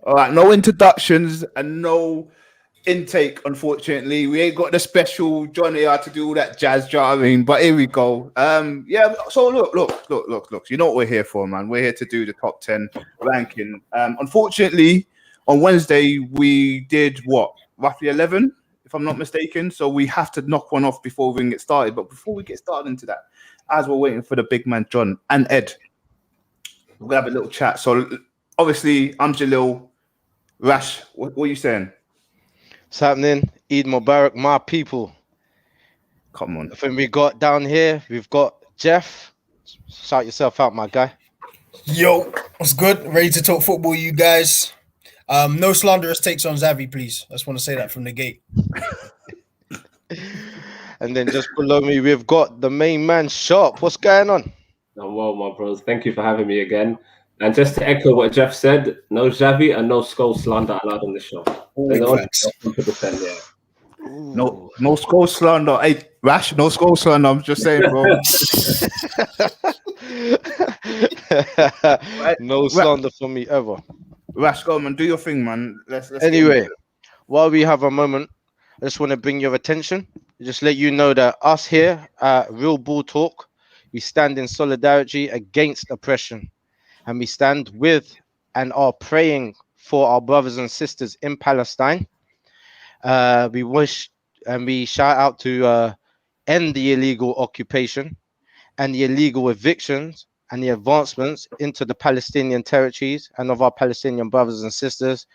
All right, no introductions and no intake, unfortunately. We ain't got the special Johnny R to do all that jazz, do you know what I mean? But here we go. Yeah, so look. You know what we're here for, man. We're here to do the top 10 ranking. Unfortunately, on Wednesday, we did what? Roughly 11, if I'm not mistaken. So we have to knock one off before we can get started. But before we get started into that, as we're waiting for the big man, John and Ed, we're going to have a little chat. So obviously, I'm Jalil. Rash, what are you saying? What's happening? Eid Mubarak, my people. Come on. Then we got down here, we've got Jeff. Shout yourself out, my guy. Yo, what's good? Ready to talk football, you guys. No slanderous takes on Xavi, please. I just want to say that from the gate. And then just below me, we've got the main man, Sharp. What's going on? Oh, well, my bros. Thank you for having me again. And just to echo what Jeff said, no Xavi and no Scholes slander allowed on the show. No Scholes slander. Hey, Rash, no Scholes slander. I'm just saying, bro. No slander for me ever. Rash, go man, do your thing, man. Let's anyway, while we have a moment, I just want to bring your attention. Just let you know that us here at Real Ball Talk, we stand in solidarity against oppression. And we stand with and are praying for our brothers and sisters in Palestine. We wish and we shout out to end the illegal occupation and the illegal evictions and the advancements into the Palestinian territories and of our Palestinian brothers and sisters.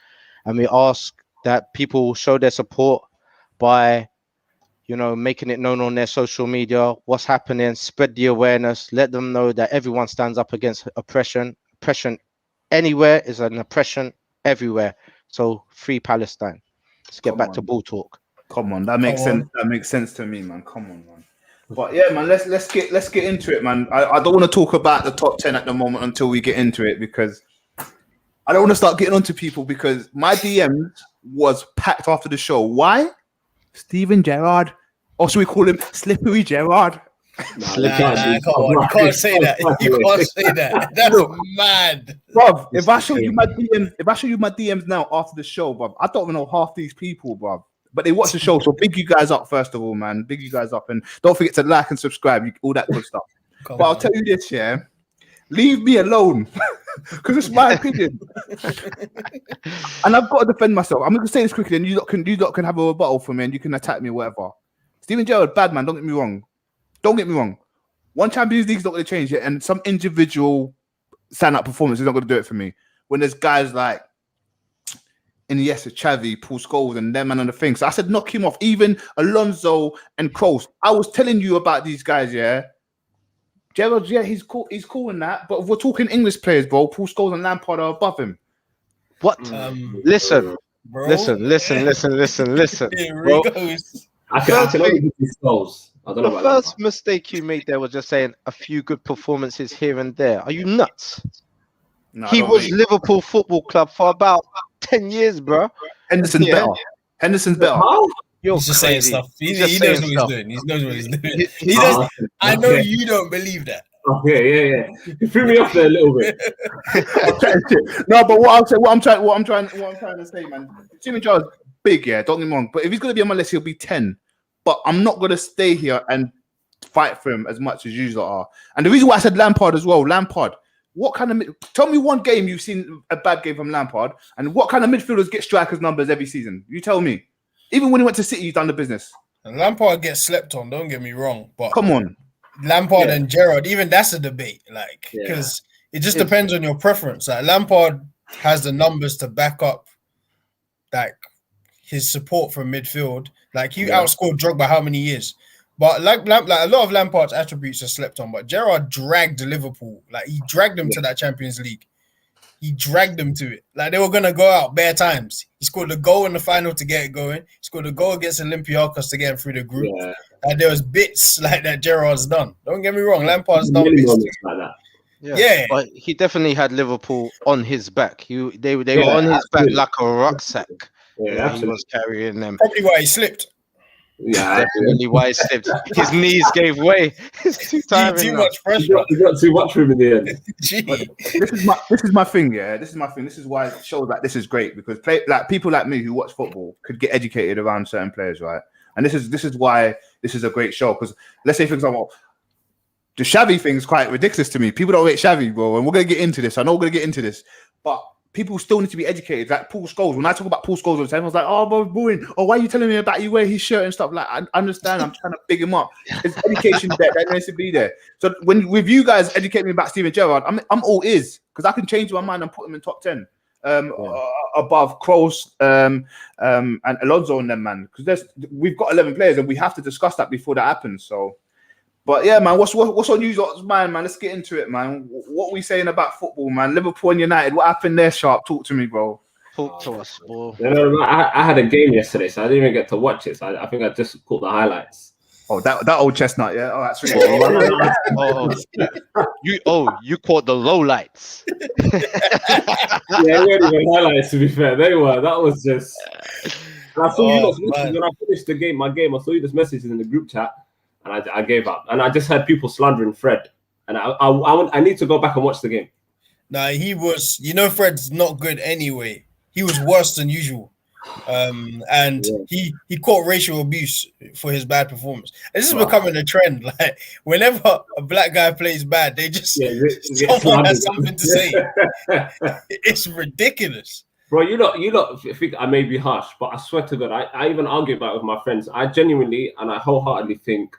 And we ask that people show their support by, making it known on their social media, what's happening, spread the awareness, let them know that everyone stands up against oppression. Oppression anywhere is an oppression everywhere. So free Palestine. Let's get back to ball talk. Come on, that makes sense. That makes sense to me, man. Come on, man. But yeah, man, let's get into it, man. I don't want to talk about the top 10 at the moment until we get into it, because I don't want to start getting onto people, because my DMs was packed after the show. Why? Steven Gerrard, or should we call him Slippery Gerrard? Come on, you can't say that. You can't say that. That's mad, bruv. If I show you my DMs now after the show, bruv, I don't even know half these people, bruv. But they watch the show, so big you guys up first of all, man. Big you guys up, and don't forget to like and subscribe, all that good stuff. But I'll tell you this, yeah, leave me alone, because it's my opinion, and I've got to defend myself. I'm going to say this quickly, and you lot can have a rebuttal for me, and you can attack me, whatever. Steven Gerrard, bad man. Don't get me wrong. One Champions League's not going to change it, and some individual stand-up performance is not going to do it for me. When there's guys like Iniesta, Xavi, Paul Scholes, and them and other things. So I said, knock him off. Even Alonso and Kroos. I was telling you about these guys, yeah. Gerrard, yeah, he's cool in that. But if we're talking English players, bro, Paul Scholes and Lampard are above him. What? Listen. Here he goes. I can only do Scholes. The first mistake you made there was just saying a few good performances here and there. Are you nuts? No, he was Liverpool Football Club for about 10 years, bro. Henderson's better. He's just saying stuff. He knows what he's doing. He knows what he's doing. He does. I know you don't believe that. Okay, yeah. You threw me off there a little bit. No, but what I'm trying to say, man. Jimmy Gerrard's big, yeah. Don't get me wrong. But if he's gonna be on my list, he'll be 10. But I'm not gonna stay here and fight for him as much as you are. And the reason why I said Lampard as well, what kind of tell me one game you've seen a bad game from Lampard, and what kind of midfielders get strikers numbers every season? You tell me. Even when he went to City, he's done the business. And Lampard gets slept on. Don't get me wrong, but come on, Lampard and Gerrard, even that's a debate. Because it just depends on your preference. Like Lampard has the numbers to back up, his support from midfield. Like he outscored Drogba how many years? But like a lot of Lampard's attributes are slept on. But Gerrard dragged Liverpool. Like he dragged them to that Champions League. He dragged them to it. Like they were gonna go out bare times. He scored a goal in the final to get it going. He scored a goal against Olympiacos to get him through the group. Yeah. Like there was bits like that Gerrard's done. Don't get me wrong, Lampard's done bits like that. Yeah, but he definitely had Liverpool on his back. They were on his back like a rucksack. Yeah, he was carrying them. Probably why he slipped. Yeah, Definitely why he slipped. His knees gave way. It's too tiring Too now. much he pressure. got too much for him in the end. Gee. This is my thing, yeah. This is my thing. This is why shows like this is great because people like me who watch football could get educated around certain players, right? And this is why this is a great show because let's say for example, the Xavi thing is quite ridiculous to me. People don't rate Xavi, bro, and we're gonna get into this. I know we're gonna get into this, but people still need to be educated. Like Paul Scholes. When I talk about Paul Scholes all the time, I was like, "Oh, bro, boring. Oh, why are you telling me about you wear his shirt and stuff?" Like, I understand. I'm trying to big him up. There's education that needs to be there. So when with you guys educate me about Steven Gerrard, I'm all ears because I can change my mind and put him in top 10 above Kroos and Alonso and them, man. Because we've got 11 players and we have to discuss that before that happens. So. But yeah, man, what's on you lot's mind, man? Let's get into it, man. What are we saying about football, man? Liverpool and United, what happened there, Sharp? Talk to me, bro. Talk to us, bro. I had a game yesterday, so I didn't even get to watch it. So I think I just caught the highlights. Oh, that old chestnut, yeah. Oh, that's really you caught the low lights. Yeah, they weren't even highlights, to be fair. They were. That was just. And I saw you guys messages when I finished my game. I saw you just messages in the group chat. And I gave up. And I just heard people slandering Fred. And I need to go back and watch the game. Nah, he was... You know Fred's not good anyway. He was worse than usual. He caught racial abuse for his bad performance. And this is becoming a trend. Like, whenever a black guy plays bad, they just... someone has something to say. It's ridiculous. Bro, you lot think I may be harsh, but I swear to God, I even argue about it with my friends. I genuinely and I wholeheartedly think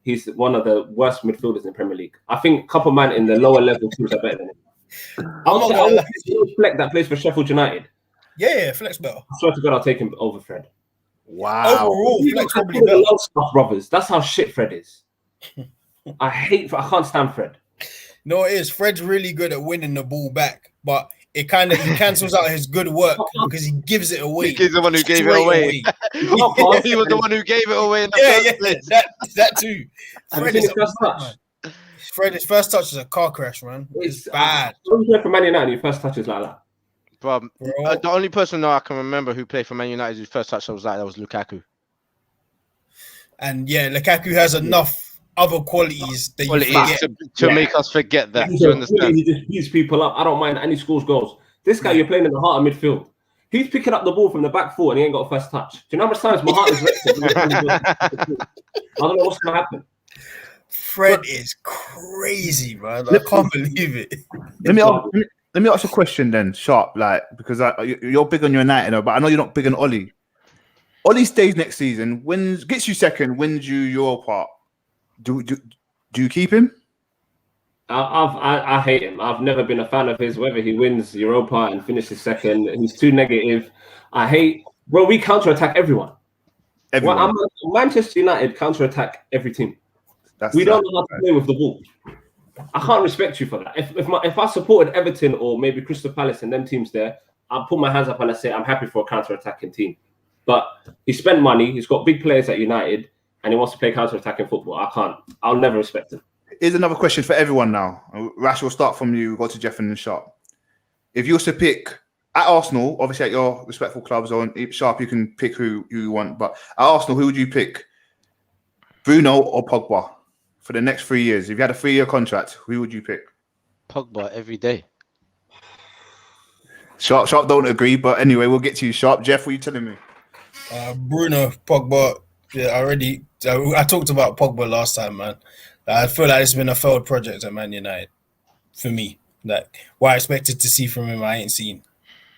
he's one of the worst midfielders in Premier League. I think a couple man in the lower level teams are better than him. I'll Fleck that plays for Sheffield United. Yeah, Fleck's better. I swear to God, I'll take him over Fred. Wow. Overall, Fleck's probably better. Brothers. That's how shit Fred is. I can't stand Fred. No, it is. Fred's really good at winning the ball back, but he cancels out his good work because he gives it away. He's the one who gave it away. He was the one who gave it away in the first place. That too. Fred's first touch is a car crash, man. It's bad. When you play for Man United, your first touch is like that. Bro, the only person I can remember who played for Man United whose first touch was like that was Lukaku. And yeah, Lukaku has enough other qualities that you forget. to make us forget that. You understand? He just beats people up. I don't mind, and he scores goals. This guy, you're playing in the heart of midfield. He's picking up the ball from the back foot and he ain't got a first touch. Do you know how much times my heart is I don't know what's going to happen. Fred is crazy, man. I can't believe it. Let me ask a question then, Sharp. Like because you're big on United, but I know you're not big on Ollie. Ollie stays next season, gets you second, wins you Europa. Do you keep him? I hate him. I've never been a fan of his. Whether he wins Europa and finishes second, he's too negative. Bro, we counter-attack everyone. Manchester United counter-attack every team. We don't know how to play with the ball. I can't respect you for that. If I supported Everton or maybe Crystal Palace and them teams there, I'll put my hands up and I say I'm happy for a counter-attacking team. But he spent money. He's got big players at United. And he wants to play counter-attacking football. I can't. I'll never respect him. Here's another question for everyone now. Rash, we'll start from you. We'll go to Jeff and then Sharp. If you were to pick at Arsenal, obviously at your respectful clubs, or Sharp, you can pick who you want. But at Arsenal, who would you pick? Bruno or Pogba for the next 3 years? If you had a 3-year contract, who would you pick? Pogba every day. Sharp don't agree, but anyway, we'll get to you, Sharp. Jeff, what are you telling me? Bruno, Pogba. Yeah, I talked about Pogba last time, man. I feel like it's been a failed project at Man United for me. Like what I expected to see from him, I ain't seen.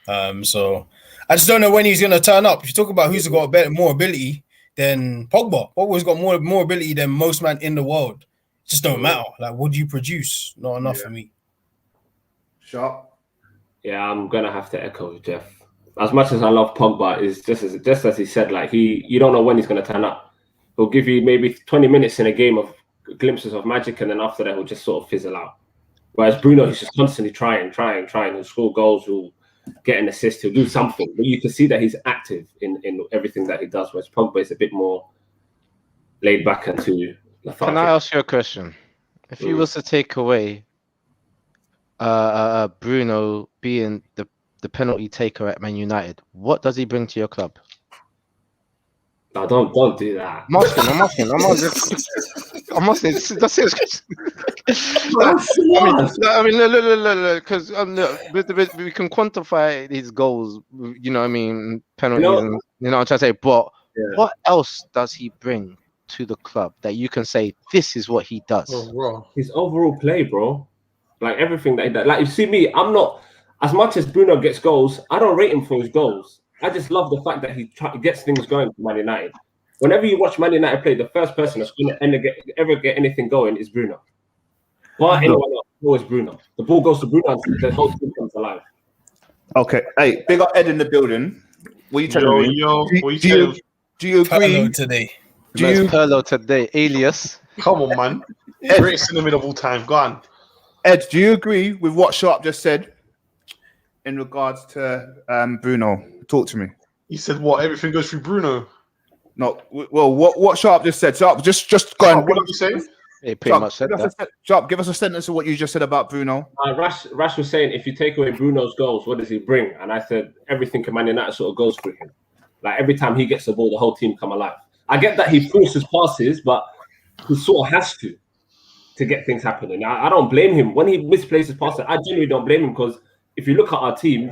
So I just don't know when he's gonna turn up. If you talk about who's got more ability than Pogba, Pogba's got more ability than most men in the world. It just don't matter. Like, what do you produce? Not enough for me. Sharp. Yeah, I'm gonna have to echo Jeff. As much as I love Pogba, is just as he said, like you don't know when he's going to turn up. He'll give you maybe 20 minutes in a game of glimpses of magic, and then after that, he'll just sort of fizzle out. Whereas Bruno, he's just constantly trying. He'll score goals, he'll get an assist, he'll do something. But you can see that he's active in everything that he does, whereas Pogba is a bit more laid back and too lethargic. Can I ask you a question? If you was to take away Bruno being the penalty taker at Man United, what does he bring to your club? No, don't do that. I'm asking. That's it. I mean, look, because we can quantify these goals. You know, what I mean, penalties, and you know what I'm trying to say. But what else does he bring to the club that you can say this is what he does? Oh, bro. His overall play, bro. Like everything that he does. Like you see me, I'm not as much as Bruno gets goals. I don't rate him for his goals. I just love the fact that he gets things going for Man United. Whenever you watch Man United play, the first person that's going to ever get anything going is Bruno. But anyone else, always Bruno. The ball goes to Bruno and the whole team comes alive. Okay. Hey, big up Ed in the building. What are you telling me? Do you agree? Pirlo today. Pirlo today, alias. Come on, man. Greatest cinnamon of all time. Go on. Ed, do you agree with what Sharp just said in regards to Bruno? Talk to me. He said what? Everything goes through Bruno. No, well, what Sharp just said. Sharp, just go on. What did you say? He pretty much said that. Sharp, give us a sentence of what you just said about Bruno. Rash was saying, if you take away Bruno's goals, what does he bring? And I said, everything in Man United sort of goes through him. Like every time he gets the ball, the whole team come alive. I get that he forces passes, but he sort of has to get things happening. I don't blame him. When he misplaces passes, I genuinely don't blame him because if you look at our team,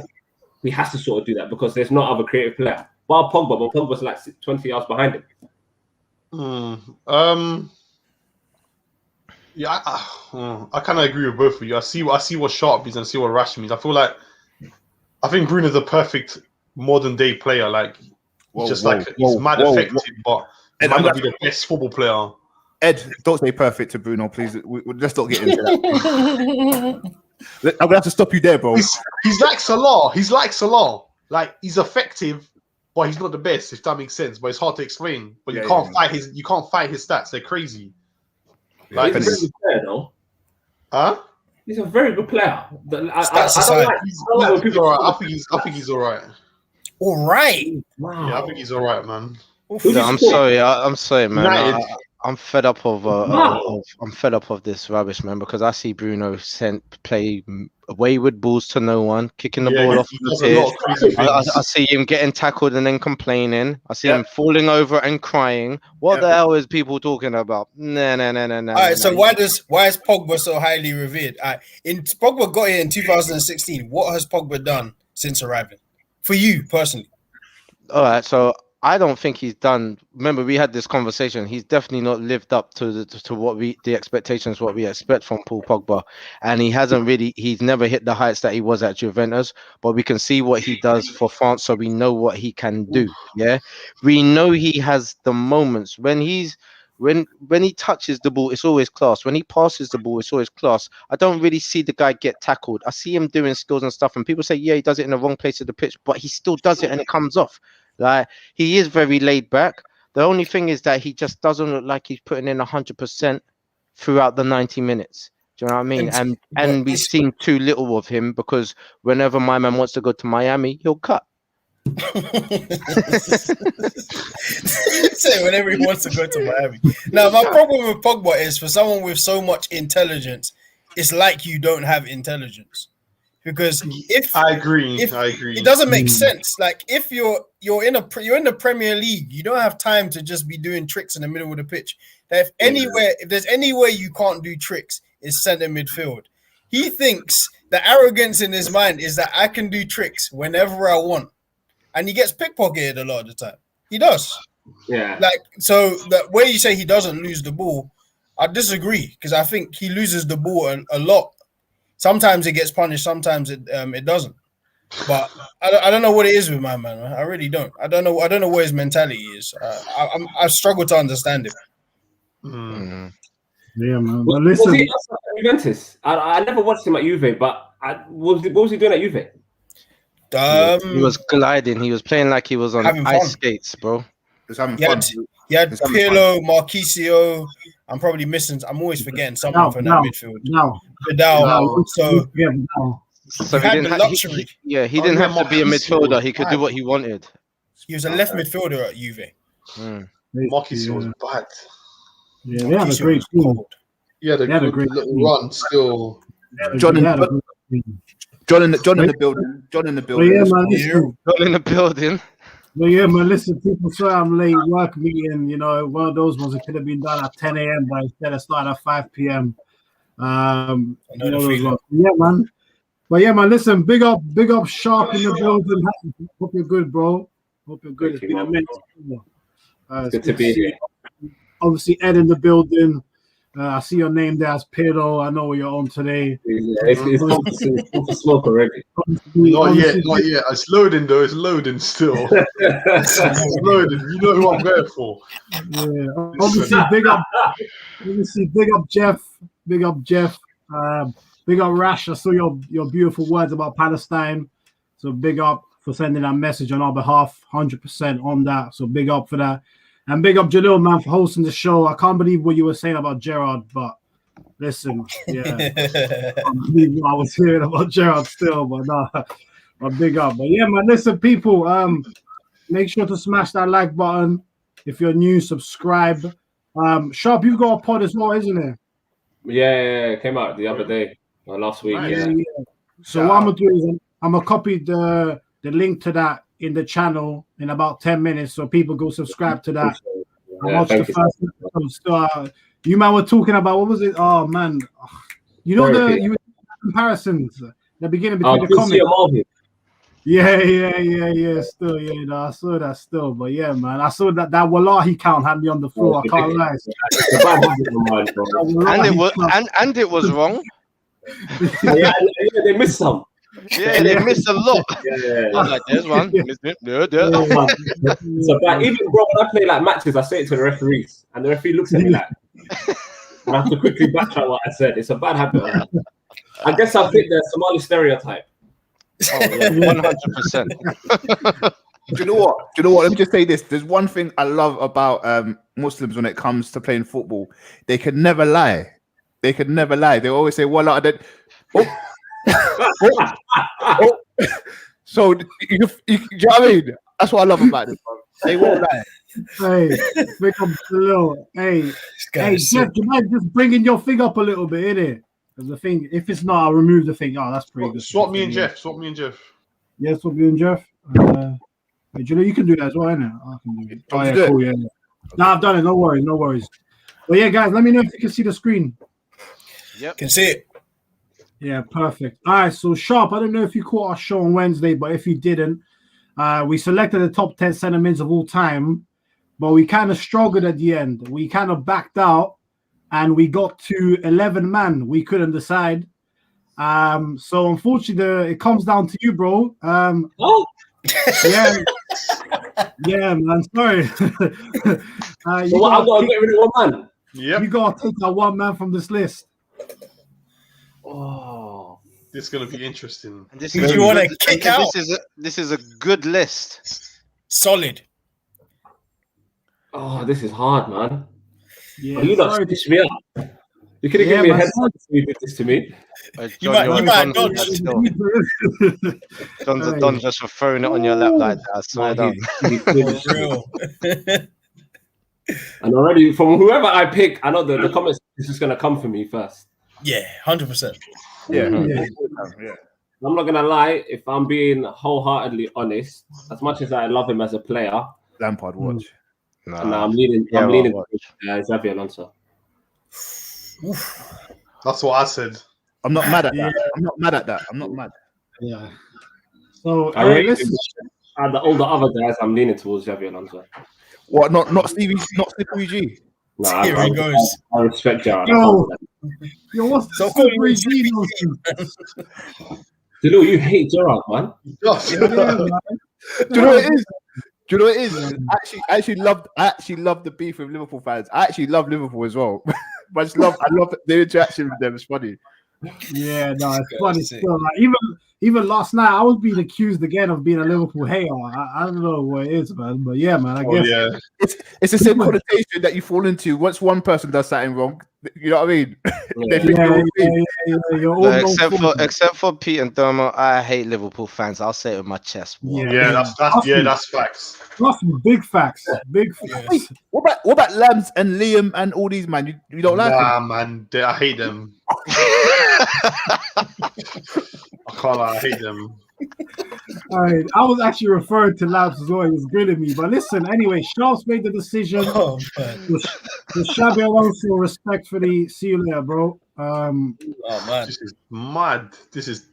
he has to sort of do that because there's no other creative player. While Pogba's like 20 yards behind him. Yeah, I kind of agree with both of you. I see what Sharp means and see what Rash means. I think Bruno's a perfect modern day player. Like he's mad effective, but he might not be the best football player. Ed, don't say perfect to Bruno, please. Let's not get into that. I'm gonna have to stop you there, bro. He's like Salah. Like he's effective, but he's not the best. If that makes sense, but it's hard to explain. But you can't fight his stats. They're crazy. Like, he's a very good player, though. Huh? He's a very good player. I think he's all right. All right. Wow. Yeah, I think he's all right, man. I'm sorry, man. I'm fed up of I'm fed up of this rubbish, man. Because I see Bruno play wayward balls to no one, kicking the ball off the pitch. I see him getting tackled and then complaining. I see him falling over and crying. What the hell is people talking about? No. All right, so why is Pogba so highly revered? Pogba got here in 2016. What has Pogba done since arriving? For you personally? All right, so I don't think he's done. Remember, we had this conversation. He's definitely not lived up to what the expectations, what we expect from Paul Pogba, and he's never hit the heights that he was at Juventus. But we can see what he does for France, so we know what he can do. Yeah, we know he has the moments when he touches the ball, it's always class. When he passes the ball, it's always class. I don't really see the guy get tackled. I see him doing skills and stuff, and people say, yeah, he does it in the wrong place of the pitch, but he still does it and it comes off. Like, he is very laid back. The only thing is that he just doesn't look like he's putting in 100% throughout the 90 minutes. Do you know what I mean? And we've seen too little of him because whenever my man wants to go to Miami, he'll cut. Say whenever he wants to go to Miami. Now, my problem with Pogba is for someone with so much intelligence, it's like you don't have intelligence. Because I agree, it doesn't make sense. Like if you're in the Premier League, you don't have time to just be doing tricks in the middle of the pitch. That if there's any way you can't do tricks, it's centre midfield. He thinks the arrogance in his mind is that I can do tricks whenever I want, and he gets pickpocketed a lot of the time. He does. Yeah. Like so, the way you say he doesn't lose the ball, I disagree because I think he loses the ball a lot. Sometimes it gets punished, sometimes it doesn't. But I don't know what it is with my man. I really don't. I don't know what his mentality is. I struggle to understand it. Yeah, man. But listen, was he at Juventus? I never watched him at Juve, but what was he doing at Juve? He was gliding. He was playing like he was on ice skates, bro. He was having fun. He had Pirlo, Marquisio. I'm probably missing. I'm always forgetting someone from that midfield. Vidal. So he had the luxury. He didn't have to be a midfielder. He could do what he wanted. He was a left midfielder at Juve. Marquisio was bad. Yeah, they had a great team. Yeah, they had a great little run still. John in the building. John in the building. Yeah, man, John in the building. But yeah, man, listen, people say I'm late work meeting, you know, one of those ones that could have been done at 10 a.m. but instead of starting at 5 p.m. You know those ones. Yeah, man. But yeah, man, listen, big up Sharp in the building. Hope you're good, bro. Hope you're good. It's been a minute. It's good to be here. Obviously, Ed in the building. I see your name there as Pirlo. I know where you're on today. It's time to smoke already. Not yet. It's loading though. It's loading still. It's loading. You know who I'm going for. Yeah. Obviously, big up Jeff. Big up Jeff. Big up Rash. I saw your beautiful words about Palestine. So big up for sending that message on our behalf. 100% on that. So big up for that. And big up Jalil, man, for hosting the show. I can't believe what you were saying about Gerrard, but listen, yeah. I can't believe what I was hearing about Gerrard still, but no, but big up. But yeah, man, listen, people, make sure to smash that like button. If you're new, subscribe. Sharp, you've got a pod as well, isn't it? Yeah, it came out the other day, or last week. Yeah. So what I'm gonna do is I'm gonna copy the link to that in the channel in about 10 minutes, so people go subscribe to that. I watched the first episode. You man were talking about, what was it? Oh man, you know the comparisons at the beginning between the comments. Yeah. Still, yeah, no, I saw that still, but yeah, man, I saw that Wallahi count had me on the floor. I can't lie. And it was wrong. Yeah, they missed some. Yeah, they missed a lot. Yeah. Like, there's one. So, but even bro, when I play like matches, I say it to the referees, and the referee looks at me like, I have to quickly backtrack what I said. It's a bad habit. I guess I fit the Somali stereotype. Oh, yeah, 100%. Do you know what? Let me just say this. There's one thing I love about Muslims when it comes to playing football. They can never lie. They always say, well, I did. So you know what I mean? That's what I love about this. They won't lie. Hey, big up Jalil. Hey, Jeff, you might just bringing your thing up a little bit, innit? Because the thing, if it's not, I'll remove the thing. Oh, that's pretty good. Swap me and Jeff. Yeah, swap you and Jeff. Wait, Jalil, you can do that as well, innit? I can do it. Oh, yeah, cool, yeah. No, I've done it. No worries. But yeah, guys, let me know if you can see the screen. Yep. Can see it. Yeah, perfect. All right, so Sharp, I don't know if you caught our show on Wednesday, but if you didn't, we selected the top 10 centre mids of all time, but we kind of struggled at the end. We kind of backed out, and we got to 11 man. We couldn't decide. So unfortunately, it comes down to you, bro. Yeah, man. Sorry. So I've got to get rid of one man. You got to take that one man from this list. Oh, this is gonna be interesting. And this Who do you want to kick out? This is a good list. Solid. Oh, this is hard, man. Yeah, you not stitch me up. You could have given me a heads up if you did this to me. John's a don just for throwing it on your lap like that. I swear down. And already, from whoever I pick, I know the comments is just gonna come for me first. Yeah, 100%. Yeah. I'm not gonna lie. If I'm being wholeheartedly honest, as much as I love him as a player, Lampard watch. No, I'm leaning Xabi Alonso. That's what I said. I'm not mad at that. I'm not mad. Yeah. So and all the other guys, I'm leaning towards Xabi Alonso. What? Not Stevie G. No, here he goes. I respect Gerrard. Yo, what's the Slippery G? You hate Gerrard, man. Do you know what it is? I actually love the beef with Liverpool fans. I actually love Liverpool as well. But I love the interaction with them. It's funny. Yeah, no, it's funny still. Like, even last night, I was being accused again of being a Liverpool hater. I don't know what it is, man. But yeah, man, I guess it's the same connotation that you fall into. Once one person does something wrong, you know what I mean? Except for Pete and Dermo, I hate Liverpool fans. I'll say it with my chest. That's facts. Trust me, big facts. Big facts. Wait, what about Lambs and Liam and all these, man? You don't like them? Nah, man, I hate them. I can't lie, I hate them. All right, I was actually referring to Lamps as well. He was grilling me. But listen, anyway, Scholes made the decision. Oh, man. The Xabi Alonso, respectfully, see you later, bro. Oh, man. This is mad. This is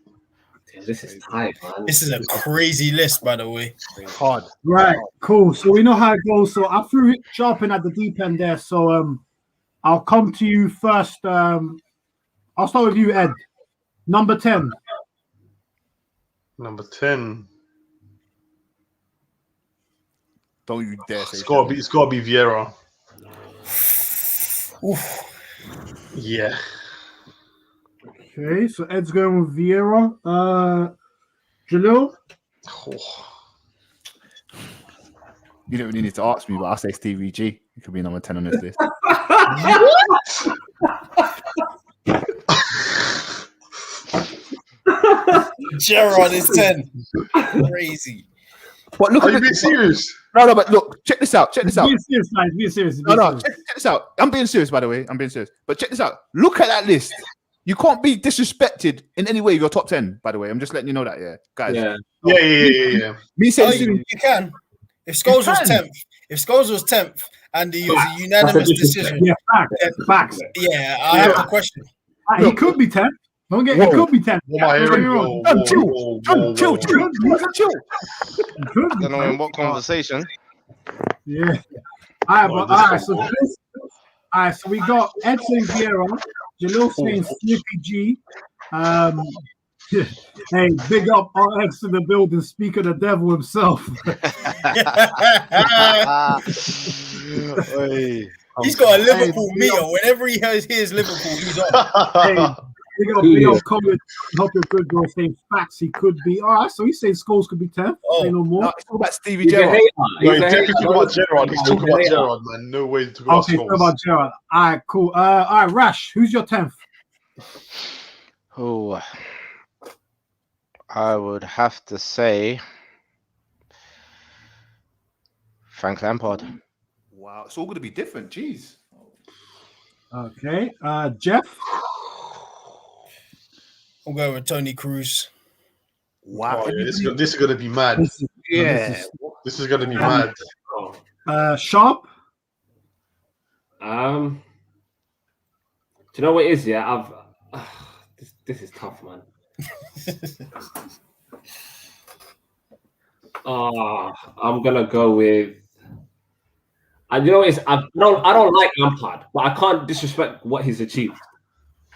tight, man. This is a crazy list, by the way. Hard. Right, cool. So we know how it goes. So I threw it sharp in at the deep end there. So I'll come to you first. I'll start with you, Ed. Number 10. number 10. Don't you dare say It's gotta be Vieira. Oof. Yeah. Okay, so Ed's going with Vieira. Jalil? Oh. You don't really need to ask me, but I'll say Stevie G. He could be number 10 on this list. Gerrard is 10. Crazy. But look, Are you being serious? No, but look, check this out. Be serious, guys. Be serious. Check this out. I'm being serious, by the way. I'm being serious. But check this out. Look at that list. You can't be disrespected in any way of your top 10, by the way. I'm just letting you know that, yeah. Guys. Yeah. Me saying You can. If Scholes was 10th, and it was a unanimous decision. Yeah, facts. Yeah, I have a question. He could be 10th. Don't get it could be 10th. Chill. I don't know in what conversation. Yeah. All right, so we got Edson Vieira, Jalil saying Slippy G. Hey, big up RX in the building, speak of the devil himself. He's got a Liverpool meter. Whenever he hears Liverpool, he's on. Hey, big up Colin. Hope you're good, bro. Saying facts, he could be. All right, so he's saying Scholes could be 10th. Say no more. No, it's all about Stevie Gerrard. He's talking about Gerrard. He's talking about Gerrard, man. No way to talk about Okay, talk about Gerrard. All right, cool. All right, Rash, who's your 10th? Oh, I would have to say Frank Lampard. Wow, it's all going to be different. Jeez. Okay, Jeff. I'm going with Toni Kroos. Wow, this is going to be mad. This is going to be mad. Sharp. Do you know what it is? Yeah, this is tough, man. I'm gonna go with. And you know what it is? I don't like Lampard, but I can't disrespect what he's achieved.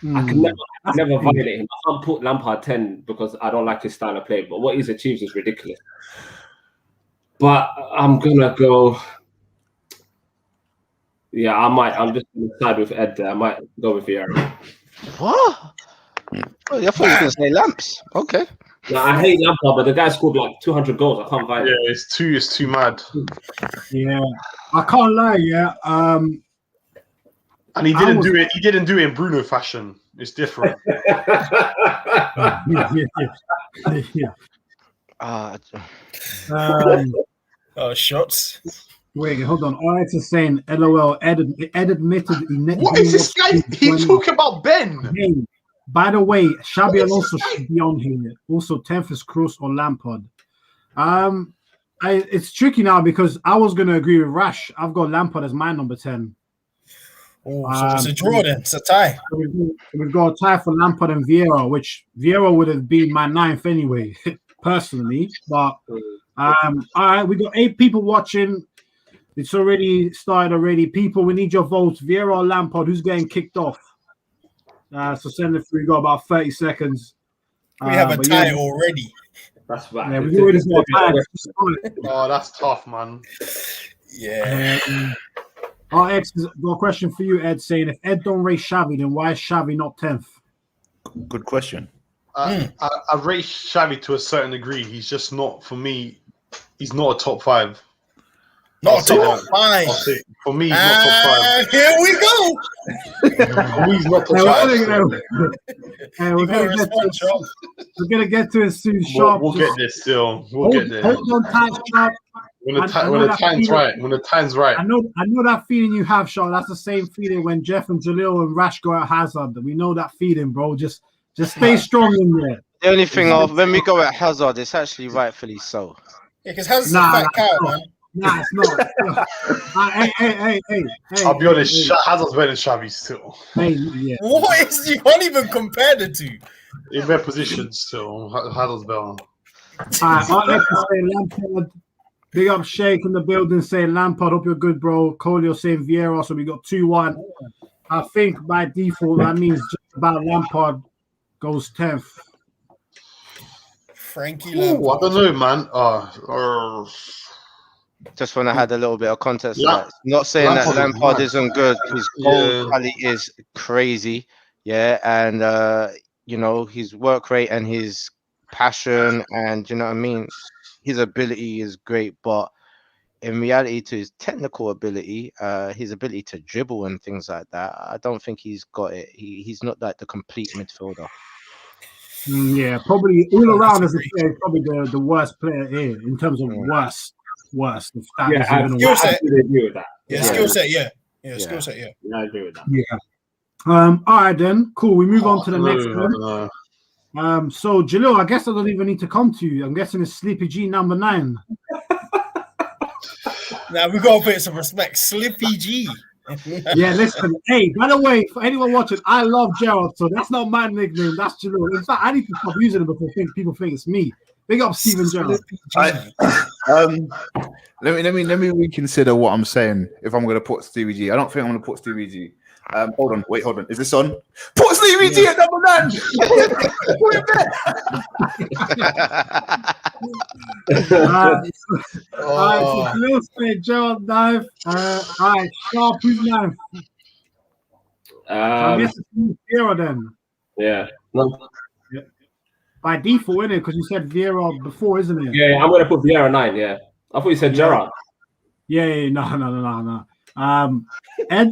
I can never violate him. I can't put Lampard 10 because I don't like his style of play. But what he's achieved is ridiculous. But I'm gonna go. Yeah, I might. I'm just gonna side with Ed there. I might go with Vieira. What? Oh, I thought you were going to say Lamps. Okay. No, I hate Lampard, but the guy scored like 200 goals. I can't violate. Yeah, it's too mad. Yeah, I can't lie. Yeah. And he didn't do it. He didn't do it in Bruno fashion. It's different. Shots. Wait, hold on. RX is saying, LOL, Ed admitted he What is this guy? He's talking about Ben. Hey, by the way, Xabi Alonso should be on here. Also, 10th is Kroos or Lampard. It's tricky now because I was going to agree with Rash. I've got Lampard as my number 10. Oh, so it's a draw then. It's a tie. We've got a tie for Lampard and Vieira, which Vieira would have been my 9th anyway, personally. But all right, we got 8 people watching. It's already started already. People, we need your votes. Vieira or Lampard, who's getting kicked off? So send it through. We got about 30 seconds. We have a tie already. That's right. Yeah, we already got a tie. Oh, that's tough, man. Yeah. RX has got a question for you, Ed, saying if Ed don't rate Xavi, then why is Xavi not 10th? Good question. I rate Xavi to a certain degree. He's just not, for me, he's not a top 5. Not a top 5. For me, he's not top 5. Here we go. For me, he's not top 5. We're gonna get to it soon, Sharp. We'll get there still. We'll get there. Hold on tight, Sharp. When the time's right. When the time's right. I know that feeling you have, Sharp. That's the same feeling when Jeff and Jalil and Rash go at Hazard. We know that feeling, bro. Just stay strong in there. The only thing when we go at Hazard, it's actually rightfully so. Yeah, because Hazard's a fat cow, man. Nah, it's not. Hey. I'll be honest, Hazard's better than Xavi still. Hey, yeah. What is you can't even compare the two? In their positions still, Hazard's better. I'd like to say Lampard. Big up Sheikh in the building saying Lampard, hope you're good, bro. Colio saying Vieira, so we got 2-1. I think by default that means just about Lampard goes 10th. Frankie Lampard. I don't know, man. Just when I had a little bit of context, not saying that Lampard isn't good. His goal tally is crazy, and you know, his work rate and his passion, and you know what I mean. His ability is great, but in reality, to his technical ability, his ability to dribble and things like that, I don't think he's got it. He's not like the complete midfielder. Yeah, probably all around as a player, probably the worst player here in terms of worst. Yeah, I agree with that. Skill set, skill set, Yeah, I agree with that. Yeah. All right then, cool. We move on to the next one. So Jalil, I guess I don't even need to come to you. I'm guessing it's Sleepy G number 9. Now we gotta put some respect. Slippy G. Yeah, listen. Hey, by the way, for anyone watching, I love Gerrard, so that's not my nickname. That's Jalil. In fact, I need to stop using it before people think it's me. Big up Steven Gerrard. Let me reconsider what I'm saying. If I'm going to put Stevie G, I don't think I'm going to put Stevie G. Hold on. Is this on? Put Stevie G at number 9. Put it there. So Jalil said Gerrard 9th. All right, Sharp, who's 9th? I guess it's Vieira then. Yeah. By default, innit? Because you said Vieira before, isn't it? Yeah, I'm going to put Vieira 9, yeah. I thought you said Gerrard. Yeah, no. Ed?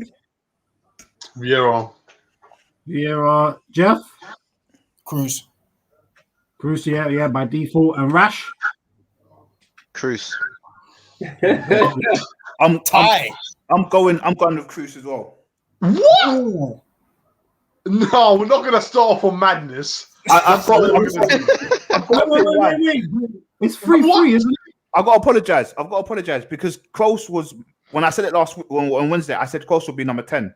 Vieira, Jeff? Kroos, yeah, by default. And Rash? Kroos. I'm going with Kroos as well. What? Ooh. No, we're not going to start off on madness. Wait. It's 3-3, isn't it? I've got to apologize because Kroos was, when I said it last week on Wednesday, I said Kroos would be number 10.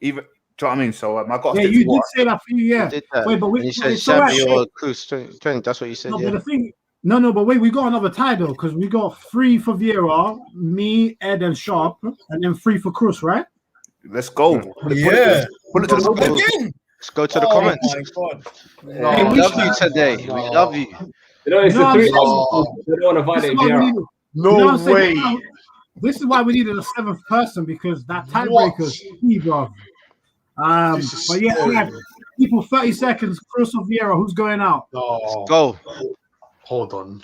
Even, do you know what I mean? So I got. Yeah, you did say that for you, yeah. Wait, but you said Xabi or Kroos 20. That's what you said. But the thing, but wait, we got another tie though because we got 3 for Vieira, me, Ed, and Sharp, and then 3 for Kroos, right? Let's go. Put it to the again. Let's go to the comments. My God. Hey, we love you today. We love you. You know, it's the 3 they don't want to violate Vieira. No way. This is why we needed a 7th person because that tiebreaker's key, bro. But yeah, people, 30 seconds. Kroos or Vieira, who's going out? Oh. Go. Hold on.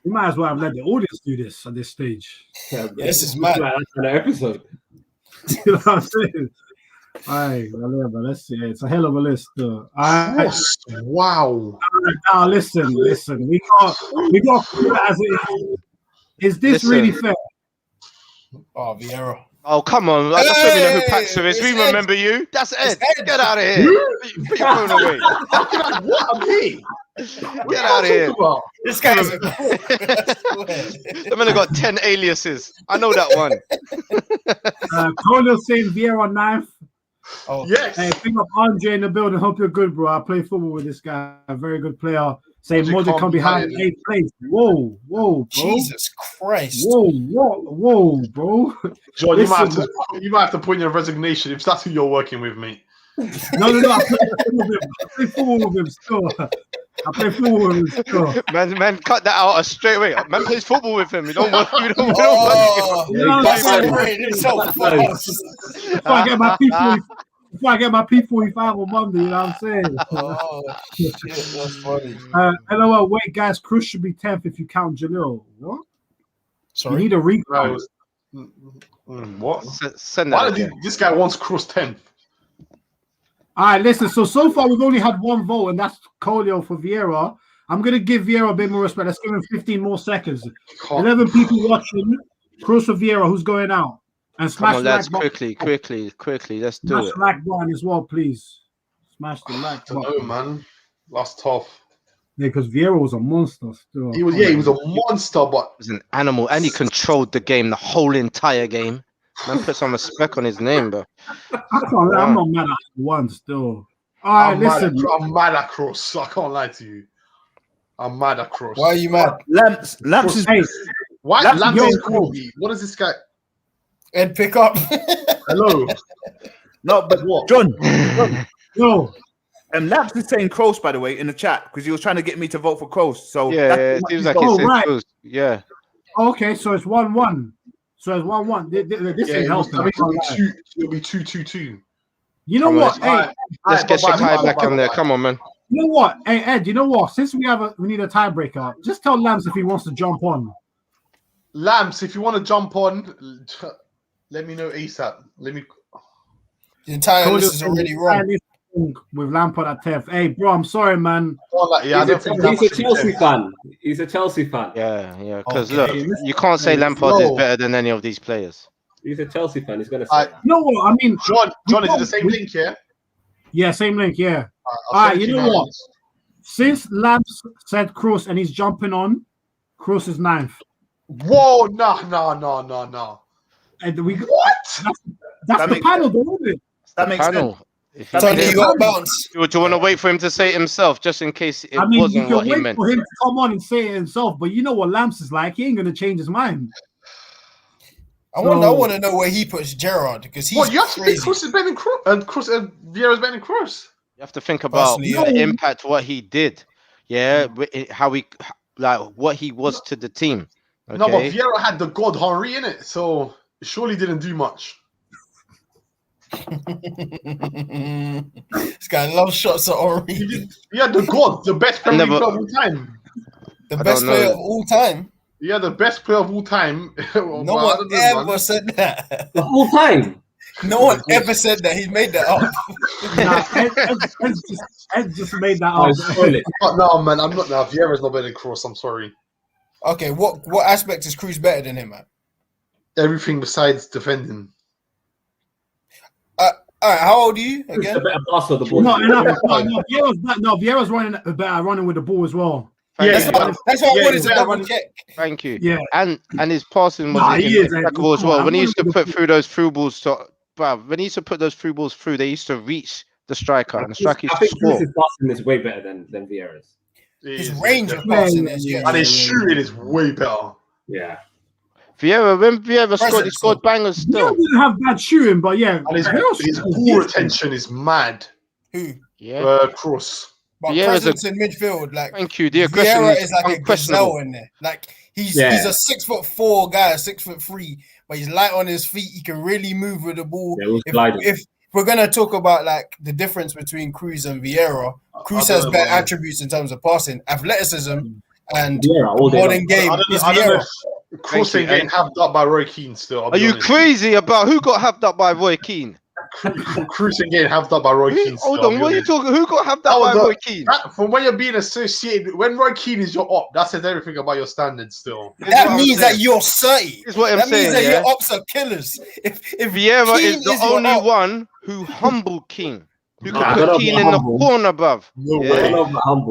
We might as well have let the audience do this at this stage. Yeah, this is mad. That's an episode. You know what I'm saying? All right, well, let's see. It's a hell of a list. Wow. Now listen. We got as it is this really fair? Oh, Vieira. Oh, come on. I just don't know who Paxer is. We remember you. That's Ed. Get out of here. Put your phone away. What? I'm here. Get out of here. This guy's a The man got 10 aliases. I know that one. Colin saying Vieira 9th. Oh, yes. Hey, pick up Andre in the building. Hope you're good, bro. I play football with this guy. A very good player. Saying Modric come behind 8th place. Whoa, bro. Jesus Christ. Whoa, bro. John, you might have to put in your resignation if that's who you're working with, mate. No. I play football with him still. Man, cut that out straight away. Man plays football with him. You don't want. Before I get my P45 on Monday, you know what I'm saying? Oh shit, that's funny. LOL, wait, guys, Kroos should be 10th if you count Jalil. What? Sorry, you need a recount. What? Send that. This guy wants Kroos 10th. All right, listen. So far we've only had 1 vote, and that's Colio for Vieira. I'm gonna give Vieira a bit more respect. Let's give him 15 more seconds. 11 people watching. Kroos for Vieira, who's going out? And smash the like button. Quickly. Let's do smash like button as well, please. Smash the like button. No, man. That's tough. because Vieira was a monster still. He was a monster, but He was an animal, and he controlled the game, the whole entire game. Man, put some respect on his name, bro. I'm not mad at one still. All right, listen. I'm mad at Kroos. I can't lie to you. I'm mad at Kroos. Why are you mad? Lamps is Why Lamps is cool. cool? What is this guy? Ed, pick up. Hello. no, but What? John, No. Lamps is saying Kroos, by the way, in the chat because he was trying to get me to vote for Kroos. So Yeah, it seems like he said Kroos. Yeah. Okay, so it's 1-1. So it's 1-1. This ain't helping. It'll be 2-2-2. You know what? Hey, Let's get Shakai back on there. Come on, man. you know what? Hey, Ed, you know what? Since we need a tiebreaker, just tell Lamps if he wants to jump on. Lamps, if you want to jump on, let me know ASAP. The entire list is already wrong. With Lampard at 10th. Hey, bro, I'm sorry, man. He's a Chelsea fan. He's a Chelsea fan. Yeah. Because look, you can't say Lampard is better than any of these players. He's a Chelsea fan. He's gonna say that. You know what? I mean, John, is it the same link here? Yeah, same link. Yeah. All right. You know what? Since Lamps said Kroos and he's jumping on, Kroos is 9th. Whoa, no. And we What? That's the panel, though, isn't it? That makes sense. Tony, you got bounce. Do you want to wait for him to say it himself, just in case it wasn't what he meant? For him to come on and say it himself, but you know what Lamps is like. He ain't gonna change his mind. I want to know where he puts Gerrard because he's you have to think crazy. Kroos is better than Kroos, and Vieira's better than Kroos. You have to think about the impact what he did. Yeah, how he what he was to the team. Okay? No, but Vieira had the God Henry in it, so surely didn't do much. This guy loves shots at Henry. He had the God, the best Premier League player of all time. The best player of all time. Yeah, the best player of all time. No one ever said that. The whole time. No one ever said that. He made that up. Ed just made that up. No, man, I'm not. Now Vieira's not better than Kroos. I'm sorry. Okay, what aspect is Kroos better than him, man? Everything besides defending. All right, how old are you again? He's a better pass of the ball. Vieira's running with the ball as well. That's why I wanted to double check. Thank you. Yeah, and his passing was impeccable as well. When he used to put through those through balls, when he used to put those through balls through, they used to reach the striker, and the striker used to score. His passing is way better than Vieira's. His range of passing is, and his shooting is way better. Yeah. Vieira, when Vieira scored, he scored bangers still. He didn't have bad shooting, but yeah. And his ball retention is mad. Who? Yeah. Kroos. But presence in midfield, like thank you. The aggression is like a gazelle in there. Like he's a 6'4" guy, 6'3", but he's light on his feet. He can really move with the ball. If we're gonna talk about like the difference between Kroos and Vieira, Kroos has better attributes in terms of passing, athleticism, and modern game. Is Vieira. Kroos ain't getting halved up by Roy Keane still. Are you crazy about who got halved up by Roy Keane? Kroos ain't getting halved up by Roy Keane. Hold on, what are you talking? Who got halved up by Roy Keane? From when you're being associated, when Roy Keane is your op, that says everything about your standards still. That means that you're 30. Is what I'm saying. That means that your ops are killers. If Vieira is the only one who humbled Keane. Who could put Keane in the corner, bruv. No way.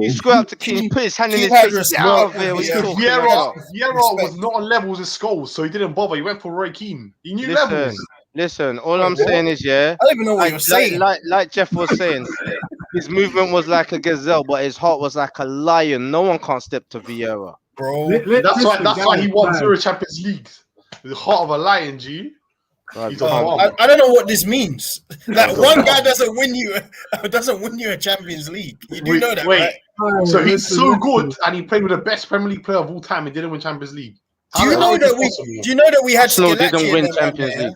He squared up to Keane, put his hand in his face. Get out of here. Vieira was not on levels with Scholes, so he didn't bother. He went for Roy Keane. He knew levels. Listen, all I'm saying is, I don't even know what you're saying. Like Jeff was saying, his movement was like a gazelle, but his heart was like a lion. No one can't step to Vieira. Bro. That's why he won 0 Champions League. The heart of a lion, G. I don't know what this means. Like one guy doesn't win you a Champions League. You do know that, right? So he's so good, and he played with the best Premier League player of all time and didn't win Champions League. Do you know that we had Scalacci didn't win Champions League?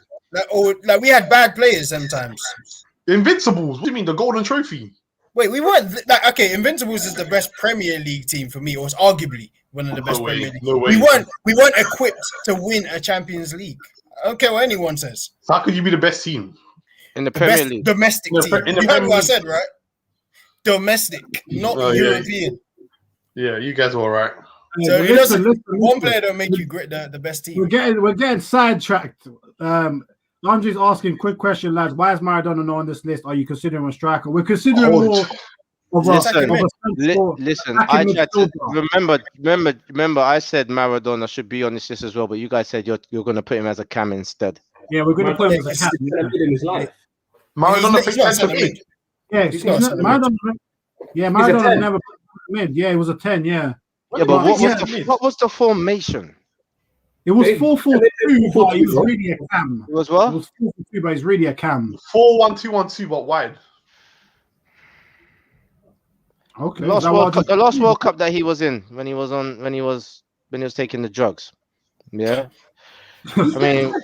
Like we had bad players sometimes. Invincibles. What do you mean? The Golden Trophy. Wait, we weren't okay. Invincibles is the best Premier League team for me, or it's arguably one of the best Premier League. No way. We weren't equipped to win a Champions League. I don't care what anyone says. So how could you be the best team in the Premier League? Domestic team. You heard what I said, right? Domestic, not European. Yeah, you guys are all right. So listen, one player don't make you great. The best team. We're getting sidetracked. Andre's asking quick question, lads. Why is Maradona not on this list? Are you considering a striker? We're considering more. Listen. I tried to remember. I said Maradona should be on this list as well, but you guys said you're going to put him as a cam instead. Yeah, we're going to put him as a cam in his life. Maradona picked centre mid. Yeah, Maradona. Yeah, Maradona never put mid. Yeah, it was a 10. Yeah. Yeah, but what was the formation? It was 4-4-2, but he was really a cam. It was what? It was 4-4-2, but he's really a cam. 4-1-2-1-2, but wide. Okay. The last World Cup that he was in when he was taking the drugs. Yeah. I mean, you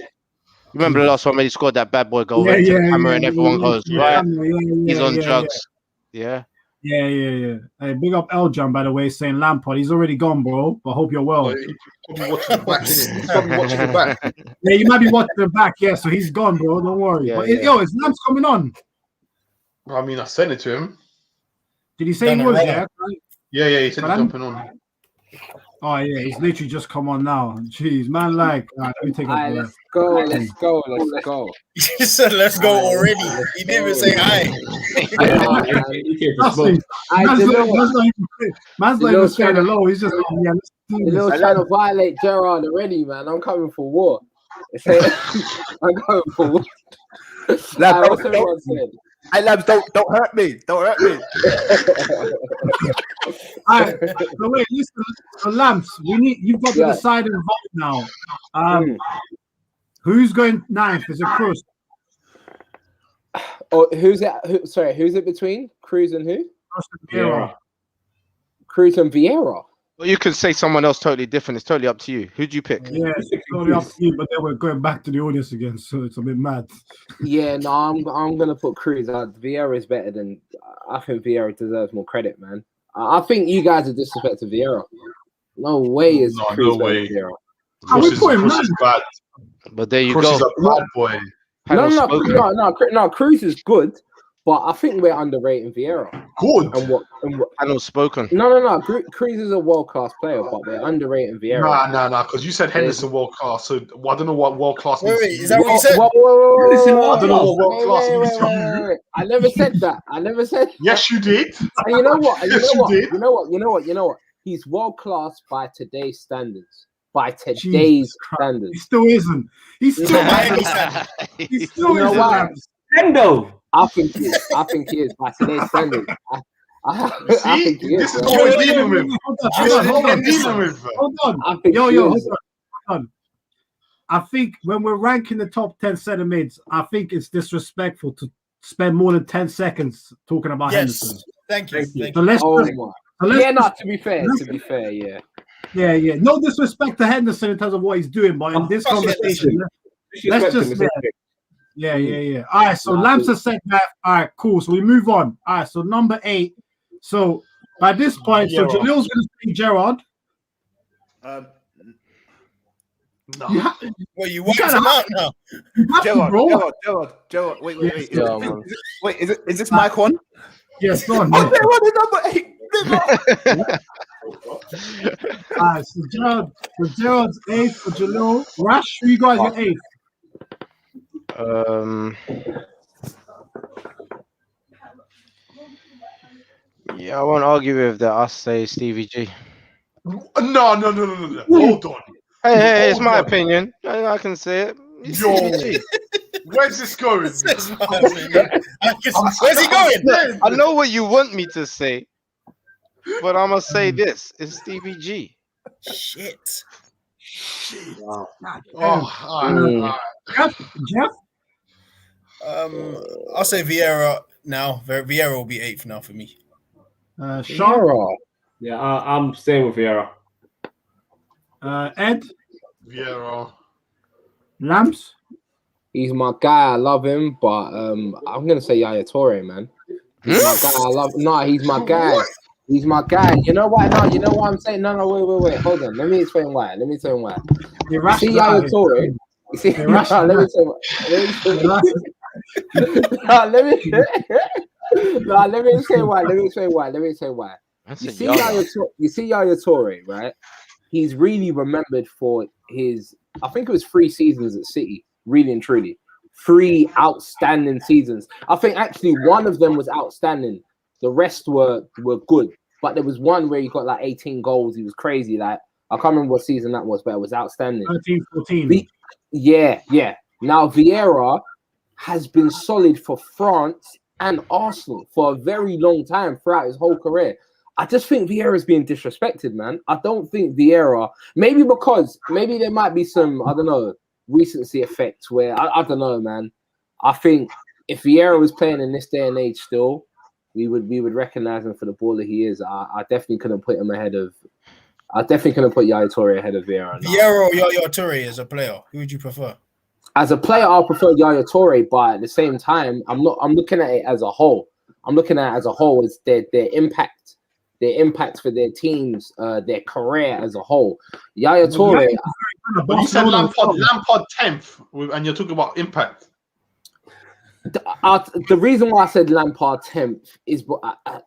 remember the last one when he scored that bad boy goal to the camera and everyone goes, right? He's on drugs. Yeah. Yeah. Hey, big up Eljan, by the way, saying Lampard. He's already gone, bro. But hope you're well. He's probably watching the back. Yeah, you might be watching the back. Yeah, so he's gone, bro. Don't worry. Yeah, but yo, is Lamps coming on? I mean, I sent it to him. Did he say he was? Yeah. He said he's jumping on. Oh yeah, he's literally just come on now. Jeez, man, like, let me take a breath. Let's go. He said, "Let's go already." He didn't even say hi. Man's not even saying hello. He's just trying to violate Gerrard already, man. I'm coming for war. I'm going for war. What's everyone saying? Hey, lads, don't hurt me. Don't hurt me. All right. So wait, listen. So Lamps, you've got to decide and vote now. Who's going ninth? Is it Kroos? Oh, who's it between Kroos and who? Vieira. Kroos and Vieira. Well, you can say someone else totally different. It's totally up to you. Who'd you pick? Yeah, it's totally up to you, but then we're going back to the audience again, so it's a bit mad. Yeah, no, I'm gonna put Kroos. Vieira is better than. I think Vieira deserves more credit, man. I think you guys are disrespecting Vieira. No way is Kroos better than Vieira. Kroos is bad. But there you Kroos go. is a bad boy. No. Kroos is good, but I think we're underrating Vieira. Good. And what? Panel spoken. No. Kroos is a world class player, but we're underrating Vieira. Nah. Because you said Henderson world class, so I don't know what world class means. Wait, is that what you said? I don't know what world class means to you. I never said that. Yes, you did. And you know what? You know what? He's world class by today's standards. By today's standards. He still isn't. He still isn't. Endo. I think he is by today's standards. I think he is. This is what we're dealing with. Hold on. Hold on. I think when we're ranking the top 10 centre mids, I think it's disrespectful to spend more than 10 seconds talking about Henderson. Thank you. So let's to be fair, yeah. Yeah. No disrespect to Henderson in terms of what he's doing, but in this conversation, let's just Yeah. All right, so Lamps has said that. All right, cool. So we move on. All right, so number 8. So by this point, so Jalil's going to say Gerrard. No. You want him out now? Gerrard. Wait. Is this mic on? Yes, on. Gerrard is number 8. All right, so Gerrard's 8th for Jalil. Rash, who you guys your 8th? Yeah, I won't argue with that. I'll say Stevie G. No. Hold on. Hey, it's my opinion. I can say it. Yo, where's this going? Where's he going? I know what you want me to say, but I'm gonna say this: it's Stevie G. Shit. Wow. Jeff? I'll say Vieira now. Vieira will be 8th now for me. Sean? Yeah, I'm staying with Vieira. Ed? Vieira. Lamps? He's my guy. I love him, but I'm gonna say Yaya Toure, man. He's my guy. I love. No, he's my guy. He's my guy. You know why? No, you know what I'm saying? No, wait. Hold on. Let me explain why. You see Yaya Toure. You see, let me say why. Let me say why. You see Yaya Toure, right? He's really remembered for his, I think it was 3 seasons at City, really and truly. 3 outstanding seasons. I think actually one of them was outstanding. The rest were good. But there was one where he got like 18 goals. He was crazy. Like, I can't remember what season that was, but it was outstanding. 13-14. Yeah. Now, Vieira has been solid for France and Arsenal for a very long time throughout his whole career. I just think Vieira's being disrespected, man. I don't think Vieira, maybe there might be some, I don't know, recency effect where, I don't know, man. I think if Vieira was playing in this day and age still, we would recognize him for the baller he is. I definitely couldn't put him ahead of, Yaya Toure ahead of Vieira. Vieira or Yaya Toure as a player, who would you prefer? As a player, I'll prefer Yaya Toure, but at the same time, I'm looking at it as a whole. I'm looking at it as a whole as their impact for their teams, their career as a whole. Yaya Toure. But you said Lampard 10th, and you're talking about impact. The reason why I said Lampard 10th is,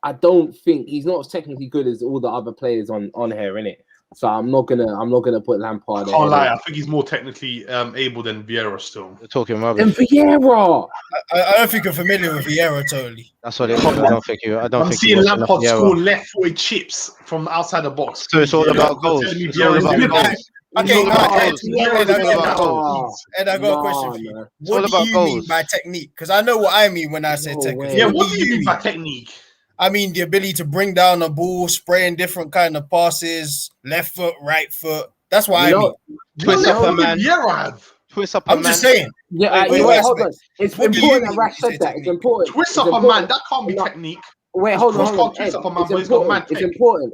I don't think he's not as technically good as all the other players on here, innit? So I'm not gonna put Lampard. I can't lie, I think he's more technically able than Vieira still. You're talking rubbish. And Vieira. I don't think you're familiar with Vieira totally. That's what it is. I'm seeing Lampard score left-footed chips from outside the box. So it's all about goals. It's all about goals. Okay, and I got a question for you. What do you mean by technique? Because I know what I mean when I say technique. Yeah, what do you mean by technique? I mean the ability to bring down a ball, spraying different kind of passes, left foot, right foot. That's what I mean. Twist up a man. Twist up a man. I'm just saying. Yeah, wait, hold on. It's important that Rash said that. It's important. Twist up a man. That can't be technique. Wait, hold on. It's important.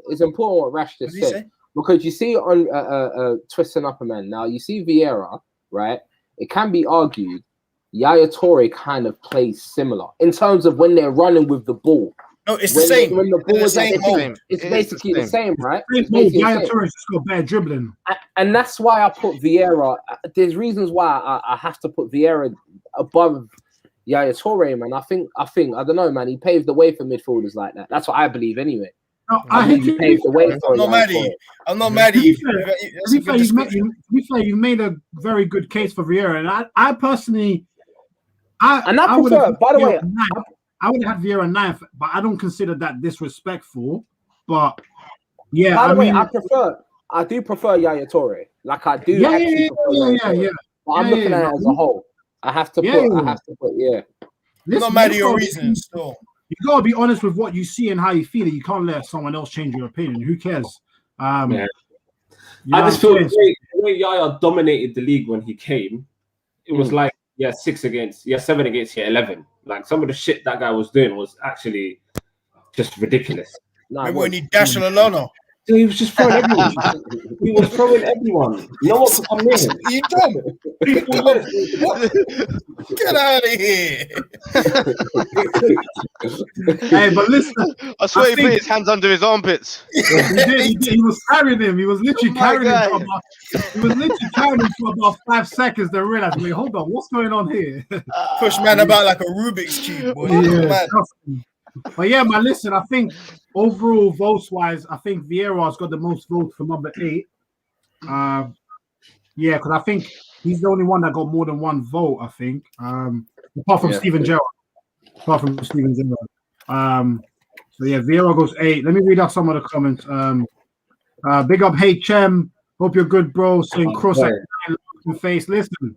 It's important what Rash just said. Because you see on twisting up a man. Now you see Vieira, right? It can be argued Yaya Toure kind of plays similar in terms of when they're running with the ball. No, it's the same. When the ball is it's basically the same, right? Yaya Toure's just got better dribbling. And that's why I put Vieira. There's reasons why I have to put Vieira above Yaya Toure, man. I think I don't know, man. He paved the way for midfielders like that. That's what I believe, anyway. No, he paved the way for. I'm not mad at you. To be fair, you made a very good case for Vieira, and I personally, I prefer. By the way, I would have had Vieira 9th, but I don't consider that disrespectful. But yeah, by the way, I do prefer Yaya Toure. Like I do. Yeah. But I'm looking at it as a whole. I have to put. I'm not mad at your reasons, still. You gotta be honest with what you see and how you feel it. You can't let someone else change your opinion. Who cares? I just feel the way Yaya dominated the league when he came, it was like 7 against 11. Like some of the shit that guy was doing was actually just ridiculous. Remember when he dashed Lallana? He was just throwing everyone. He was throwing everyone. No one could come near him. You dumb. Get out of here. Hey, but listen. I swear he put his hands under his armpits. He was carrying him. He was literally carrying him. He was literally carrying him for about 5 seconds. Then realized, wait, hold on, what's going on here? Push man about like a Rubik's cube, boy. Yeah, but yeah, man, listen, I think overall votes wise, I think Vieira's got the most votes for number 8. Yeah, because I think he's the only one that got more than one vote, I think. Apart from Steven Gerrard. So yeah, Vieira goes 8. Let me read out some of the comments. Big up HM. Hope you're good, bro. Saying cross face. Listen,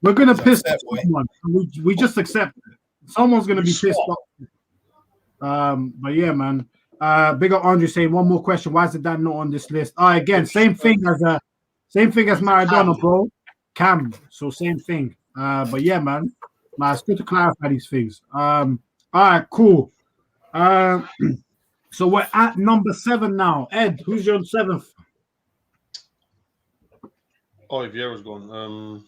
we're gonna piss someone. We just accept it. Someone's gonna be pissed off. But yeah, man. Big up Andre saying one more question. Why is it that not on this list? Again, same thing as Maradona, bro. Cam. So same thing. But yeah, man. It's good to clarify these things. All right, cool. So we're at number 7 now. Ed, who's your 7th? Oh, Vieira's gone.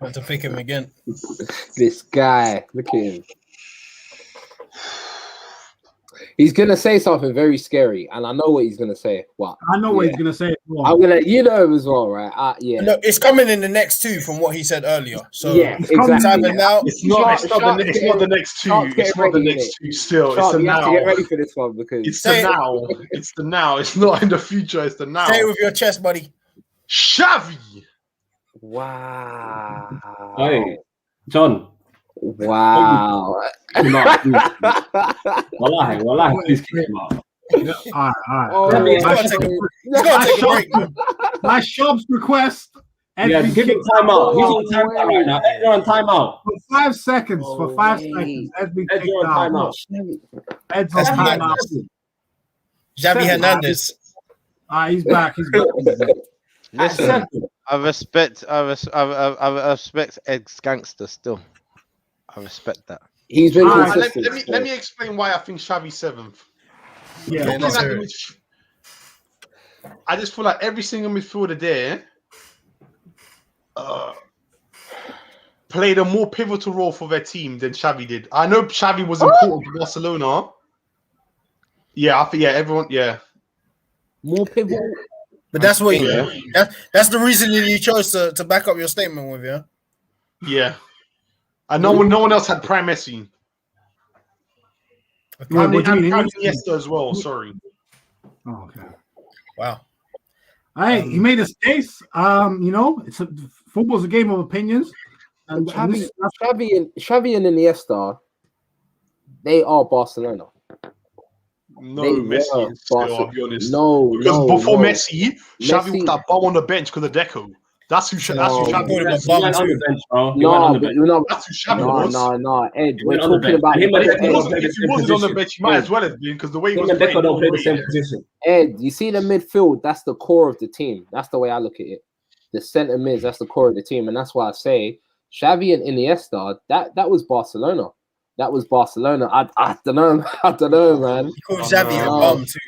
Want to pick him again? This guy, look at him. He's gonna say something very scary, and I know what he's gonna say. What? I know what he's gonna say. I'm gonna, as well, right? Yeah. No, it's coming in the next 2 from what he said earlier. So yeah, exactly. Now. It's not the next 2. It's not the next 2. Still, it's the now. You have to get ready for this one because it's the now. It's the now. It's not in the future. It's the now. Say it with your chest, buddy. Xavi. Wow. Hey, John. Wow. Wallahi, please kick him out. All right. Oh, He's got to take a break. My shop's request. Yeah, give him timeout. He's on timeout right now. Ed's on timeout. For 5 seconds. For 5 seconds. Ed's been Ed's kicked on out. timeout. Ed's on timeout. Xavi Hernandez. He's back. He's back. Listen, I respect Ed's gangster still. I respect that. He's been Let consistent. me explain why I think Xavi's 7th. Yeah. I just feel like every single midfielder there played a more pivotal role for their team than Xavi did. I know Xavi was important to Barcelona. Yeah, I think everyone. More pivotal. But that's what that's the reason that you chose to back up your statement with, yeah? Yeah. And no one else had prime Messi. What do you mean? Iniesta as well, sorry. Oh, okay. Wow. Hey, he made his case. Football's a game of opinions. And Xavi and Iniesta, they are Barcelona. No, They Messi is still, I'll be honest. Because before Messi, Xavi was that bum on the bench because of Deco. That's who Xavi was. That's who Xavi was. No, Ed, we're talking about If he wasn't on the bench, he might as well have been because the way he was playing. Deco don't play the same position. Ed, you see the midfield, that's the core of the team. That's the way I look at it. The centre mids, that's the core of the team. And that's why I say Xavi and Iniesta, that was Barcelona. That was Barcelona. I don't know, man. You call Xavi a bum too.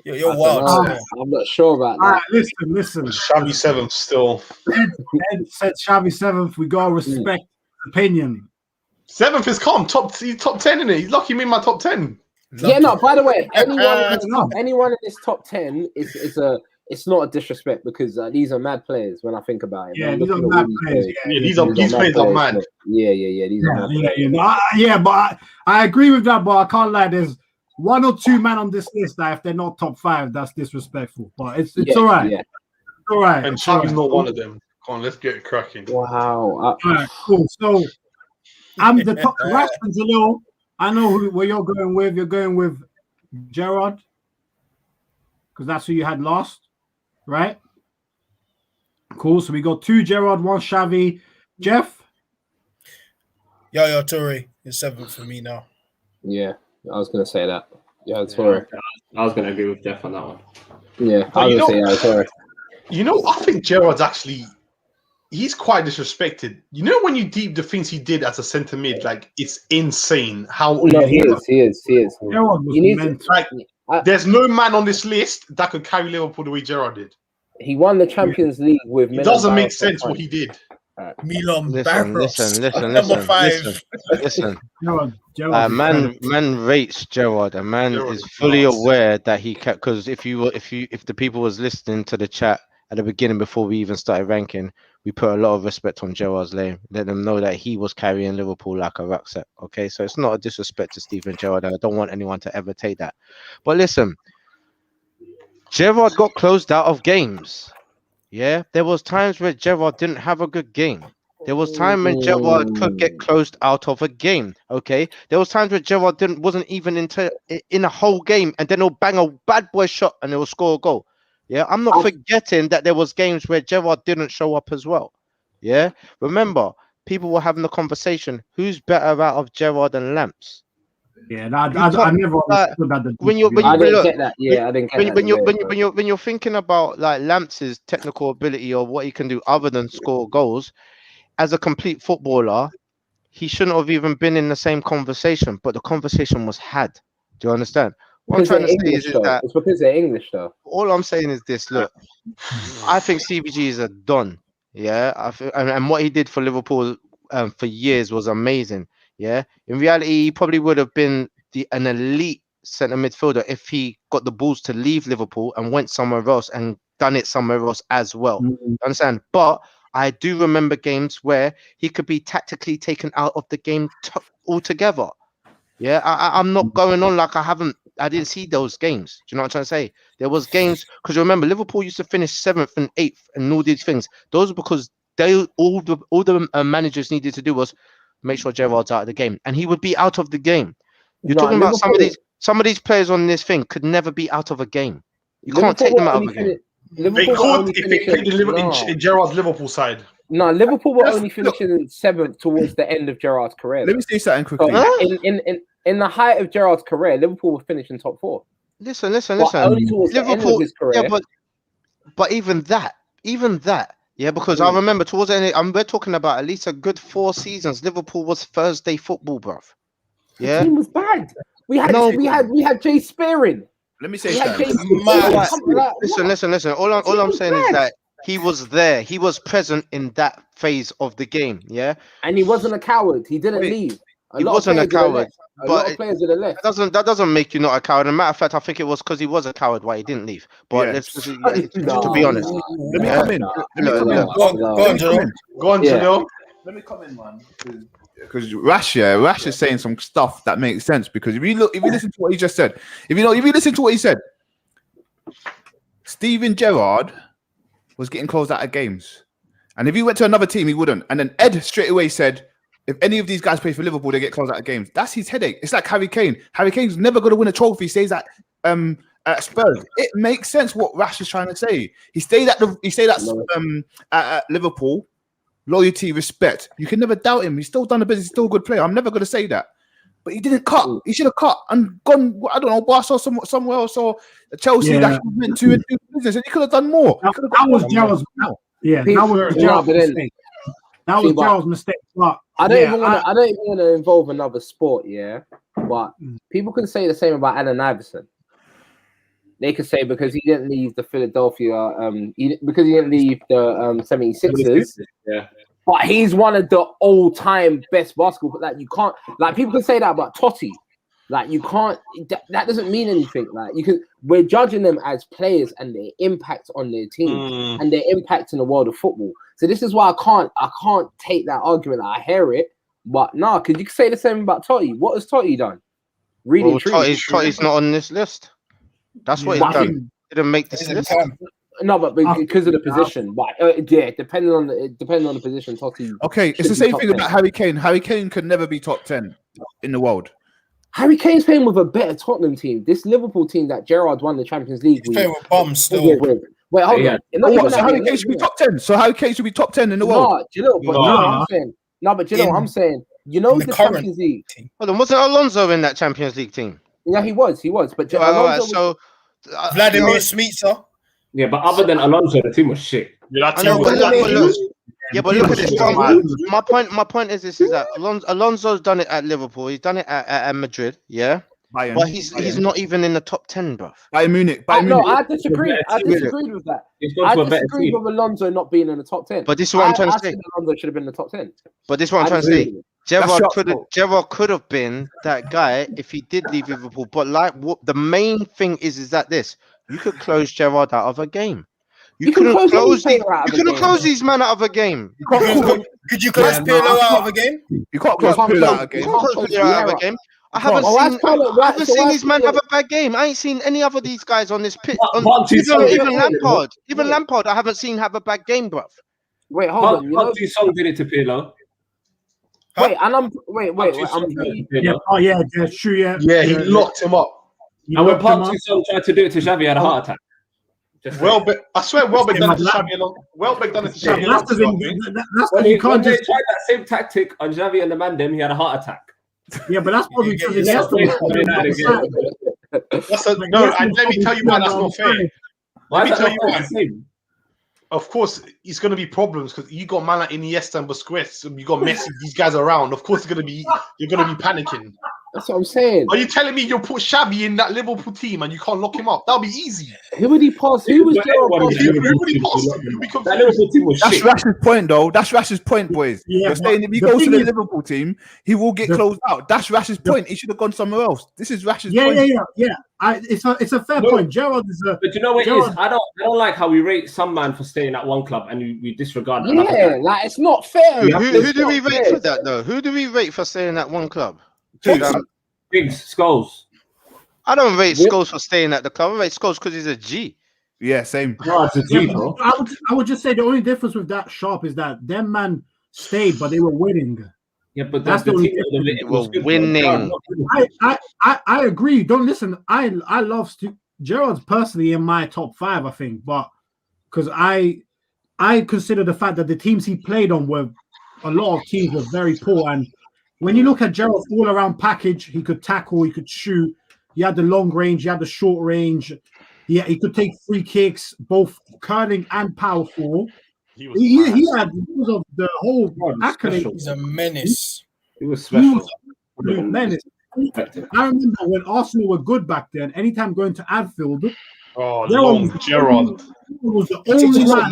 You're wild. I'm not sure about that. All right, listen. Xavi 7th still. Ed said Xavi 7th. We gotta respect opinion. 7th is calm. Top 10, isn't it? He's lucky me in my top 10. Yeah, no, by the way, anyone in this top 10 is it's not a disrespect because these are mad players when I think about it. Yeah, these are mad players. Yeah, these players are mad. Yeah, these are mad players. But I agree with that, but I can't lie. There's 1 or 2 men on this list that if they're not top 5, that's disrespectful. But it's all right. Yeah. It's all right. And Xavi's not one of them. Come on, let's get it cracking. Wow. All right, cool. So I'm the top Rashford's a little. I know where you're going with. You're going with Gerrard because that's who you had last. Right? Cool. So we got 2 Gerrard, 1 Xavi. Jeff? Yaya Toure is 7th for me now. Yeah, I was going to say that. Yaya Toure. I was going to agree with Jeff on that one. Yeah, I was going to say Yaya Toure. I think Gerrard's actually, he's quite disrespected. When you deep the things he did as a centre mid, like, it's insane how... No, he is. Gerrard was there's no man on this list that could carry Liverpool the way Gerrard did. He won the Champions League with... It doesn't make sense what he did. Milan Listen. Man rates Gerrard. A man is fully aware that he kept, because if the people was listening to the chat at the beginning before we even started ranking, we put a lot of respect on Gerrard's name. Let them know that he was carrying Liverpool like a rucksack. Okay, so it's not a disrespect to Steven Gerrard. I don't want anyone to ever take that. But listen, Gerrard got closed out of games. Yeah, there was times where Gerrard didn't have a good game. There was time when Gerrard could get closed out of a game. Okay, there was times where Gerrard wasn't even in a whole game, and then he'll bang a bad boy shot and he'll score a goal. Yeah, I'm not forgetting that there was games where Gerrard didn't show up as well. Yeah, remember, people were having the conversation: who's better out of Gerrard and Lamps? Yeah, I never understood that. When you're thinking about like Lamps's technical ability or what he can do other than score goals, as a complete footballer, he shouldn't have even been in the same conversation. But the conversation was had. Do you understand? What I'm trying to say is that it's because they're English, though. All I'm saying is this: look, I think CBG is a don. Yeah, and what he did for Liverpool for years was amazing. Yeah, in reality, he probably would have been an elite centre midfielder if he got the balls to leave Liverpool and went somewhere else and done it somewhere else as well. You understand? But I do remember games where he could be tactically taken out of the game altogether. Yeah, I'm not going on like I didn't see those games. Do you know what I'm trying to say? There was games, because remember, Liverpool used to finish 7th and 8th and all these things. Those are because all the managers needed to do was make sure Gerrard's out of the game, and he would be out of the game. You're No, talking about Liverpool- some of these players on this thing could never be out of a game. You can't Liverpool take them were out of only a game. They Liverpool were could only if they played finishing- in Gerrard's Liverpool side. No, Liverpool were That's- only finishing 7th towards the end of Gerrard's career. Let me say something So, quickly. in the height of Gerrard's career, Liverpool were finishing top 4. Listen. But only towards the end of Liverpool, his career. yeah, but even that, yeah, because I remember towards the end, we're talking about at least a good 4 seasons. Liverpool was Thursday football, bruv. The Yeah, team was bad. We had Jay Spearing. Let me say We had Jay something. listen. All I'm saying is that he was there. He was present in that phase of the game. Yeah, And he wasn't a coward. He didn't Wait. leave. He wasn't a coward. A lot But of players would have left. that doesn't make you not a coward. As a matter of fact, I think it was because he was a coward why he didn't leave. But Yeah. let's just to be honest. Let me come in. Go on, Joe. Go on, Yeah. Janelle. Let me come in, man. Because Rash is saying some stuff that makes sense. Because if you listen to what he just said, if you listen to what he said, Steven Gerrard was getting closed out of games, and if he went to another team, he wouldn't. And then Ed straight away said, if any of these guys play for Liverpool, they get closed out of games. That's his headache. It's like Harry Kane. Harry Kane's never going to win a trophy. He stays at Spurs. It makes sense what Rash is trying to say. He stayed at Liverpool. Loyalty, respect. You can never doubt him. He's still done the business. He's still a good player. I'm never going to say that. But he didn't cut. He should have cut and gone, I don't know, Barca or somewhere else or Chelsea that he was meant to do business. And he could have done more. That was Gerrard's. Yeah, that was Gerrard's mistake. That was Gerrard's mistake. But I don't even want to involve another sport, yeah. But people can say the same about Allen Iverson. They could say because he didn't leave the Philadelphia, because he didn't leave the 76ers. Yeah. But he's one of the all-time best basketball. Like you can't, like people can say that about Totti. Like you can't. That doesn't mean anything. Like we're judging them as players and their impact on their team and their impact in the world of football. So this is why I can't take that argument. I hear it, but nah, because you can say the same about Totti. What has Totti done? Really, Totti's not on this list. That's what he's done. Didn't make this list. No, but because of the position. But yeah, depending on the position, Totti. Okay, it's the same thing about Harry Kane. Harry Kane could never be top 10 in the world. Harry Kane's playing with a better Tottenham team. This Liverpool team that Gerrard won the Champions League. He's playing with bums still. Wait, hold on. So Harry Kane should be top 10. So Harry Kane should be top 10 in the world. But I'm saying, you know the Champions League. Hold on, wasn't Alonso in that Champions League team? Yeah, he was. But So Vladimir Smica. Yeah, but other than Alonso, the team was shit. Yeah, I know, but look at this. My point is this: is that Alonso's done it at Liverpool. He's done it at Madrid. Yeah, Bayern. But he's not even in the top 10, bro. Bayern Munich. No, I disagree. I disagreed with that. I disagree with Alonso not being in the top 10. But this is what I'm trying to say. Alonso should have been in the top 10. But this is what I'm trying to say. Gerrard could have been that guy if he did leave Liverpool. But the main thing is that you could close Gerrard out of a game. You couldn't close these men out of a game. Could you close Pirlo out of a game? You can't close Pirlo out of a game. I haven't seen these men have a bad game. I ain't seen any other of these guys on this pitch. Even Lampard, I haven't seen have a bad game, bruv. Wait, hold on. Party Song did it to Pirlo. Wait, and I'm that's true. Yeah, he locked him up. And when Party Song tried to do it to Xavi, he had a heart attack. I swear, Welbeck done it to Xabi Alonso. Welbeck done it to Xabi Alonso. When they tried that same tactic on Xavi and the Mandem, he had a heart attack. Yeah, but that's probably because let me tell you why that's not fair. Let me tell you why. Of course, it's going to be problems because you got man like Iniesta and Busquets, and you got Messi. These guys around. Of course, you're going to be panicking. That's what I'm saying. Are you telling me you'll put Xabi in that Liverpool team and you can't lock him up? That'll be easy. Who would he pass? Who was that Liverpool team was That's shit. Rash's point, though. That's Rash's point, boys. Yeah, You're saying if he goes to the Liverpool team, he will get closed out. That's Rash's point. He should have gone somewhere else. This is Rash's point. Yeah. It's a fair point. Gerrard is a. But you know what it is? I don't like how we rate some man for staying at one club and we disregard. Yeah, like it's not fair. Who do we rate for that though? Who do we rate for staying at one club? Biggs, Scholes. I don't rate Scholes for staying at the club. I rate Scholes because he's a G. Yeah, same. No, it's a G, bro. I would just say the only difference with that Sharp is that them man stayed, but they were winning. Yeah, but That's the the only team that difference. was good, winning. I agree. Don't listen. I love Gerrard's personally in my top 5, I think, but because I consider the fact that the teams he played on were a lot of teams were very poor. And when you look at Gerrard's all-around package, he could tackle, he could shoot, he had the long range, he had the short range, he could take free kicks, both curling and powerful. He had because of the whole accolade. He's a menace. He was special. He was a menace. I remember when Arsenal were good back then. Anytime going to Anfield, Gerrard was the only man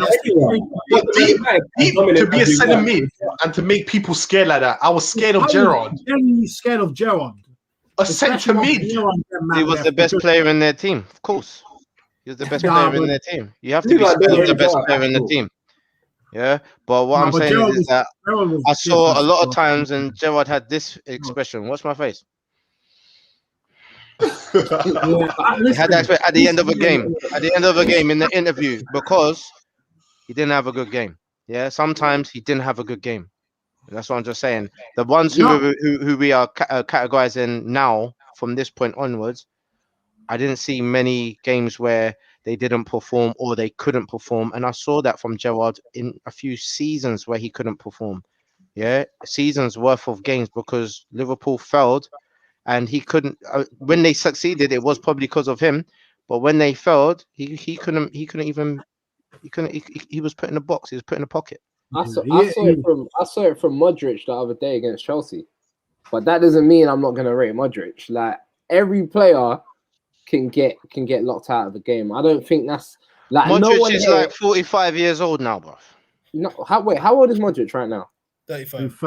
to be a centre mid and to make people scared like that. I was scared of Gerrard. Genuinely scared of Gerrard. A centre mid. He was the best player in their team, of course. He was the best player in their team. You have to be the best player in the team. Yeah, but what I'm saying is that I saw a lot of times, and Gerrard had this expression. Watch my face. He had that expression at the end of a game. At the end of a game in the interview, because he didn't have a good game. Yeah, sometimes he didn't have a good game. That's what I'm just saying. The ones who we are categorizing now from this point onwards, I didn't see many games where they didn't perform or they couldn't perform. And I saw that from Gerrard in a few seasons where he couldn't perform. Yeah, seasons worth of games because Liverpool failed and he couldn't. When they succeeded, it was probably because of him. But when they failed, he was put in a box. He was put in a pocket. I saw it from Modric the other day against Chelsea. But that doesn't mean I'm not going to rate Modric. Like, every player can get locked out of the game. I don't think that's like Modric is like 45 years old now, bro. No, how old is Modric right now? 35.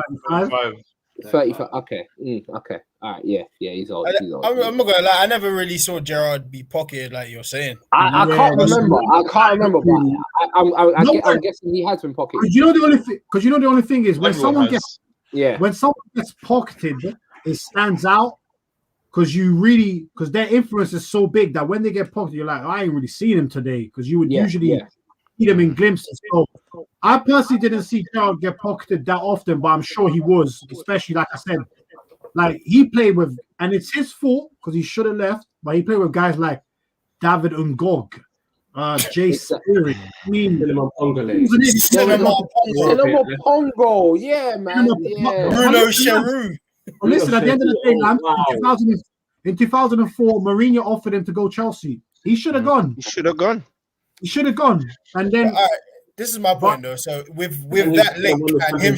35. Okay. Okay. All right. Yeah. He's old. I'm not gonna lie. I never really saw Gerrard be pocketed like you're saying. I can't remember. But I'm guessing he has been pocketed. Because you know the only thing is when someone gets pocketed, it stands out. Because their influence is so big that when they get pocketed, you're like, I ain't really seen him today. Because you would usually see them in glimpses. So I personally didn't see Gerrard get pocketed that often, but I'm sure he was, especially like I said, like he played with, and it's his fault because he should have left, but he played with guys like David Ngog, Jay Spirit, Pongo, yeah, man. Bruno Cheroux. Well, listen, at the end of the day, in 2004, Mourinho offered him to go Chelsea. He should have gone. He should have gone. And then this is my point though. So with that link and him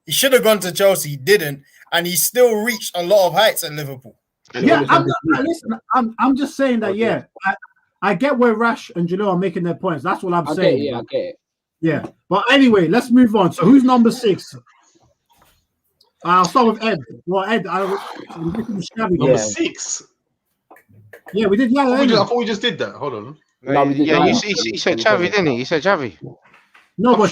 he should have gone to Chelsea, he didn't, and he still reached a lot of heights at Liverpool. Yeah, I'm just saying that, I get where Rash and Jalil are making their points. That's what I'm saying. I get it. Yeah. But anyway, let's move on. So who's number 6? I'll start with Ed. Well, Ed, number 6. Yeah, we did. I thought we just did that. Hold on. No, you said Xavi, didn't he? You said Xavi. No, but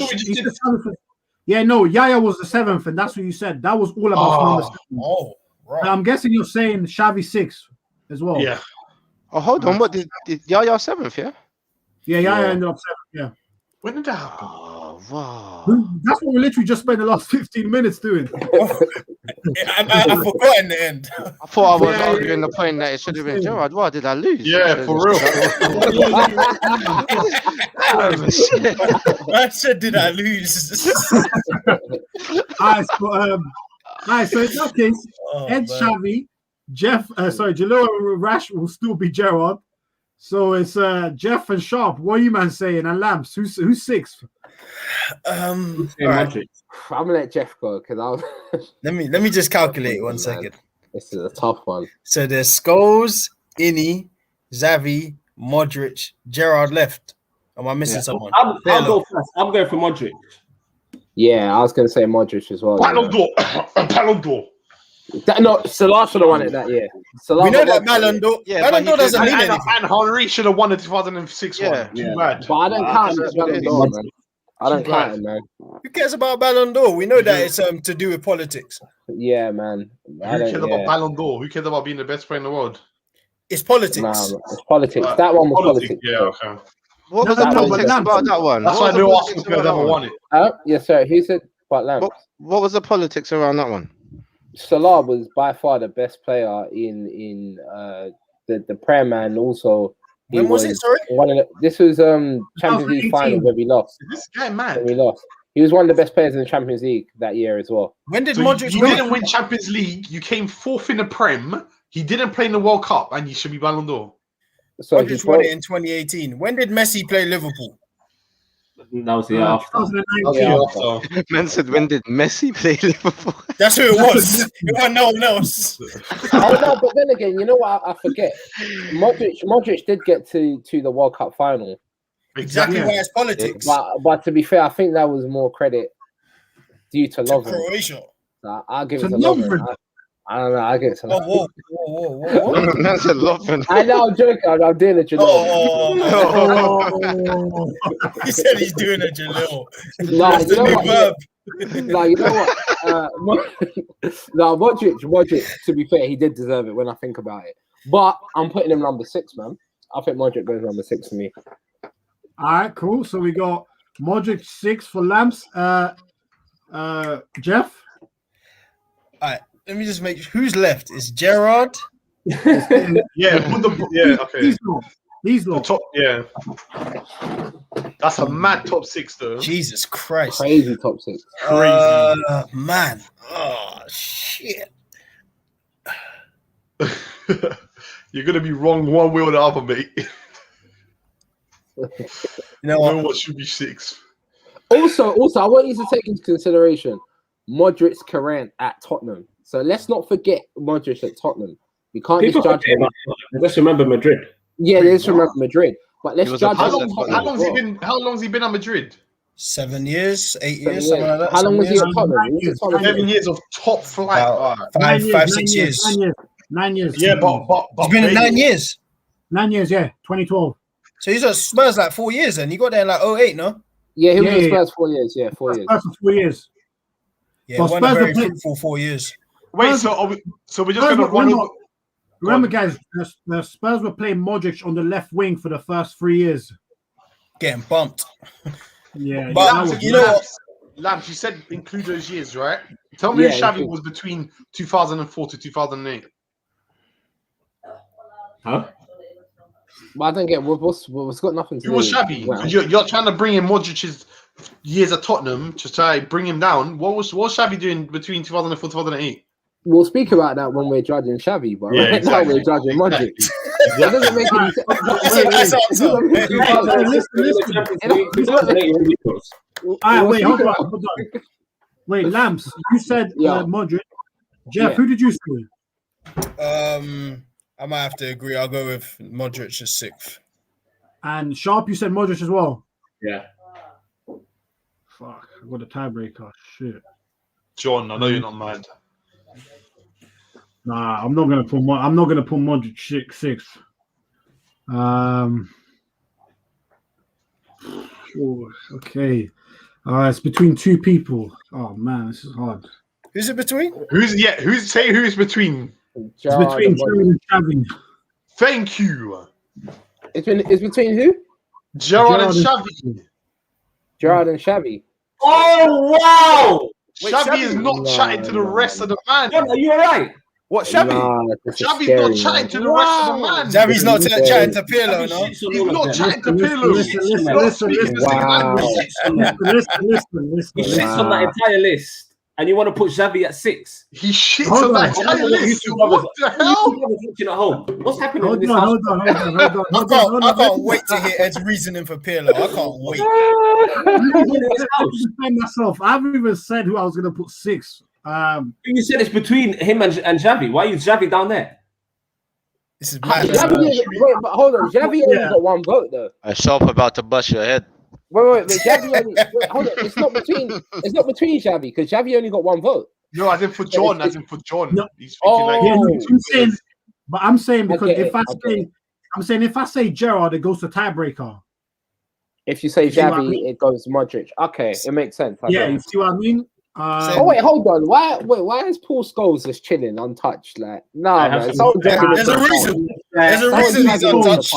Yaya was the 7th, and that's what you said. That was all about number 7. Oh, right. I'm guessing you're saying Xavi 6 as well. Yeah. Oh, hold on. What did Yaya 7th? Yeah. Yeah, Yaya ended up 7th. Yeah. When did that happen? Oh, wow. That's what we literally just spent the last 15 minutes doing. I forgot in the end. I thought I was arguing the point that it should have been Gerrard. Why did I lose? Yeah, for real. I said, did I lose? All right, so in that case, Ed, Xavi, Jeff, Jalil and Rash will still be Gerrard. So it's Jeff and Sharp. What are you man saying? And Lamps, who's 6th? I'm gonna let Jeff go because let me just calculate 1 second. This is a tough one. So there's Scholes, Ini, Xavi, Modric, Gerrard left. Am I missing someone? I'll go first. I'm going for Modric. Yeah, I was gonna say Modric as well. Ballon d'Or. No, Salah should have won it that year. We know that Ballon d'Or. Ballon d'Or doesn't mean anything. And Henry should have won the 2006 one. Too bad. But I don't count it as Ballon d'Or, man. I don't count it, man. Who cares about Ballon d'Or? We know that it's to do with politics. Yeah, man. Who cares about Ballon d'Or? Who cares about being the best player in the world? It's politics. Nah, it's politics. That one was politics. Yeah, okay. What was the politics about that one? That's why no Arsenal players ever won it. Yes, sir. Who said about Lamps? What was the politics around that one? Salah was by far the best player in the Prem, and also When was it? Sorry, this was Champions League final where we lost. This guy mad. We lost. He was one of the best players in the Champions League that year as well. when did So Modric? you didn't win Champions League. You came fourth in the Prem. He didn't play in the World Cup, and you should be Ballon d'Or. So Modric won it in 2018. When did Messi play Liverpool? That was the year after. 2019. Man said, when did Messi play Liverpool? That's who it was. It wasn't no one else. Oh no, but then again, you know what? I forget. Modric did get to the World Cup final, Exactly Yeah. why it's politics. but to be fair, I think that was more credit due to To Lovren. Croatia. I'll give To it to Lovren. Lovren. I don't know. I'll give it to Oh, Lovren. whoa. Man said, Lovren. I know. I'm joking. I'm doing it. Oh, he said he's doing a Jalil. No, That's you the know new what? verb. No, you know what? No, Modric. To be fair, he did deserve it when I think about it. But I'm putting him number 6, man. I think Modric goes number 6 for me. All right, cool. So we got Modric 6 for Lamps. Jeff. All right, let me just make who's left. Is Gerrard? Okay. He's The not. top, yeah. That's a mad top 6, though. Jesus Christ. Crazy top 6. Man. Oh, shit. You're gonna be wrong one way or the other, mate. You know No what? what should be 6. Also, I want you to take into consideration Modric's career at Tottenham. So let's not forget Modric at Tottenham. We can't People just judge forget him. about Tottenham. Just remember Madrid. Yeah, let's remember Madrid. But let's He was judge a him. peasant. How long's he been at Madrid? 7 years, 8 7 years, something like that. How long was he at 7 Tottenham? He was at Tottenham. 7 years of top flight. About Alright. 5, 6 years. 9 years. Yeah, but It's been in 9 years. 9 years, yeah. 2012. So he's at Spurs like 4 years, and he got there in like 08, no? Yeah, he was Yeah, at yeah. Spurs 4 years. Yeah, 4 years. Spurs for 4 years. Yeah, But it wasn't a Spurs very are playing- fruitful 4 years. Wait, so we're just gonna run over. Remember, guys, the Spurs were playing Modric on the left wing for the first 3 years. Getting bumped. Yeah, But that was you know what? Lamps, you said include those years, right? Tell me Yeah, who Xavi include. was between 2004 to 2008. Huh? But I don't get what's got nothing to do. Who was with- Xavi? well, You're trying to bring in Modric's years at Tottenham to try bring him down. What was Xavi doing between 2004 to 2008? We'll speak about that when we're judging Xavi, but Yeah, right exactly. now we're judging Modric. It doesn't make any sense. That's a nice answer. All right, wait, hold on. Wait, Lamps, you said Yeah. Modric. Jeff, Yeah. who did you say? I might have to agree. I'll go with Modric as 6th. And Sharp, you said Modric as well. Yeah. Fuck, I got a tiebreaker. Shit. John, I know you're not mad. Nah, I'm not gonna put Modric 6th. Okay. It's between 2 people. Oh man, this is hard. Who's it between? Who's between? It's between Gerrard and Xavi. Thank you. It's between who? Gerrard and Xavi. Gerrard and Xavi. Oh wow! Wait, Xavi is not chatting to the rest of the man. John, are you alright? What, Xavi? Nah, this is Xavi's scary, not chatting man. to the rest of the man. Xavi's not Yeah. chatting to Pirlo, no? He's not chatting to Pirlo. Listen. Wow. Listen. He shits on that entire list, and you want to put Xavi at 6. He shits Hold on on. that entire list. What the hell? Watching at home. What's happening in Hold this on, house? hold on. I can't wait to hear Ed's reasoning for Pirlo. I can't wait. I haven't even said who I was gonna put 6. You said it's between him and Xavi. Why is Xavi down there? This is mad. Wait, but hold on. Xavi only got 1 vote though. A sharp about to bust your head. Wait. Xavi only. Hold on. It's not between Xavi because Xavi only got 1 vote. No, as in for John. No. He's thinking like. Yeah, I'm saying because Okay, if I say Gerrard, it goes to tiebreaker. If you say You see what I Xavi, mean? it goes Modric. Okay, it makes sense. Yeah, Okay. you see what I mean? Oh wait, hold on. Why is Paul Scholes just chilling untouched? Like, nah, man. There's a reason. There's a reason he's untouched.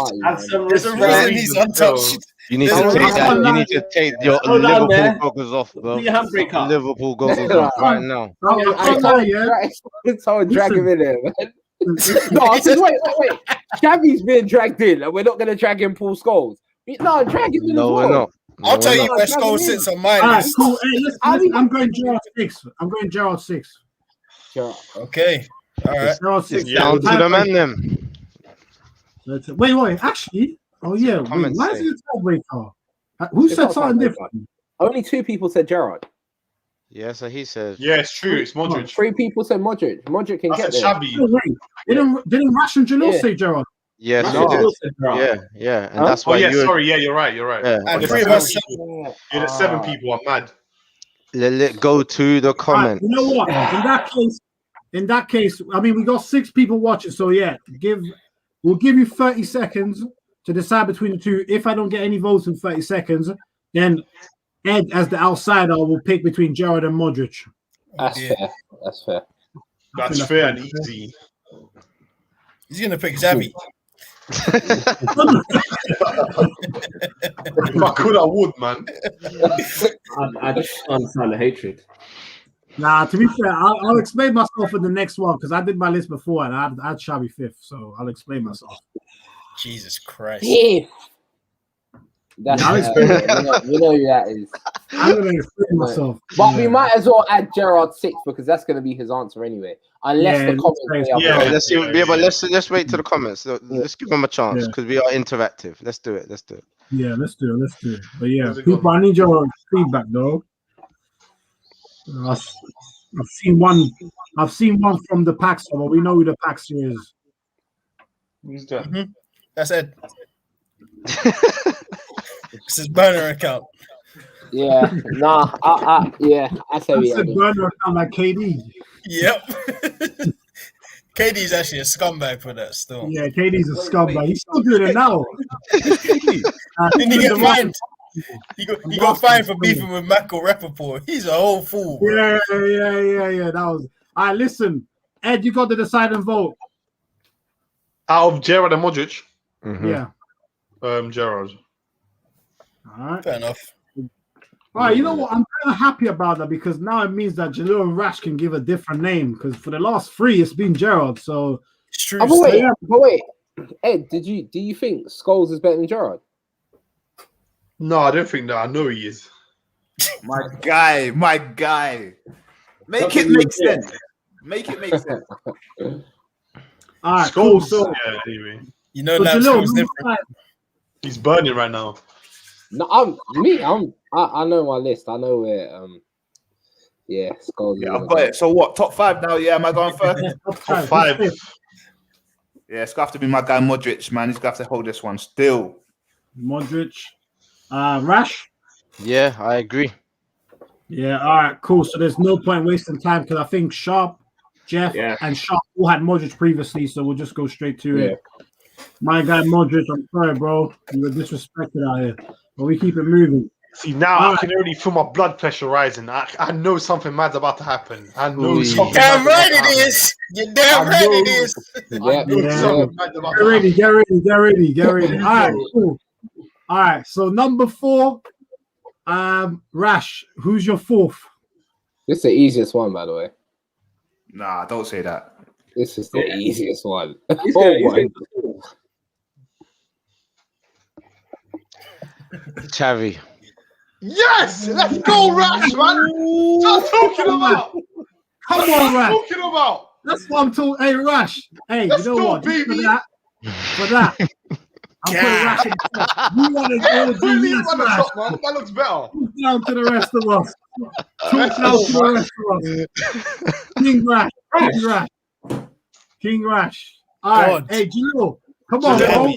There's a reason he's untouched. You need to Hold take that. on, You need to take your Hold on Liverpool there. goggles off, bro. Put your handbrake up. Liverpool goggles off right now. Someone drag him in there, man. No, I said, wait. Xavi's being dragged in, and we're not going to drag in Paul Scholes. No, drag him in No, we're not. I'll tell you not. where Scholes sits on my All right, list. cool. Hey, listen, I'm going Gerrard 6. I'm going Gerrard 6. Okay. All right. Gerrard 6. Yeah, Down to the man, then. Wait. Actually, why is he a tiebreaker? Who said something different? Only 2 people said Gerrard. Yeah, so he says. Yeah, it's true. It's Modric. 3 people said Modric. Modric can I get said there. Xabi. Oh, wait. Didn't Rash and Jalil say Gerrard? Yes, No. he did. Yeah, and that's Oh why yeah, you. sorry. Yeah, you're right. Yeah. And There's 3 of seven us. people. Yeah, there's 7 people. I'm mad. Let it go to the comment. You know what? In that case, I mean, we got 6 people watching, so yeah, we'll give you 30 seconds to decide between the 2. If I don't get any votes in 30 seconds, then Ed, as the outsider, will pick between Gerrard and Modric. That's fair. That's fair and easy. He's gonna pick Xavi. If I could, I would, man. I just understand the hatred. Nah, to be fair, I'll explain myself in the next one because I did my list before and I had Xavi 5th, so I'll explain myself. Jesus Christ. That's I'll explain you know who that is. I'm gonna explain myself. But we might as well add Gerrard 6th because that's going to be his answer anyway. Unless the comments say Yeah, but let's wait to the comments. Let's give them a chance because we are interactive. Let's do it. Yeah, let's do it. But yeah, people, I need your feedback though. I've seen one from the Paxer, but we know who the Paxer is. Who's that? Mm-hmm. That's Ed. It's his burner account. Yeah, I say That's a burner account like KD. Yep. KD's actually a scumbag for that still. Yeah, KD's a scumbag. He's still doing it now. Didn't he get fined? He got fined for beefing with Michael Rappaport. He's a whole fool. Bro. Yeah. That was. All right, listen, Ed, you got the deciding vote. Out of Gerrard and Modric, Yeah. Gerrard. All right. Fair enough. All right, you know what? I'm kind of happy about that because now it means that Jalil and Rash can give a different name because for the last 3, it's been Gerrard. So It's true. But wait, Ed, do you think Scholes is better than Gerrard? No, I don't think that. I know he is. My guy. Make it make sense. all right, cool. Scholes. So Yeah, anyway. You know so that Jalil, Scholes different. He's burning right now. No, I know my list. I know where Scholes. Yeah, I've got it. So what? Top 5 now? Yeah, am I going first? Top 5. Yeah, it's gonna have to be my guy Modric, man. He's gonna have to hold this one still. Modric, Rash. Yeah, I agree. Yeah, all right, cool. So there's no point wasting time because I think Sharp, Jeff, and Sharp all had Modric previously, so we'll just go straight to it. My guy Modric, I'm sorry, bro. You were disrespected out here, but we keep it moving. See, now I can already feel my blood pressure rising. I know something mad's about to happen. I know something. Damn right it is. You're damn right it is. Get ready. All right, cool. All right, so number 4, Rash. Who's your 4th? This is the easiest one, by the way. Nah, don't say that. This is the easiest one. Xavi. Yes, let's go, Rash, man. What talking about? Come on, Rash. Talking about. That's what I'm talking. Hey, Rash. Hey, Let's you know go, what? baby. For that, I'm putting Rash in the top. You want to go Put me on the top, man. That looks better. Talk down to the rest of us. King Rash. All right. Hey, Jalil. Come on, bro.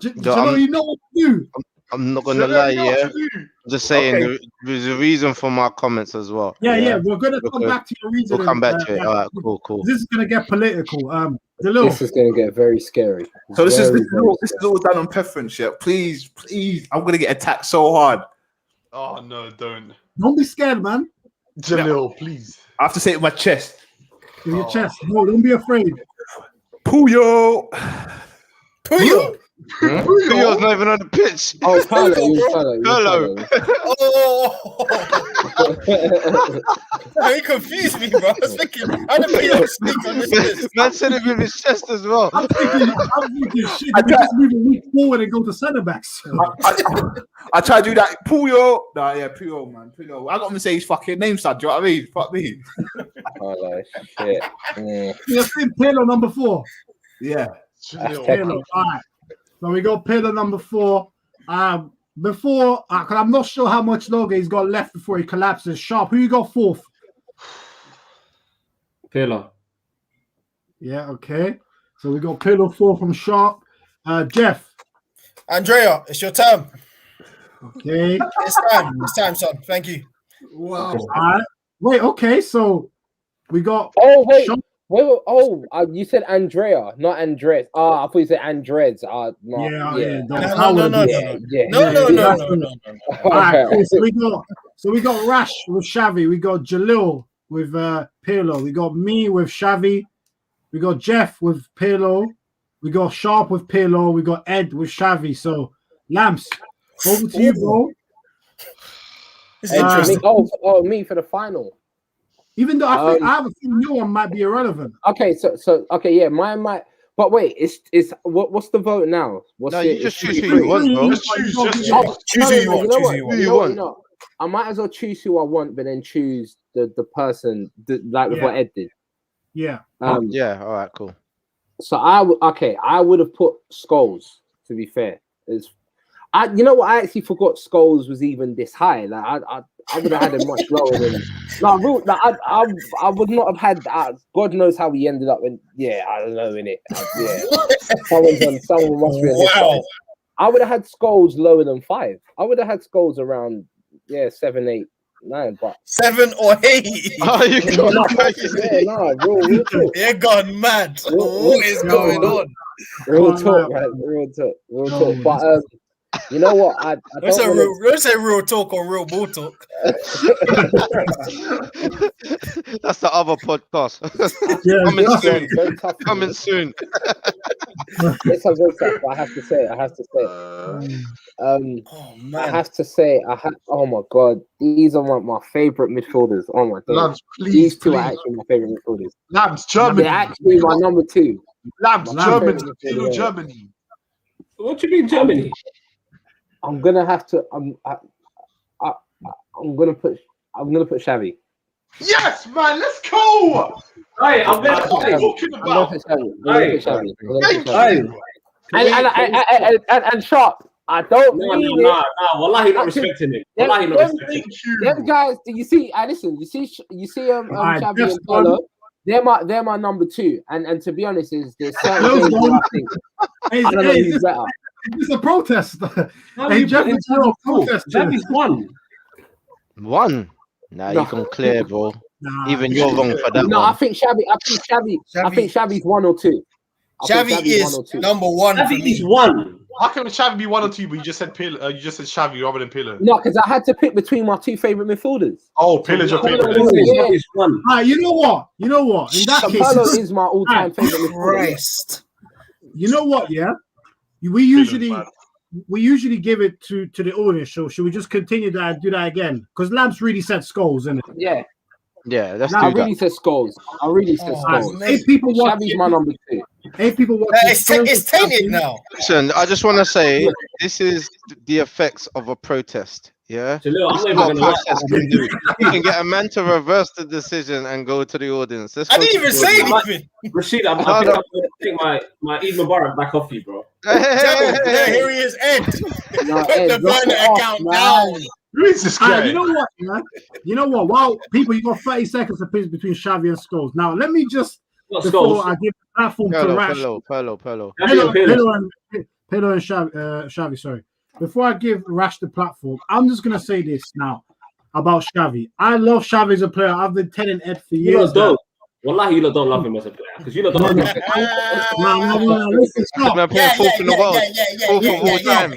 Jalil, you know what to do. I'm not gonna lie, I'm just saying there's a reason for my comments as well. Yeah. We're gonna come back to your reason. We'll come back to it. All right, cool. This is gonna get political. Jalil. This is gonna get very scary. So this is all done on preference, yeah. Please, I'm gonna get attacked so hard. Oh no, don't be scared, man. Jalil, please. I have to say it with my chest. In your chest. No, don't be afraid. Puyo. Puyol's not even on the pitch. Oh, Pirlo. Oh, he confused me, bro. I was thinking, how did Puyol sneak on this list? Man said it with his chest as well. I'm thinking shit, we just move a week forward and go to centre backs. I try to do that. Puyol. Nah, yeah, Puyol, man. Puyol. I got him to say his fucking name, son. Do you know what I mean? Fuck me. Oh, shit. Yeah, Pirlo number 4. Yeah. Pirlo. All right. So we got Pirlo number 4. Before, because I'm not sure how much longer he's got left before he collapses. Sharp, who you got 4th? Pirlo. Yeah, okay. So we got Pirlo 4 from Sharp. Jeff. Andrea, it's your turn. Okay. It's time, son. Thank you. Wow. All right. Wait, okay. So we got. Oh, wait. Sharp. Wait, you said Andrea, not Andres. I thought you said Andres. No. No. All right, cool. So we got Rash with Xavi. We got Jalil with Pirlo. We got me with Xavi. We got Jeff with Pirlo. We got Sharp with Pirlo. We got Ed with Xavi. So Lamps, over to you, bro. It's interesting. Me for the final. Even though I have a feeling your one might be irrelevant. Okay, so yeah, mine might. But wait, it's what's the vote now? You just choose who you want, bro. Choose who you want. I might as well choose who I want, but then choose the person like with what Ed did. Yeah. Yeah. All right. Cool. So I would have put Scholes. To be fair, you know what? I actually forgot Scholes was even this high. Like I would have had it much lower than. I would not have had. God knows how he ended up in. Yeah, I don't know in it. Someone must be. Wow. I would have had Scholes lower than 5. I would have had Scholes around 7, 8, 9. But 7 or 8. Oh, you got real talk. You're gone mad. What is going on? Real talk, man. Real talk. But you know what? I don't say real talk or real bull talk. That's the other podcast. Coming soon. It's a very tough, but I have to say. Oh my god, these are my favorite midfielders. Oh my god, Lambs, these two are actually my favorite midfielders. Lambs, Germany. They're actually my number 2. Lambs, Germany. Germany. What do you mean Germany? I'm gonna have to. I'm gonna put Xavi. Yes, man. Let's go. Hey, I'm gonna What are you talking about? And Sharp. I don't mean it. Wallahi not respecting it. Wallahi not respecting it. Them guys, do you see? Listen, you see Xavi and Pirlo. They're my number 2. And to be honest, there's certain things I think. I don't know who's better. It's a protest. Xavi's won. One? Nah, you can clear, bro. Even you're wrong for that. No, one. I think Xavi's 1 or 2. Xavi is number 1 for me. He's 1. How can Xavi be 1 or 2? But you just said Pirlo. You just said Xavi rather than Pirlo. No, because I had to pick between my 2 favorite midfielders. Oh, Pirlo's your favorite. He's 1. You know what? In that case, Pirlo is my all-time favorite midfielder. You know what? Yeah. We usually give it to the audience. So should we just continue that and do that again? Because Lamps really said Scholes, isn't it? Yeah, that's I really said Scholes. 8 people watch. Xavi's my number 2. 8 people watch. It's tainted now. Listen, I just want to say this is the effects of a protest. Yeah, you can get a man to reverse the decision and go to the audience. I didn't even say anything. Rashid, I'm going to take my Eid Mubarak back off you, bro. Here he is, Ed. Put the burner account down. Who is this guy? You know what, man? You know what? Well, people, you got 30 seconds to pick between Xavi and Scholes. Now, let me just before I give the platform to Rash. Pirlo and Xavi, sorry. Before I give Rash the platform, I'm just gonna say this now about Xavi. I love Xavi as a player. I've been telling Ed for years. Wallahi, you don't love him as a player because you don't love him. Listen, stop. They're playing 4th in the world. 4th of all time.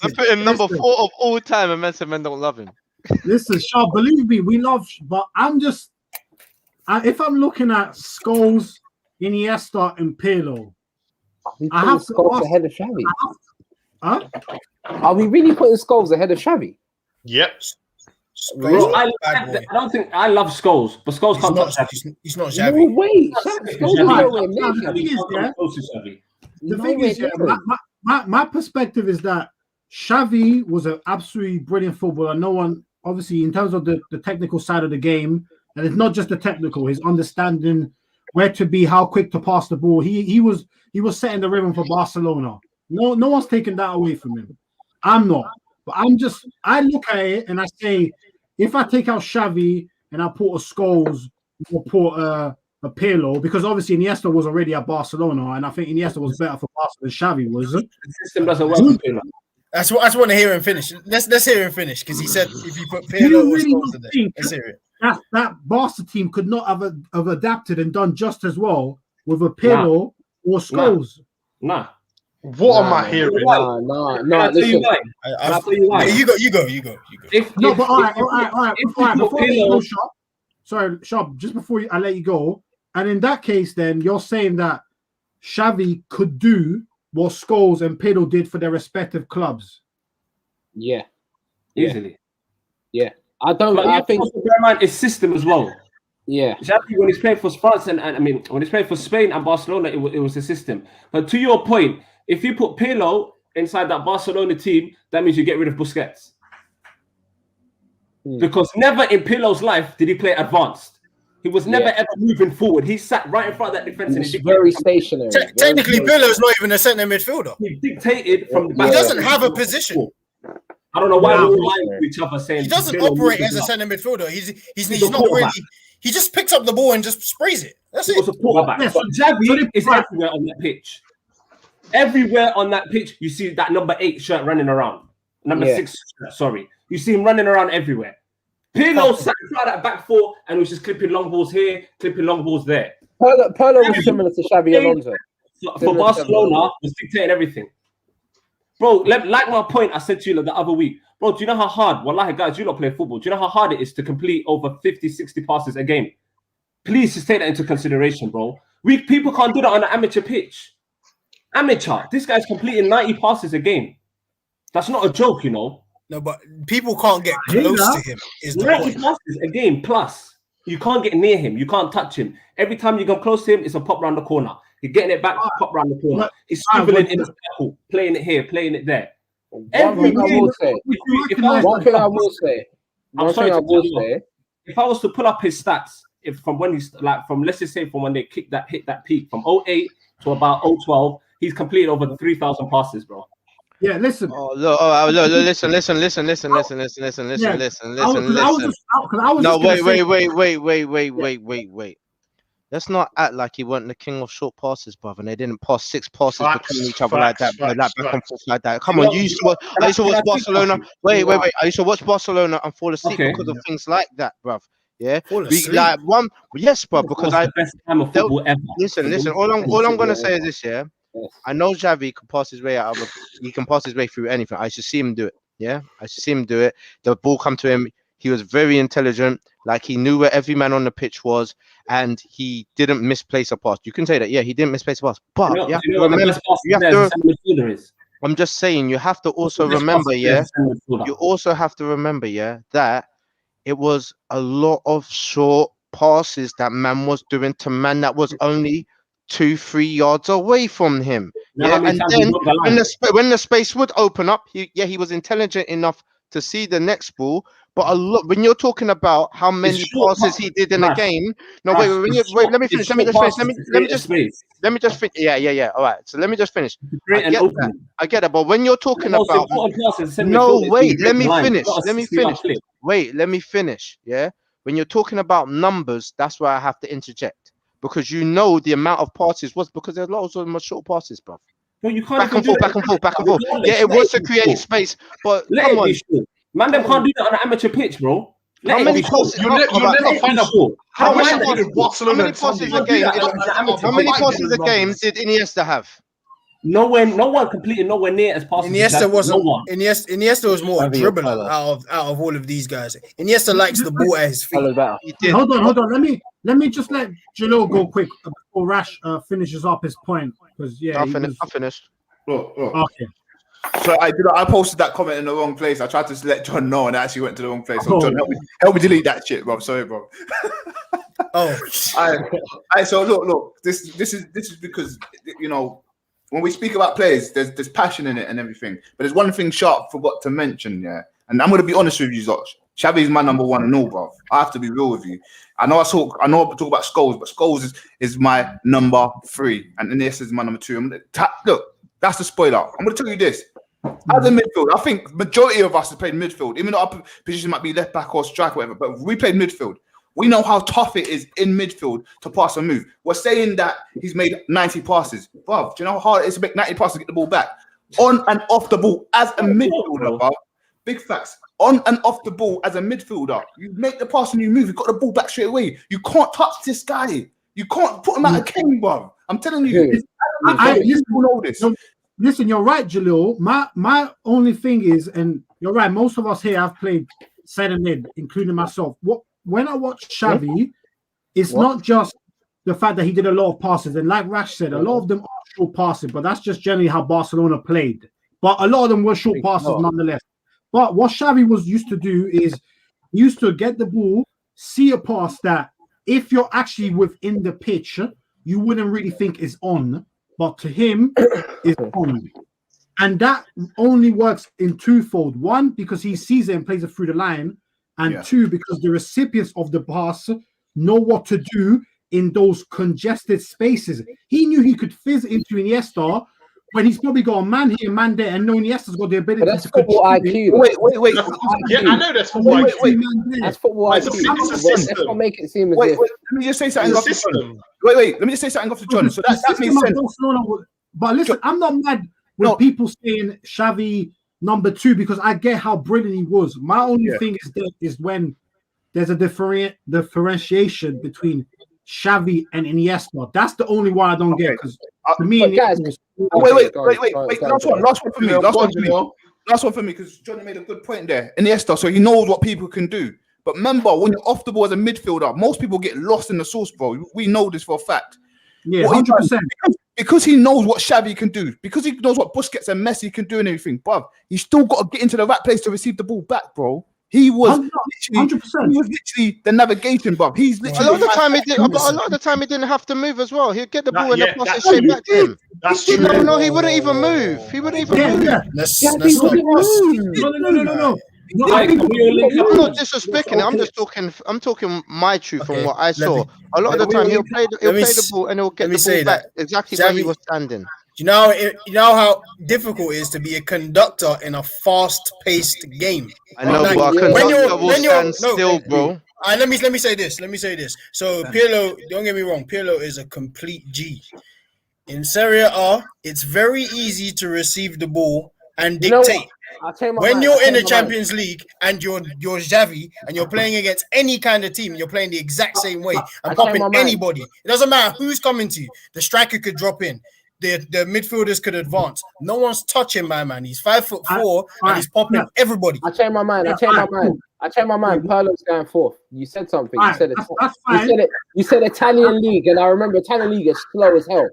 They're putting number 4 of all time, and men don't love him. Listen, Sharp, believe me, we love, but I'm just, if I'm looking at Scholes, Iniesta, and Pirlo, I have to Scholes ask, ahead of Xavi. huh? Are we really putting Scholes ahead of Xavi? Yep. Bro, I don't think I love Scholes, but Scholes can't touch Xavi. he's not No Xavi. way. Xavi. Scholes is nowhere near The thing Xavi. is, the thing is, Nowhere near. my perspective is that Xavi was an absolutely brilliant footballer. No one, obviously, in terms of the technical side of the game, and it's not just the technical, his understanding where to be, how quick to pass the ball. He was setting the rhythm for Barcelona. No one's taking that away from him. I'm not. But I look at it and I say, if I take out Xavi and I put a Scholes or put a Pirlo, because obviously Iniesta was already at Barcelona, and I think Iniesta was better for Barcelona than Xavi was. The system doesn't work for Pirlo. I just want to hear him finish. Let's hear him finish because he said if you put Pirlo or Scholes in there, let's hear it. That Barca team could not have adapted and done just as well with a Pirlo or Scholes. Nah. What am I hearing? No. I'll tell you why. I'll tell you why. You go. But all right. Before you go, Sharp, just before I let you go, and in that case, then you're saying that Xavi could do what Scholes and Pirlo did for their respective clubs. Yeah. Easily. Yeah. I don't. But I think. Bear in mind, it's system as well. Yeah. Xavi, when he's playing for France and I mean, when he's playing for Spain and Barcelona, it was a system. But to your point, if you put Pirlo inside that Barcelona team, that means you get rid of Busquets. Because never in Pirlo's life did he play advanced. He was never ever moving forward. He sat right in front of that defense. He's very stationary. Technically, Pirlo's not even a centre midfielder. He dictated from the back. He doesn't have a position. I don't know why we're all lying to each other saying he doesn't operate as a centre midfielder. He's not really. He just picks up the ball and just sprays it. That's it. He was a quarterback. Yes, but Xavi is everywhere on that pitch. Everywhere on that pitch, you see that number 8 shirt running around. Number 6 shirt, sorry. You see him running around everywhere. Pirlo sat in front of that back 4 and was just clipping long balls here, clipping long balls there. Pirlo was similar to Xabi Alonso. For Barcelona, was dictating everything. Bro, like my point I said to you the other week. Bro, do you know how hard, wallahi guys, you don't play football. Do you know how hard it is to complete over 50, 60 passes a game? Please just take that into consideration, bro. People can't do that on an amateur pitch. Amateur. This guy's completing 90 passes a game. That's not a joke, you know. No, but people can't get close to him. Is the 90 point. passes a game plus. You can't get near him. You can't touch him. Every time you come close to him, it's a pop round the corner. He's getting it back, pop round the corner. He's scribbling in the circle, playing it here, playing it there. One thing I will say. If I was to pull up his stats, from when he's let's just say from when they hit that peak from 08 to about 012, he's completed over 3,000 passes, bro. Yeah, listen. Listen. No, wait. Let's not act like he weren't the king of short passes, brother. And they didn't pass 6 passes between each other like that, back and forth like that. Come on, I used to watch Barcelona. Wait. I used to watch Barcelona and fall asleep because of things like that, bruv. Yeah, yes, bro. Because the best time of football ever. Listen. All I'm gonna say is this, yeah. I know Xavi can pass his way he can pass his way through anything. I should see him do it. Yeah, I should see him do it. The ball come to him. He was very intelligent. Like he knew where every man on the pitch was, and he didn't misplace a pass. You can say that, yeah, he didn't misplace a pass. But I'm just saying, you have to also remember, you also have to remember, that it was a lot of short passes that man was doing to man that was only 2-3 yards away from him. And then when the space would open up, he was intelligent enough to see the next ball. But a lot when you're talking about how many passes he did in a game. No, wait. Let me finish. Let me just finish. Yeah. All right. So let me just finish. I get that. But when you're talking about let me finish. Yeah. When you're talking about numbers, that's where I have to interject. Because you know the amount of passes was because there's lots of short passes, bro. No, you can't back and forth. Yeah, it was to create space, but come on. Man, them can't do that on an amateur pitch, bro. How many passes? You'll never find a ball. How many passes a game did Iniesta have? no one completed nowhere near as passes. Iniesta wasn't. No one. Iniesta was more a Xavi dribbler Pirlo. out of all of these guys. Iniesta likes the ball at his feet. Pirlo's better. He did. Hold on. Let me just let Jalil go quick before Rash finishes up his point because I finished. Look. Okay. So I posted that comment in the wrong place. I tried to let John know, and I actually went to the wrong place. So Oh. John, help me delete that shit, bro. Sorry, bro. Oh, Alright, so look. This is because when we speak about players, there's passion in it and everything. But there's one thing Sharp forgot to mention, yeah. And I'm gonna be honest with you, Zosh. Xavi is my number one and all, bro. I have to be real with you. I know I talk about Scholes, but Scholes is my number 3, and Iniesta is my number 2. Look, that's the spoiler. I'm gonna tell you this. As a midfield, I think majority of us have played midfield, even though our position might be left back or strike, whatever. But we played midfield. We know how tough it is in midfield to pass and move. We're saying that he's made 90 passes. Bruv, do you know how hard it is to make 90 passes to get the ball back? On and off the ball as a midfielder, bruv. Big facts. On and off the ball as a midfielder. You make the pass and you move. You got the ball back straight away. You can't touch this guy. You can't put him out of game, bruv. I'm telling you. You know this. Listen, you're right, Jalil. My only thing is, and you're right, most of us here have played centre mid, including myself. When I watch Xavi, it's not just the fact that he did a lot of passes, and like Rash said, a lot of them are short passes, but that's just generally how Barcelona played. But a lot of them were short passes nonetheless. But what Xavi used to do is he used to get the ball, see a pass that if you're actually within the pitch, you wouldn't really think is on, but to him is on. And that only works in twofold. One, because he sees it and plays it through the line. And two, because the recipients of the pass know what to do in those congested spaces. He knew he could fizz into Iniesta when he's probably got a man here, man there, and no Estia's got the ability That's to football IQ. Wait. Yeah, I know that's football IQ. That's football IQ. It's a Let's system. not make it seem as Wait, if. let me just say something off to John. System. Wait, let me just say something off to John. So that makes sense. But listen, I'm not mad with people saying Xavi number 2 because I get how brilliant he was. My only thing is when there's a differentiation between Xavi and Iniesta. That's the only one I don't get because to me, guys, wait. Last one for me. Last one for me because Johnny made a good point there. Iniesta, so he knows what people can do. But remember, when you're off the ball as a midfielder, most people get lost in the sauce, bro. We know this for a fact. Yeah, 100%. Because he knows what Xavi can do, because he knows what Busquets and Messi can do and everything, bruv, he's still got to get into the right place to receive the ball back, bro. He was literally the navigation, bruv. He's literally A lot of the time he didn't have to move as well. He'd get the ball and the pass it straight back to him. That's true. No, he wouldn't even move. He wouldn't even move. No. I'm not disrespecting it. I'm talking my truth from what I saw. A lot of the time he'll play the ball and he'll get the ball back exactly where he was standing. You know how difficult it is to be a conductor in a fast-paced game. I know, but a conductor will stand still, bro. Let me say this. So Pirlo, don't get me wrong, Pirlo is a complete G. In Serie A, it's very easy to receive the ball and dictate. When you're in the Champions League and you're Xavi and you're playing against any kind of team, you're playing the exact same way and popping anybody. It doesn't matter who's coming to you. The striker could drop in. The midfielders could advance. No one's touching my man. He's 5'4" and he's popping everybody. I changed my mind. Pirlo's going fourth. You said something. You said it. You said Italian league, and I remember Italian league is slow as hell.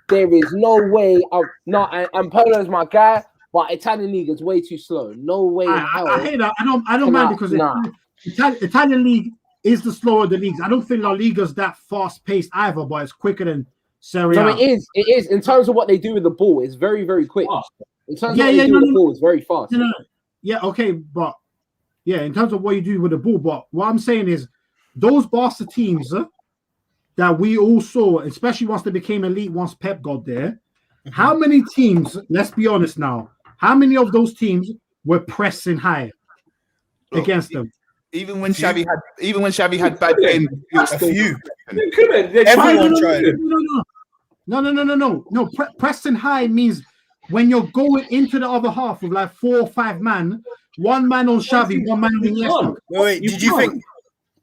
There is no way. And Pirlo's my guy. But Italian league is way too slow. No way. I hate that. I don't mind because Italian league is the slower of the leagues. I don't think La Liga's that fast paced either, but it's quicker than Serie A. No, it is. In terms of what they do with the ball, it's very, very quick. In terms of what they do with the ball, it's very fast. Yeah, okay, but in terms of what you do with the ball, but what I'm saying is those Barca teams that we all saw, especially once they became elite, once Pep got there, how many teams, let's be honest now, how many of those teams were pressing high against them? Even when Xavi had bad games, a few. They couldn't. Everyone tried. No. Pressing high means when you're going into the other half with like 4 or 5 man, one man on Xavi, one man on Iniesta. Wait, did you think?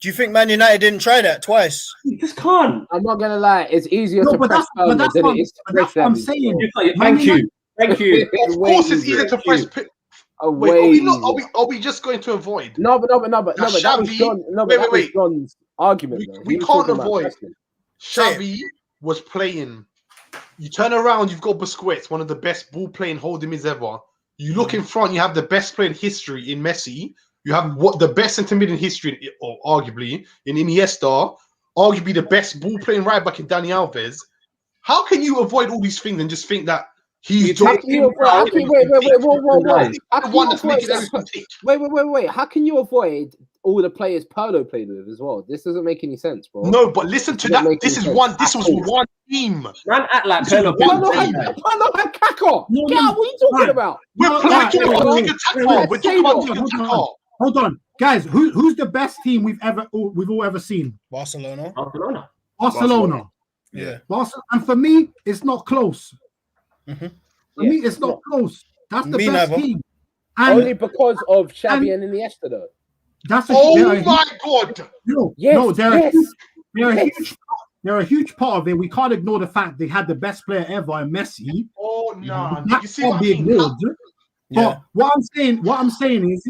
Do you think Man United didn't try that twice? You just can't. I'm not gonna lie. It's easier No, to but press that's than what it is to I'm press Xavi. saying. You can't. Thank you. Thank you. Of course, it's easier to press. Wait, Way are we not? easier. Are we just going to avoid? No, but that was Xavi- John. No, but wait, that wait, was John's argument. Though. We He was can't talking about avoid. pressing. Xavi was playing. You turn around, you've got Busquets, one of the best ball playing holding mids ever. You look in front, you have the best player in history in Messi. You have the best centre mid in history, or arguably in Iniesta. Arguably the best ball playing right back in Dani Alves. How can you avoid all these things and just think that he's How can you avoid? Wait. How can you avoid all the players Pirlo played with as well? This doesn't make any sense, bro. No, but listen to that. This was one team. Man, act like Pirlo had Kaka. No, What are you talking about? We're talking about tick-attack. We're talking about tick-attack. Hold on, guys. Who's the best team we've all ever seen? Barcelona. Barcelona. Yeah. And for me, it's not close. Mm-hmm. For me, it's not close. That's the best team. And Only because of Xavi and Iniesta, though. That's my God! They're a huge part of it. We can't ignore the fact they had the best player ever in Messi. Oh no! That can't be ignored. But what I'm saying is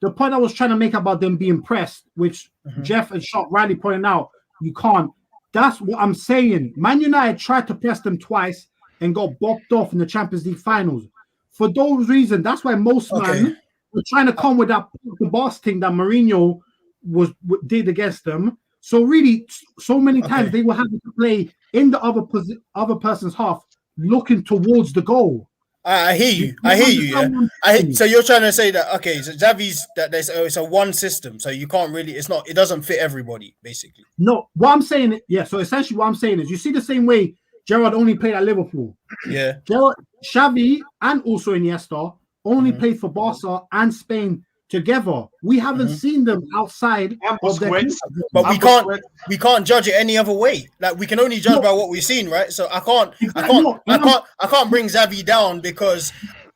the point I was trying to make about them being pressed, which Jeff and Shot Riley pointed out, you can't. That's what I'm saying. Man United tried to press them twice and got bopped off in the Champions League finals. For those reasons, that's why most men were trying to come with that the boss thing that Mourinho did against them. So really, so many times they were having to play in the other person's half, looking towards the goal. I hear you. Yeah. So you're trying to say that so Xavi's that it's a one system, so you can't really. It doesn't fit everybody, basically. No, what I'm saying, So essentially, what I'm saying is, you see the same way Gerrard only played at Liverpool. Yeah. Xavi and also Iniesta only played for Barca and Spain together. We haven't seen them outside of their. But we can't judge it any other way. Like we can only judge by what we've seen, right? So I can't bring Xavi down because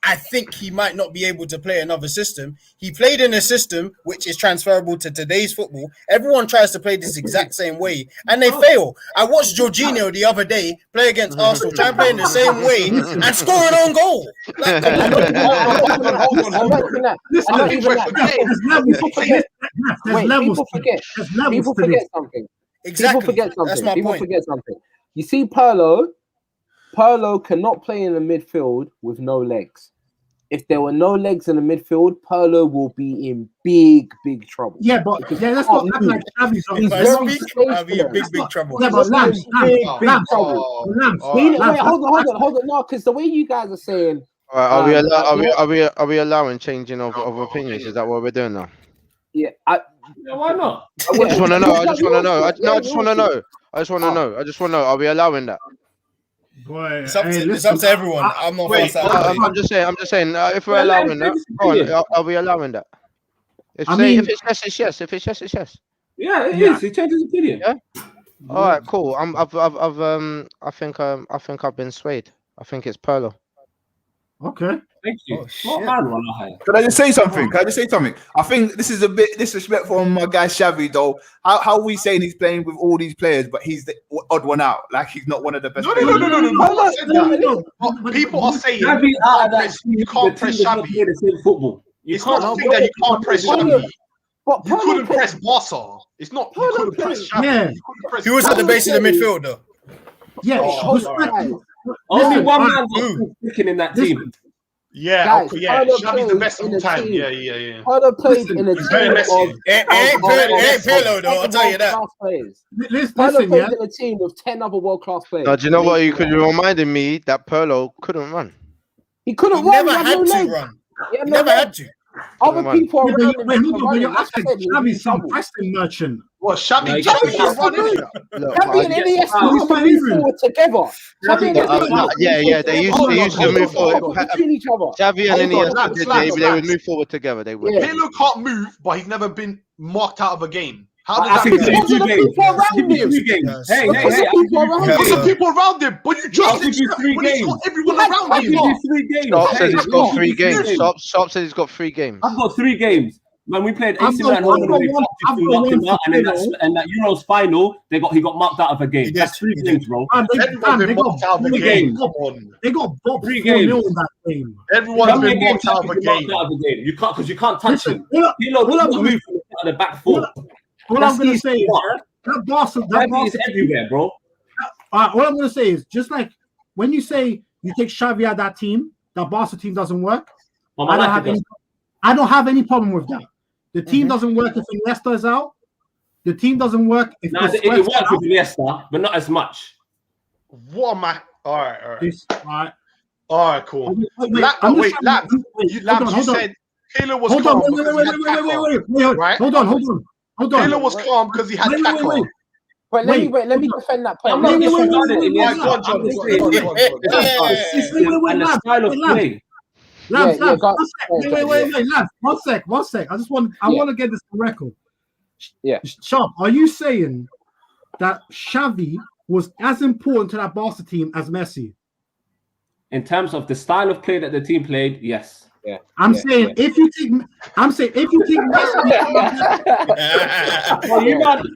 I think he might not be able to play another system. He played in a system which is transferable to today's football. Everyone tries to play this exact same way, and they fail. I watched Jorginho the other day play against Arsenal, try and play in the same way and score an own goal. People forget something. Exactly. People forget something. That's my point. Forget something. You see, Pirlo cannot play in the midfield with no legs. If there were no legs in the midfield, Pirlo will be in big trouble. Yeah, but that's not like Xavi's on. He's I'll be in big trouble. Yeah, but Lance, hold on. No, because the way you guys are saying, are we allowing changing of opinions? Is that what we're doing now? Yeah, why not? I just want to know. I just want to know. Are we allowing that? Boy, it's up to everyone. I'm not. I'm just saying. If we're allowing that, are we allowing that? If it's yes, it's yes. If it's yes, it's yes. Yeah, it is. He changed his opinion. Yeah. All right, cool. I think I've been swayed. I think it's Pirlo. Okay. Thank you. Can I just say something? I think this is a bit disrespectful on my guy Xavi, though. How are we saying he's playing with all these players, but he's the odd one out? Like he's not one of the best. No. People are saying you can't press Xavi. Football. It's not saying that you can't press Xavi. You couldn't press Barca. It's not. You couldn't press Xavi. Yeah. He was at the base of the midfield, though. Yeah. Only one man was sticking in that team. Yeah, Xavi's the best of all time. Yeah. Pirlo played in a team of... Ain't Pirlo, though, I'll tell you that. Pirlo played in a team with 10 other world-class players. Now, do you know what? You could be reminding me that Pirlo couldn't run. He couldn't run. He never had to. Other people around him. But you're asking Xavi's some pressing merchant. What, Xavi? Xavi and Iniesta used to move forward together. Yeah, they used to move forward. Xavi and Iniesta, they would move forward together. They would. Pirlo can't move, but he's never been marked out of a game. How does that make sense? Hey. There's some people around him, but you just got everyone around him. Stop said he's got 3 games. Stop said he's got 3 games. I've got 3 games. When we played I've AC got Milan, one and for they one- I've got knocked him one out, for and then Pirlo. that Euros final, he got marked out of a game. He That's did, 3 he games, bro. Everyone's been got marked out of the three game. games. Come on. They got bopped 3 4-0 games. in that game. Everyone's How many been games marked out have of you the marked game. out of the game? You can't, because you can't touch him. All Pirlo I'm doesn't gonna- move from the back four. I'm That's gonna easy say is work. that Barca Is everywhere, bro. what I'm gonna say is just like when you say you take Xavi out of that team, that Barca team doesn't work. But I don't have any problem with that. The team doesn't work if Iniesta is out. The team doesn't work if Nah, it works with Iniesta, but not as much. What am I? All right. Right. All right, cool. Wait, Labs, you said Pirlo was hold calm on, because he had Kaka. Right? Hold on. Pirlo was calm because he had Kaka. Wait, let me defend that point. I'm not disregarding Iniesta. Go on, John. I'm just saying the system and the style of play. Labs, Yeah, go- wait, Labs, one sec. I want to get this on record. Yeah. Sharp, are you saying that Xavi was as important to that Barca team as Messi? In terms of the style of play that the team played, yes. Yeah. I'm saying if you take Messi, Well,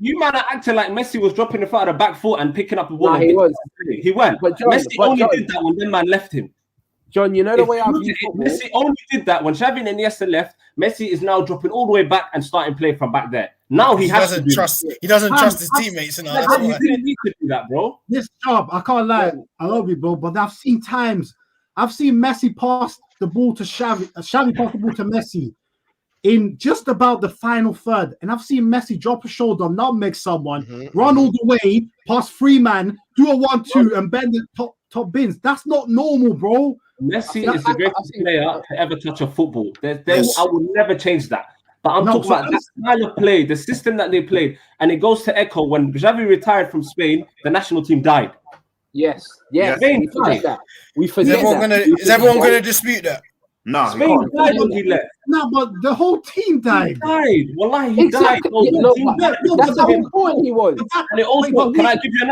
you man are acting like Messi was dropping the front of the back foot and picking up the ball. Nah, he was. He went. But John, Messi only did that when the man left him. John, you know the way I view football. Messi only did that when Xavi and Iniesta left. Messi is now dropping all the way back and starting play from back there. Now he doesn't trust his teammates. And all He didn't need to do that, bro. This Sharp, I can't lie, I love you, bro, but I've seen Messi pass the ball to Xavi, Xavi pass the ball to Messi in just about the final third, and I've seen Messi drop a shoulder, nutmeg someone, run all the way, pass 3 man, do a 1-2, and bend the top bins. That's not normal, bro. Messi is the greatest player to ever touch a football. I will never change that. But I'm talking about the style of play, the system that they played, and it goes to echo when Xavi retired from Spain, the national team died. Yes. Spain forget that. We forget Is everyone gonna dispute that? No, Spain died when he left. No, but the whole team died. He died. Wallahi, he Exactly. died. That's the whole point he was. And it also, can I give you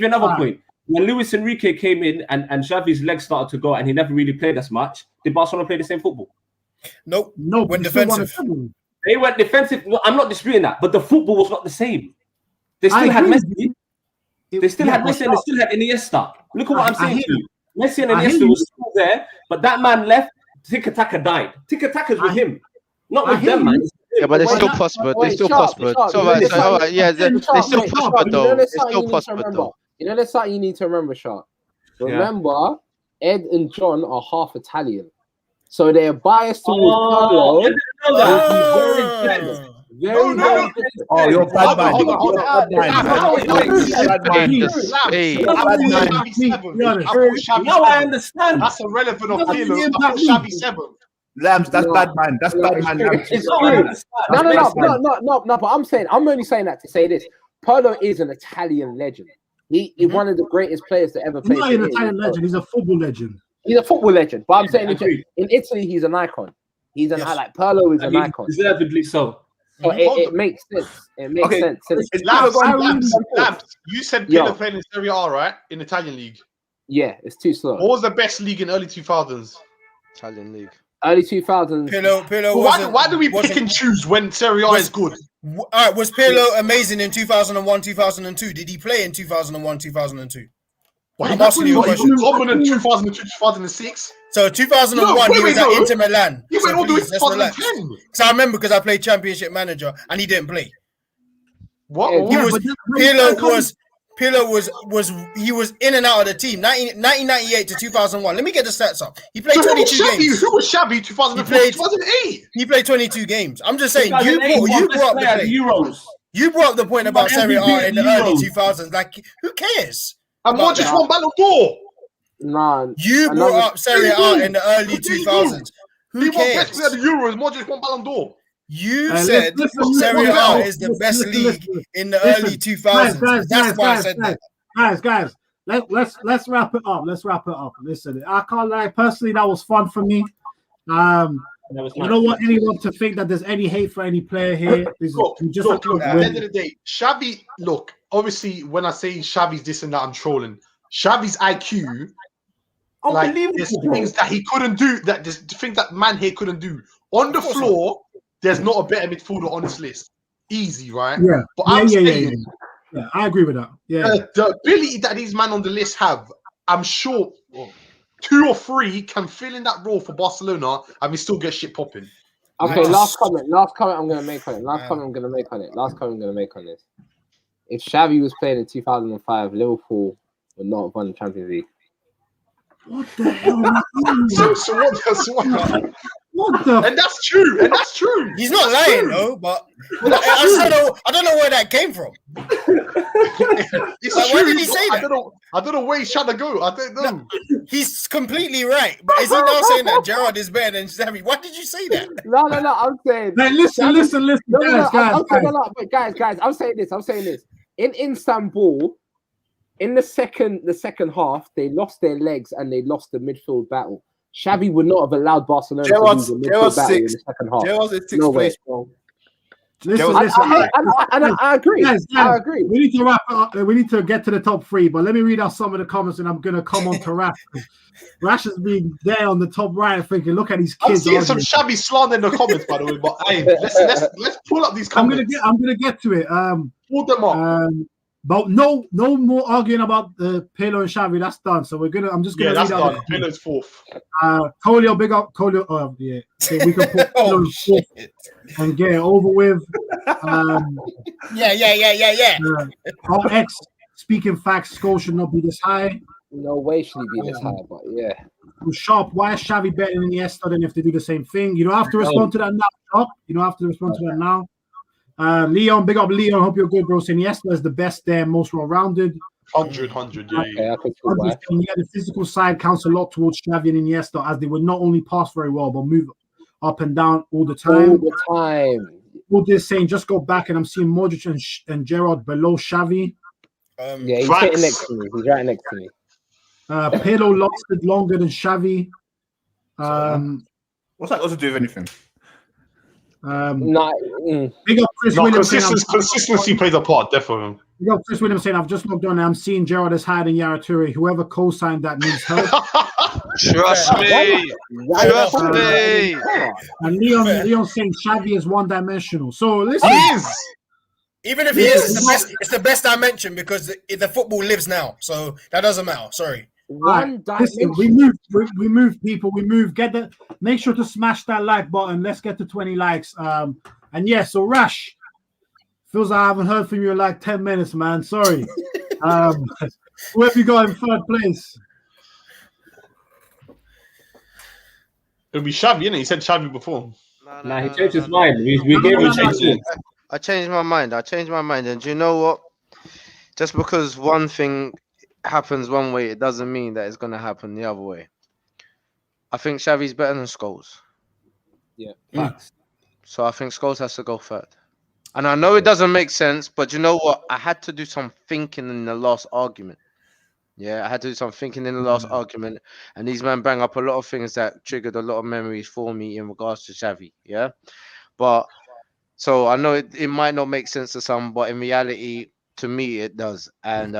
another point? When Luis Enrique came in and Xavi's legs started to go and he never really played as much, did Barcelona play the same football? Nope. No, went defensive. They went defensive. No, I'm not disputing that, but the football was not the same. They still had Messi. They still had Messi and they still had Iniesta. Look at what I'm saying to you. Messi and Iniesta was still there, but that man left. Tiki-taka died. Tiki-taka's with him, not with them, man. Yeah, but they're still prospered. They're still prospered. All right. Yeah, they're still prospered though. They're still prospered though. You know, there's something you need to remember, Sharp. Remember, Ed and John are half Italian, so they're biased towards Pirlo. Very. Oh, you're bad man. Now I understand. That's irrelevant of Pirlo. I put Xavi 7th. Lambs, that's bad man. That's bad man. It's no. But I'm only saying that to say this. Pirlo is an Italian legend. He is one of the greatest players to ever play. He's not an Italian legend. He's a football legend. He's a football legend. But I'm saying in Italy, he's an icon. He's an like Pirlo is an icon. Deservedly so. So it makes sense. It makes sense. Lamps, you said Pirlo playing in Serie A, right? In Italian league. Yeah, it's too slow. What was the best league in early 2000s? Italian league. Early 2000s. Pirlo. Why do we pick and choose when Serie A is good? All right, was Pirlo amazing in 2001, 2002? Did he play in 2001, 2002? I'm asking you a question. Dominant 2002, 2006. So 2001, he was at Inter Milan. He went all the way to 2010. So I remember because I played Championship Manager and he didn't play. What? Pirlo was in and out of the team. 1998 to 2001. Let me get the stats up. He played 22 games. Who was Xavi 2008? He played 22 games. I'm just saying you brought up the Euros. You brought up the point about Serie A in the early 2000s. Like, who cares? And Modric won Ballon d'Or. Nah. You brought up Serie A in the early 2000s. Who cares? He won best player of the Euros. Modric won Ballon d'Or. You said Serie A is the best league in the early 2000s. That's why I said that. Guys, let's wrap it up. Listen, I can't lie. Personally, that was fun for me. I don't want anyone to think that there's any hate for any player here. Look, at the end of the day, Xavi, look, obviously, when I say Xavi's this and that, I'm trolling. Xavi's IQ, like, there's things that he couldn't do, there's things that man here couldn't do. On the floor, there's not a better midfielder on this list. Easy, right? Yeah. But I'm saying, I agree with that. Yeah. The ability that these men on the list have, I'm sure 2 or 3 can fill in that role for Barcelona and we still get shit popping. Okay, last comment I'm gonna make on it. If Xavi was playing in 2005, Liverpool would not have won the Champions League. What the hell? And that's true. He's not lying though, but I don't know where that came from. It's like, true. why did he say that? I don't know where he's trying to go. I don't know. No, he's completely right. But is he now saying that Gerrard is better than Xavi? Why did you say that? No. I'm saying. Hey, listen, guys. I'm saying this. In Istanbul, in the second half, they lost their legs and they lost the midfield battle. Xavi would not have allowed Barcelona to lose the midfield battle in the second half. Gerrard's in 6th No place, way. bro. Listen. I agree. Guys, I agree. We need to wrap up. We need to get to the top 3, but let me read out some of the comments and I'm going to come on to Rash. Rash has been there on the top right thinking, look at these kids. I'm seeing some Xavi slander in the comments, by the way, but hey, let's pull up these comments. I'm gonna get to it. Pull them up. But no more arguing about Pirlo and Xavi. That's done. So I'm just gonna that's read done. out. Pirlo's 4th. Colio, big up Colio. Yeah, so we can put Pirlo in 4th and get it over with. Yeah. X speaking facts, Scholes should not be this high. No way should he be this high, but yeah. Sharp, why is Xavi better than Iniesta than if they do the same thing? You don't have to respond to that now, Sharp. You don't have to respond to that now. Leon, big up Leon. Hope you're good, bro. Iniesta is the best there, most well-rounded. 100, yeah. Okay, I could see why. The physical side counts a lot towards Xavi and Iniesta, as they would not only pass very well, but move up and down all the time. All this saying, just go back, and I'm seeing Modric and Gerrard below Xavi. Yeah, he's sitting next to me. He's right next to me. Pirlo lasted longer than Xavi. What's that got to do with anything? Big up Chris Williams. Consistency plays a part, definitely. Big up Chris Williams saying, I've just logged on and I'm seeing Gerrard is higher than Yaya Toure. Whoever co-signed that needs help. Trust me. And Leon saying Xavi is one-dimensional. So listen. Even if he is, it's the best dimension because the football lives now. So that doesn't matter. Sorry. Listen, we move people. Make sure to smash that like button. Let's get to 20 likes. And yeah, so Rash, feels like I haven't heard from you in like 10 minutes, man. Sorry. Who have you got in 3rd place? It'll be Xavi, innit? He said Xavi before. Nah, he changed his mind. We gave him a chance. I changed my mind. And do you know what? Just because one thing happens one way, it doesn't mean that it's going to happen the other way. I think Xavi's better than Scholes. Yeah. Facts. So I think Scholes has to go 3rd. And I know it doesn't make sense, but you know what? I had to do some thinking in the last argument. Yeah, I had to do some thinking in the last argument. And these men bang up a lot of things that triggered a lot of memories for me in regards to Xavi. Yeah. But so I know it might not make sense to some, but in reality, to me, it does. And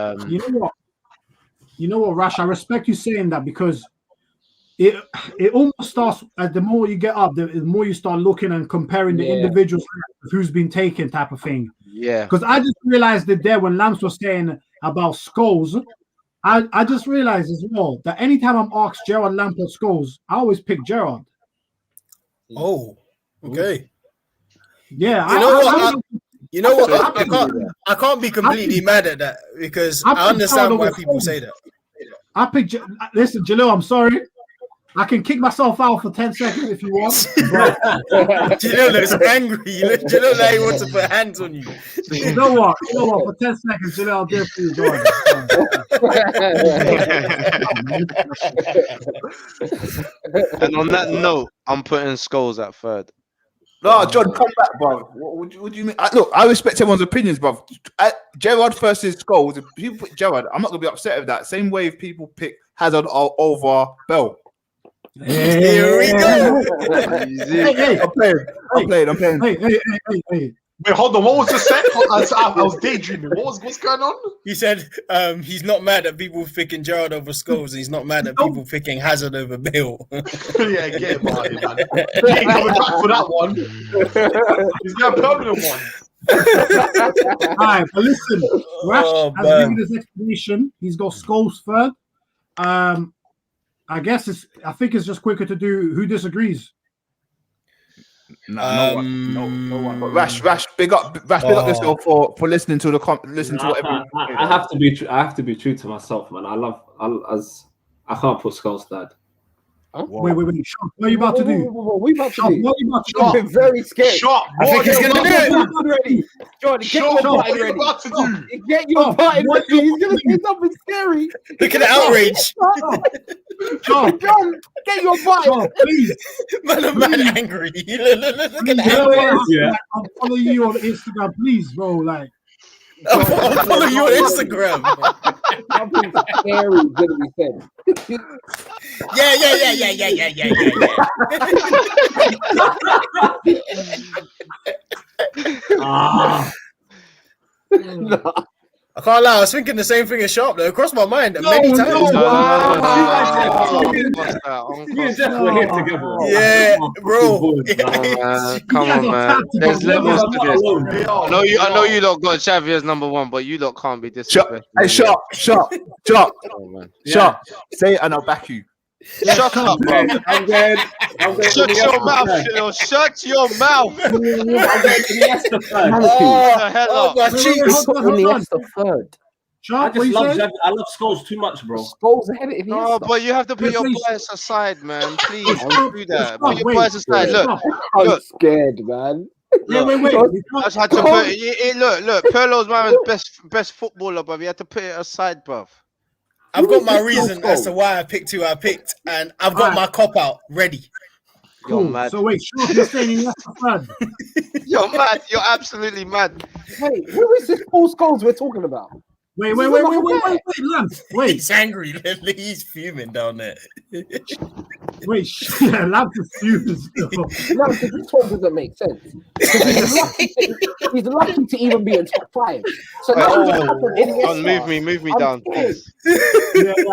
you know what, Rash? I respect you saying that because it almost starts the more you get up, the more you start looking and comparing the individuals who's been taken, type of thing. Yeah. Because I just realized that there when Lamps was saying about Scholes, I just realized as well that anytime I'm asked Gerrard, Lampard, Scholes, I always pick Gerrard. Oh, okay. Yeah, you know what? I can't be completely mad at that because I understand why people say that. I pick. Listen, Jalil, I'm sorry. I can kick myself out for 10 seconds if you want. Jalil looks angry. Jalil like he wants to put hands on you. You know what? For 10 seconds, Jalil, I'll do it for you. Go on. And on that note, I'm putting Scholes at 3rd. No, John, come back, bro. What do you mean? Look, I respect everyone's opinions, bro. Gerrard versus Scholes. If people put Gerrard, I'm not gonna be upset with that. Same way if people pick Hazard over Bell. Here we go. Hey, I'm playing. Hey, Wait, hold on. What was the set? I was daydreaming. What's going on? He said he's not mad at people picking Gerrard over Scholes. He's not mad at people picking Hazard over Bale. Yeah, get him out of here, man. He ain't coming back for that one. He's got a permanent one. All right, but listen, Rash has given his explanation. He's got Scholes third. I think it's just quicker to do who disagrees. No one. But Rash, big up yourself for listening to the listen to whatever. I have to be true. I have to be true to myself, man. I can't put Scholes third. Huh? Wait. Sean, what are you about to do? What are you about to do? What are you about to do? I'm very scared. Shot. I think he's going to do it. Ready. Jordan, get your button ready. About to do? Get your button ready. He's going to say something scary. Look at the outrage. John, get your button. John, please. Man, I'm angry. Look at the outrage. I'm following you on Instagram, please, bro. Like, I'll follow you on Instagram. Something scary is going to be said. Yeah. No. I can't lie, I was thinking the same thing as Sharp though. It crossed my mind many times. We're here together. Yeah, bro. Come on, man. There's levels to this. I know you lot got Xavi as number one, but you lot can't be disrespectful. Hey, Sharp. Say it and I'll back you. Shut up, bro. I'm good. Shut your mouth, Phil. Shut your mouth. I'm going Iniesta third. The hell up. my cheeks. Iniesta third. Sharp, I love Scholes too much, bro. Scholes ahead of Iniesta. No, but you have to put your bias aside, man. Please don't do that. Put your bias aside. Look, I'm scared, man. Wait. I just had to put it. Look. Pirlo's my best footballer, but we had to put it aside, bruv. I've got my reason as to why I picked who I picked, and I've got my cop out ready. Cool. You're mad. So wait, Sharp, you're saying Iniesta third. You're mad. You're absolutely mad. Wait, who is this Paul Scholes we're talking about? Wait, Lance. Wait, He's angry. He's fuming down there. wait, Lance is fuming still. No, because this talk doesn't make sense. He's lucky to even be in top 5. So Move me down, please. Yeah. You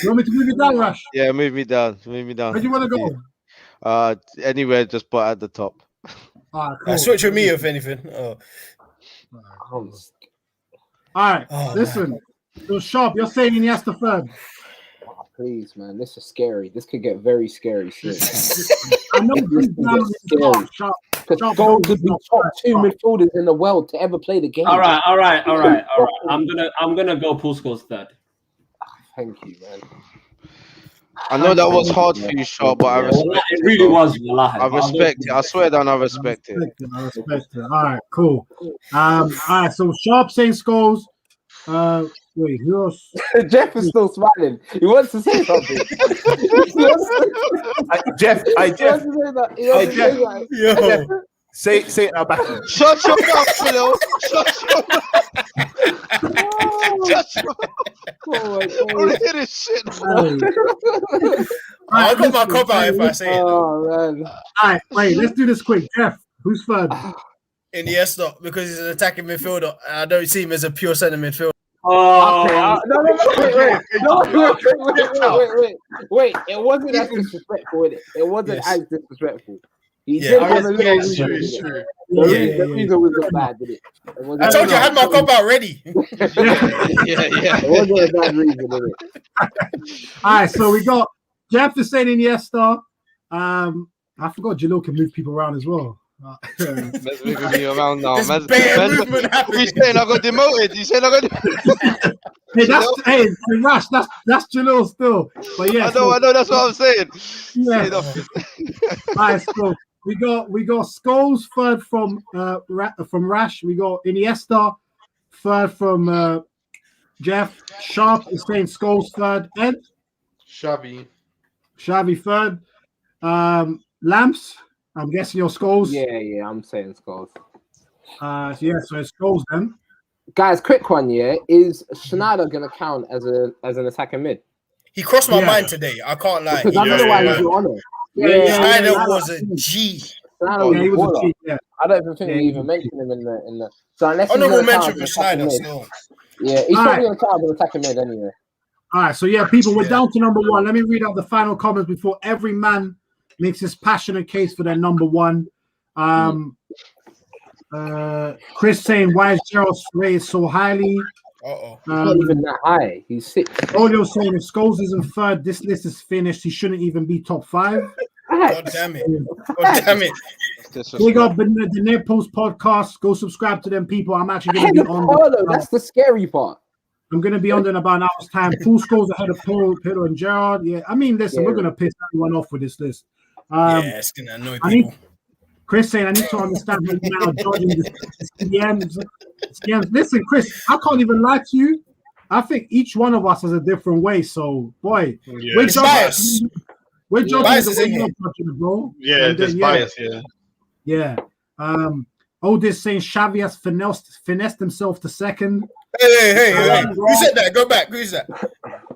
want me to move you down, Rash? Yeah, move me down. Where do you want to go? Anywhere, just put at the top. Cool. Switch with me if anything. All right, listen. So Sharp, you're saying Iniesta third. Oh, please, man, this is scary. This could get very scary soon. I know this is scary. Sharp. Because Scholes would be top 2 midfielders in the world to ever play the game. All right. I'm gonna go Paul Scholes third. Thank you, man. I know that was hard for you, Shaw, but I respect it. It really was. I respect it. I swear down, I respect it. I respect it. All right, cool. All right, so Sharp saying Scholes. Wait, who else? Jeff is still smiling. He wants to say something. Jeff. Say it now back. Shut your mouth, Phil. Shut your mouth. Oh my God. I want to hear this shit. I'll got my cop out if I say it. Oh, man. All right, wait, let's do this quick. Jeff, who's third? Iniesta, because he's an attacking midfielder, and I don't see him as a pure centre midfielder. Oh, wait. It wasn't as disrespectful, with it. It wasn't as disrespectful. He did have a little reason. The reason was not bad, did it? I told you I had my cop out ready. Yeah. It wasn't a bad reason, did it? All right, so we got Jeff is saying Iniesta. I forgot Jalil can move people around as well. Man's moving me around now. There's bare movement happening. He's saying I got demoted. He's saying I got demoted. Hey, Rash, that's Jalil still. But yeah, I know. That's what I'm saying. Yeah. All right, so we got Scholes third from Rash. We got Iniesta third from Jeff. Sharp is saying Scholes third. Ed. Xavi third. Lamps. I'm guessing your Scholes. Yeah, I'm saying Scholes. So it's Scholes then. Guys, quick one, yeah. Is Schneider gonna count as an attacking mid? He crossed my mind today. I can't lie. Because I don't know why he's on it. Schneider was a G. Snyder he was a baller. cheat. Yeah. I don't even think Yeah, we he even was mentioned him in the. So unless Honorable mention for Snyder still. Yeah, he's All probably on top of the attacking mid anyway. All right, so yeah, people, we're down to number one. Let me read out the final comments before every man makes his passionate case for their number one. Chris saying, why is Gerrard's rated so highly? Uh-oh. He's not even that high. He's 6. Olio saying, if Scholes isn't third, this list is finished. He shouldn't even be top 5. God damn it. God damn it. Big up the Near Post podcast. Go subscribe to them, people. I'm actually going to be on. That's the scary part. I'm going to be on in about an hour's time. Full scores ahead of Pirlo and Gerrard. Yeah, I mean, listen, we're going to piss everyone off with this list. It's going to annoy people. Chris saying, I need to understand how you're now judging the CMs. Listen, Chris, I can't even lie to you. I think each one of us has a different way. So, boy, we're judging. We're judging bro. Yeah, there's bias, Yeah. Oldest saying Xavi has finessed himself to second. Hey. Who said that? Go back. Who's that?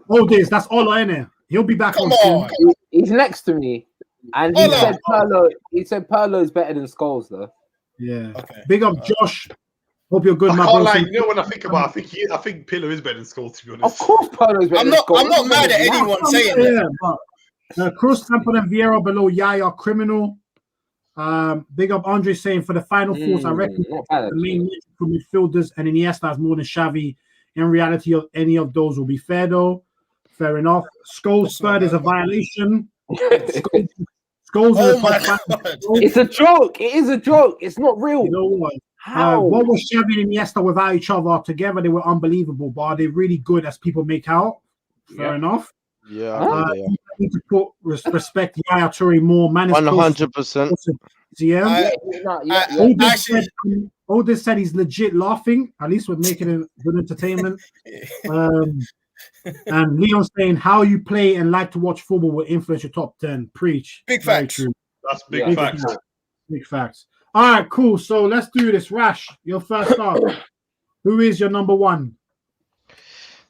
Oldest, that's all in there. He'll be back Come on. He's next to me. And he said Pirlo. He said Pirlo is better than Scholes, though. Yeah. Okay. Big up, Josh. Hope you're good, I my can't bro. lie, you know when I think about it, I think Pirlo is better than Scholes, to be honest. Of course, Pirlo is better than Scholes. I'm not mad at anyone saying that. But Kroos, Lampard, and Vieira below Yaya criminal. Big up Andre saying for the final fours, I reckon the main for midfielders and Iniesta has more than Xavi. In reality, of any of those will be fair though. Fair enough. Scholes third is a violation. Scholes Oh my God. It's a joke. It is a joke. It's not real. You know what? How? What was Xavi and Iniesta without each other? Together, they were unbelievable. But are they really good as people make out? Fair enough. Yeah, You need to put respect Yaya Toure more. Man is 100%. Yeah. Actually, Oldest said he's legit laughing. At least we're making it good entertainment. And Leon saying how you play and like to watch football will influence your top 10. Preach. Big facts. That's big facts. Big facts. All right, cool. So let's do this. Rash, your first up. Who is your number one?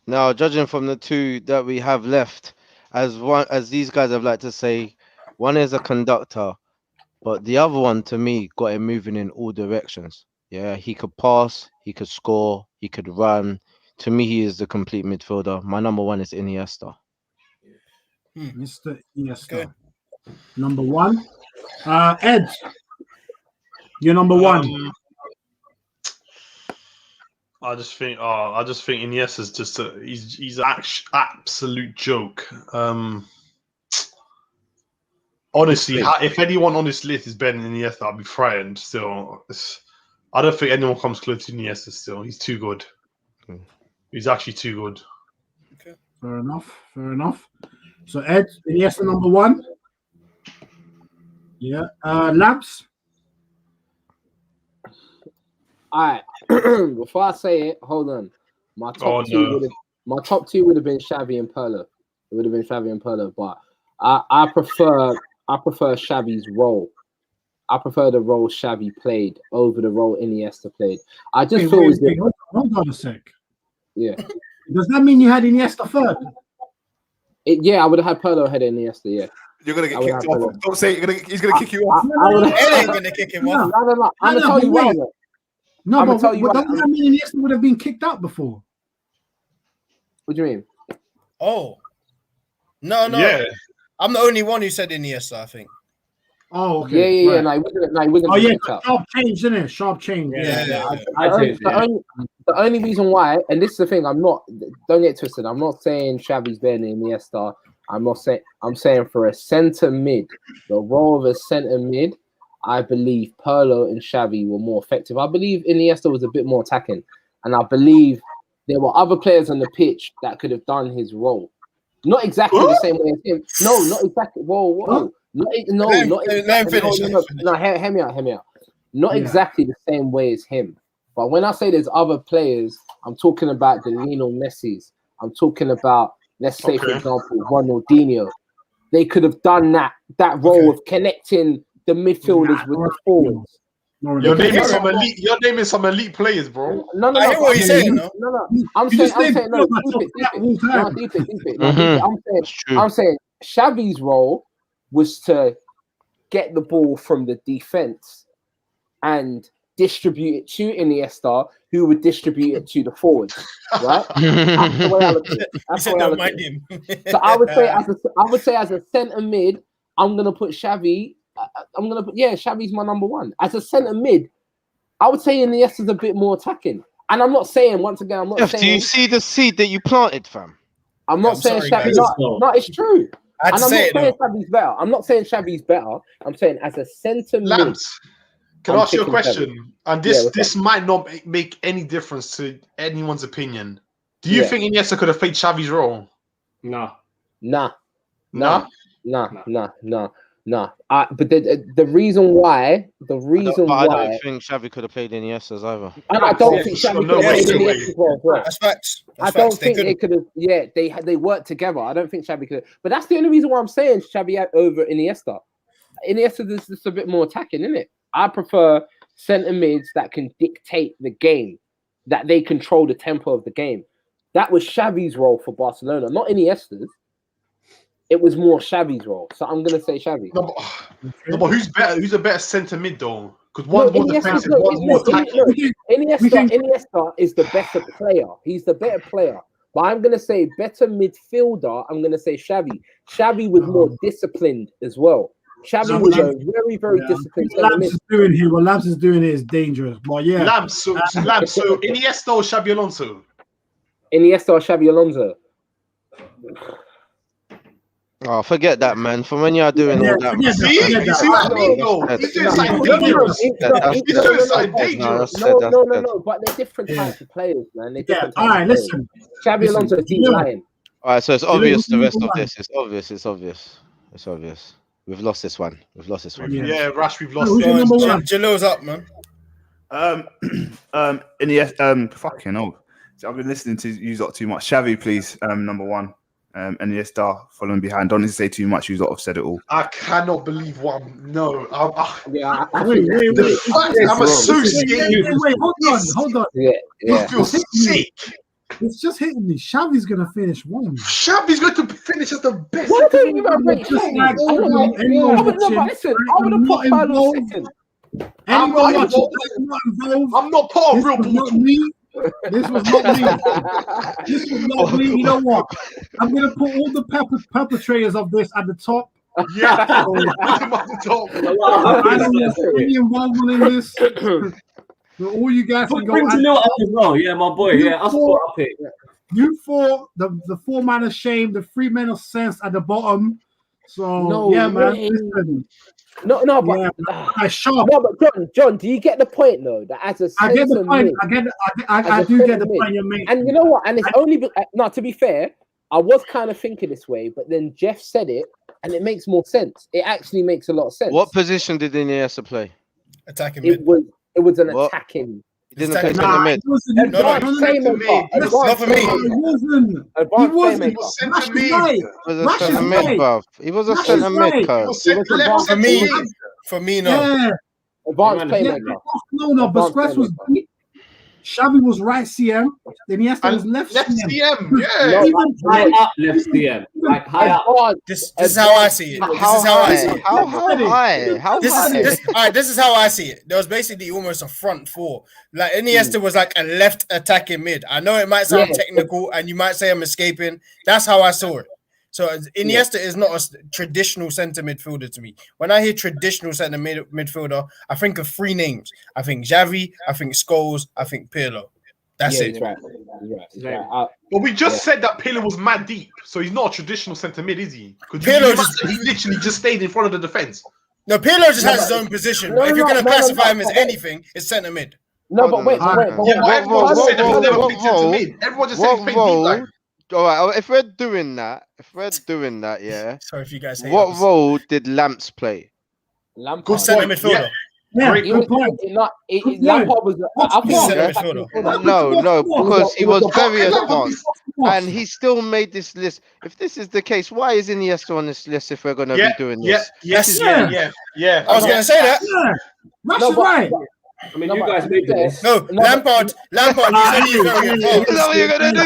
Now, judging from the two that we have left, as these guys have liked to say, one is a conductor, but the other one to me got him moving in all directions. Yeah, he could pass, he could score, he could run. To me, he is the complete midfielder. My number one is Iniesta. Mr. Iniesta. Number one. Ed, you're number one. I just think Iniesta's just he's an absolute joke. Honestly, if anyone on this list is better than Iniesta, I'll be frightened. Still, I don't think anyone comes close to Iniesta. Still, he's too good. He's actually too good. Okay, fair enough. So Ed, Iniesta number one. Yeah, Labs. All right. Before I say it, hold on. My top two would have been Xavi and Pirlo. It would have been Xavi and Pirlo, but I prefer Xavi's role. I prefer the role Xavi played over the role Iniesta played. I just feel hold on a sec. Yeah. Does that mean you had Iniesta third? Yeah, I would have had Pirlo ahead of Iniesta. Yeah. You're gonna get kicked off. Don't say he's gonna kick you off. Ed ain't gonna kick him off. No. I'm gonna tell you why. No, but doesn't that mean Iniesta would have been kicked out before? What do you mean? Oh. No. Yeah. I'm the only one who said Iniesta, I think. Oh, okay. Yeah. Right. No, he wasn't. Oh, yeah. Sharp change, isn't it? Sharp change. Yeah. The only reason why, and this is the thing, don't get twisted. I'm not saying Xavi's better than Iniesta. I'm saying for a centre mid, the role of a centre mid, I believe Pirlo and Xavi were more effective. I believe Iniesta was a bit more attacking, and I believe there were other players on the pitch that could have done his role. Not exactly the same way as him. No, not exactly. Whoa. Hear me out. Not exactly the same way as him. But when I say there's other players, I'm talking about the Lionel Messi's. I'm talking about, let's say, for example, Ronaldinho. They could have done that role of connecting the midfielders with the forwards. Your name is some elite players, bro. No. I hear what you're saying. No. I'm saying Xavi's role was to get the ball from the defense and distribute it to Iniesta, who would distribute it to the forwards, right? That's the way I look at it. That's the way I look at it. So I would say as a centre mid, I'm gonna put Xavi. Xavi's my number one. As a centre mid, I would say Iniesta's a bit more attacking. And I'm not saying, once again, I'm not saying. Do you see the seed that you planted, fam? I'm not saying Xavi. No, it's true. And I'm not saying Xavi's better. I'm not saying Xavi's better. I'm saying as a centre mid. Lamps, can I ask you a question? Xavi. And this might not make any difference to anyone's opinion. Do you think Iniesta could have played Xavi's role? Nah. But the reason why, I don't think Xavi could have played Iniesta's either. I don't think Xavi could have played Iniesta's role. That's facts. I don't think they could have. Yeah, they worked together. I don't think Xavi could. But that's the only reason why I'm saying Xavi over Iniesta. Iniesta is just a bit more attacking, isn't it? I prefer centre mids that can dictate the game, that they control the tempo of the game. That was Xavi's role for Barcelona, not Iniesta's. It was more Xavi's role, so I'm gonna say Xavi. No, but who's better? Who's a better centre mid though? Because one's more defensive, one's more attacking. Iniesta is the better player. He's the better player. But I'm gonna say better midfielder. I'm gonna say Xavi. Xavi was more disciplined as well. Xavi was a very, very disciplined. What Lamps is doing here is dangerous. But yeah, Lamps. So Iniesta or Xabi Alonso? Iniesta or Xabi Alonso? Oh, forget that, man. For when you're doing all that. You see what I mean, though? He's doing something dangerous. He's doing something dangerous. No. But they're different types of players, man. All right, listen. Xabi Alonso is deep lying. All right, so it's obvious. The rest of this is obvious. It's obvious. We've lost this one. Yeah, Rash, we've lost. Jalil's up, man. Fucking hell. So I've been listening to you lot too much. Xavi, please. Number one. Iniesta following behind. Don't need to say too much. You lot have said it all. I cannot believe one. No. Wait. I'm associating. Wait, hold on. Yeah. I feel sick. It's just hitting me. Xavi's gonna finish one. Xavi's going to finish as the best. What are you about? Listen, I would have put Pirlo second. I'm not part of real ball. This was not me. You know what? I'm gonna put all the perpetrators of this at the top. Yeah, put him at the top. I don't want any involvement in this. So all you guys can go. Bring Jalil up as well. Yeah, my boy. Yeah, us four up here. You four, the 4 men of shame, the 3 men of sense at the bottom. So man. Listen. No, but John, do you get the point though? That as a I get the point. I do get the point you're making. And you know what? And it's only to be fair, I was kind of thinking this way, but then Jeff said it, and it makes more sense. It actually makes a lot of sense. What position did Iniesta play? Attacking mid. It was an attacking. He didn't play centre mid. Not for me. He was a centre mid, For me, no. Advanced playmaker. No, but Scholes was deep. Xavi was right CM. Then Iniesta was left CM. Yeah. High up left CM. Like high up. This is how I see it. How high? This is how I see it. There was basically almost a front four. Like Iniesta was like a left attacking mid. I know it might sound technical and you might say I'm escaping. That's how I saw it. So Iniesta is not a traditional centre midfielder to me. When I hear traditional centre midfielder, I think of 3 names. I think Xavi, I think Scholes, I think Pirlo. That's it. Right. But we just said that Pirlo was mad deep, so he's not a traditional centre mid, is he? Because he literally just stayed in front of the defence. No, Pirlo just has his own position. But if you're going to classify him as anything, it's centre mid. No, but wait. Everyone just said he's never played centre mid. Everyone just said he's played deep like. All right, if we're doing that, yeah. Sorry if you guys hate what role did Lamps play? Good centre midfielder. Good point. Lampard was. No, because he was very advanced, and he still made this list. If this is the case, why is Iniesta on this list? If we're going to be doing this, yeah. I was going to say that. That's right. I mean, you guys made this. No, Lampard. You said he's very involved. Is that what you're gonna do?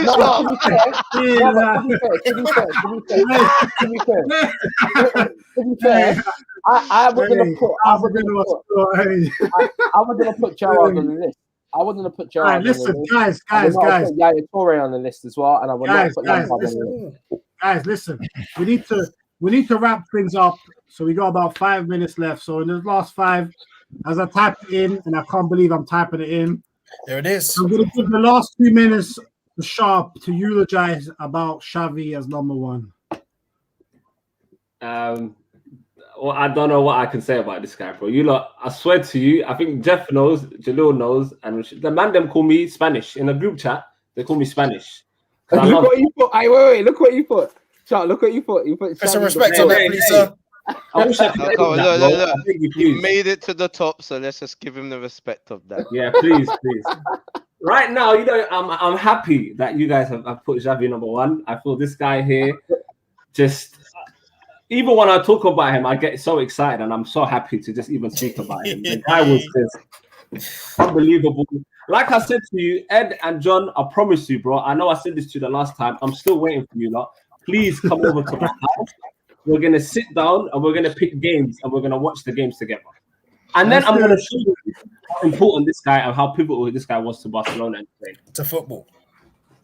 To be fair, I wasn't gonna put Gerrard on the list. I wasn't gonna put Gerrard on the list. Guys. Yaya Toure on the list as well, and I would not put Lampard on the list. Guys, listen. We need to wrap things up. So we got about 5 minutes left. So in the last 5, as I type it in, and I can't believe I'm typing it in. There it is. I'm going to give the last 2 minutes to Sharp to eulogize about Xavi as number 1. Well, I don't know what I can say about this guy, bro. You lot, I swear to you, I think Jeff knows, Jalil knows, and the man them call me Spanish in a group chat. They call me Spanish. Look what you put. Wait. Look what you put. Sharp, look what you put. You put some respect on that, please, sir. I wish I could. Look. He made it to the top, so let's just give him the respect of that. Yeah, please. Right now, you know, I'm happy that you guys have put Xavi number 1. I feel this guy here just. Even when I talk about him, I get so excited, and I'm so happy to just even speak about him. The guy was just unbelievable. Like I said to you, Ed and John, I promise you, bro. I know I said this to you the last time. I'm still waiting for you lot. Please come over to my house. We're gonna sit down and we're gonna pick games and we're gonna watch the games together. And then I'm gonna show you how important this guy and how pivotal this guy was to Barcelona and Spain. To football.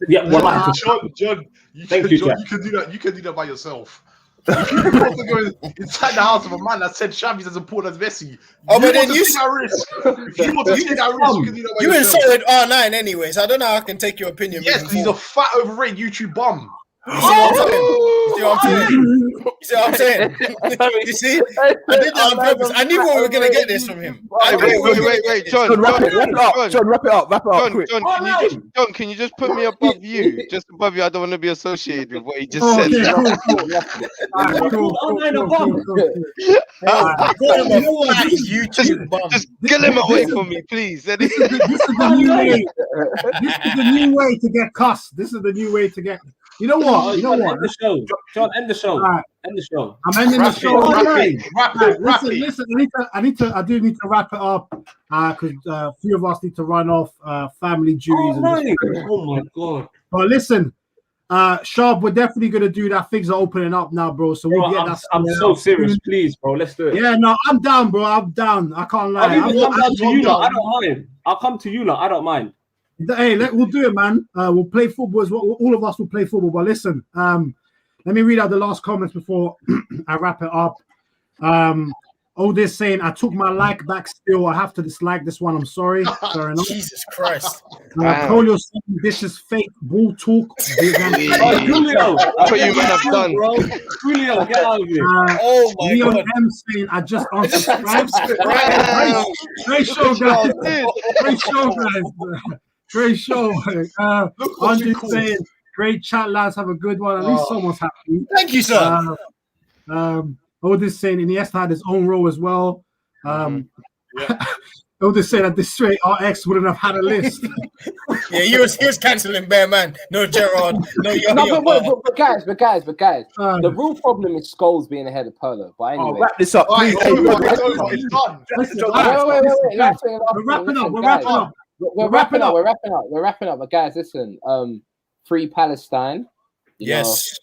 Yeah, well, John, you can do that. You can do that by yourself. If you want to go inside the house of a man that said Xavi's as important as Messi, but then you take that risk. If you want to take that risk, you can do that by you yourself. insulted R9 anyway, so I don't know how I can take your opinion. Yes, he's a fat, overrated YouTube bum. You see what I'm saying? You see? I did that on purpose. I knew we were going to get this from him. Wait, John, wrap it up. John, can you just put me above you? Just above you. I don't want to be associated with what he just said. Just get him away from me, please. This is the new way to get cussed. This is the new way to get. You know what? End the show. John, end the show. Right. End the show. I'm ending the show. Wrap it. Listen. I do need to wrap it up because a few of us need to run off family duties. Oh my god! But listen, Sharp, we're definitely gonna do that. Things are opening up now, bro. So we'll get that. I'm so serious. Please, bro. Let's do it. Yeah, no, I'm down, bro. I'm down. I can't lie. I'll even come down to you, lot. I don't mind. I'll come to you, lot. I don't mind. Hey, we'll do it, man. We'll play football as well. All of us will play football. But listen, let me read out the last comments before I wrap it up. Oldest saying, I took my like back still. I have to dislike this one. I'm sorry. Fair enough. Jesus Christ. Polio saying, this is fake bull talk. Julio, that's what you might have done. Bro. Julio, get out of here. Oh my Leon God. M saying, I just unsubscribed. Great show, guys. Great show. Andre saying, great chat, lads. Have a good one. At least someone's happy. Thank you, sir. Otis saying Iniesta had his own role as well. Otis saying at this straight, RX wouldn't have had a list. Yeah, he was cancelling Bear Man. No Gerrard. No Yo. But guys. The real problem is Scholes being ahead of Pirlo. But anyway, wrap this up, please. It's done. Wait. We're wrapping up. But guys, listen. Free Palestine. Yes.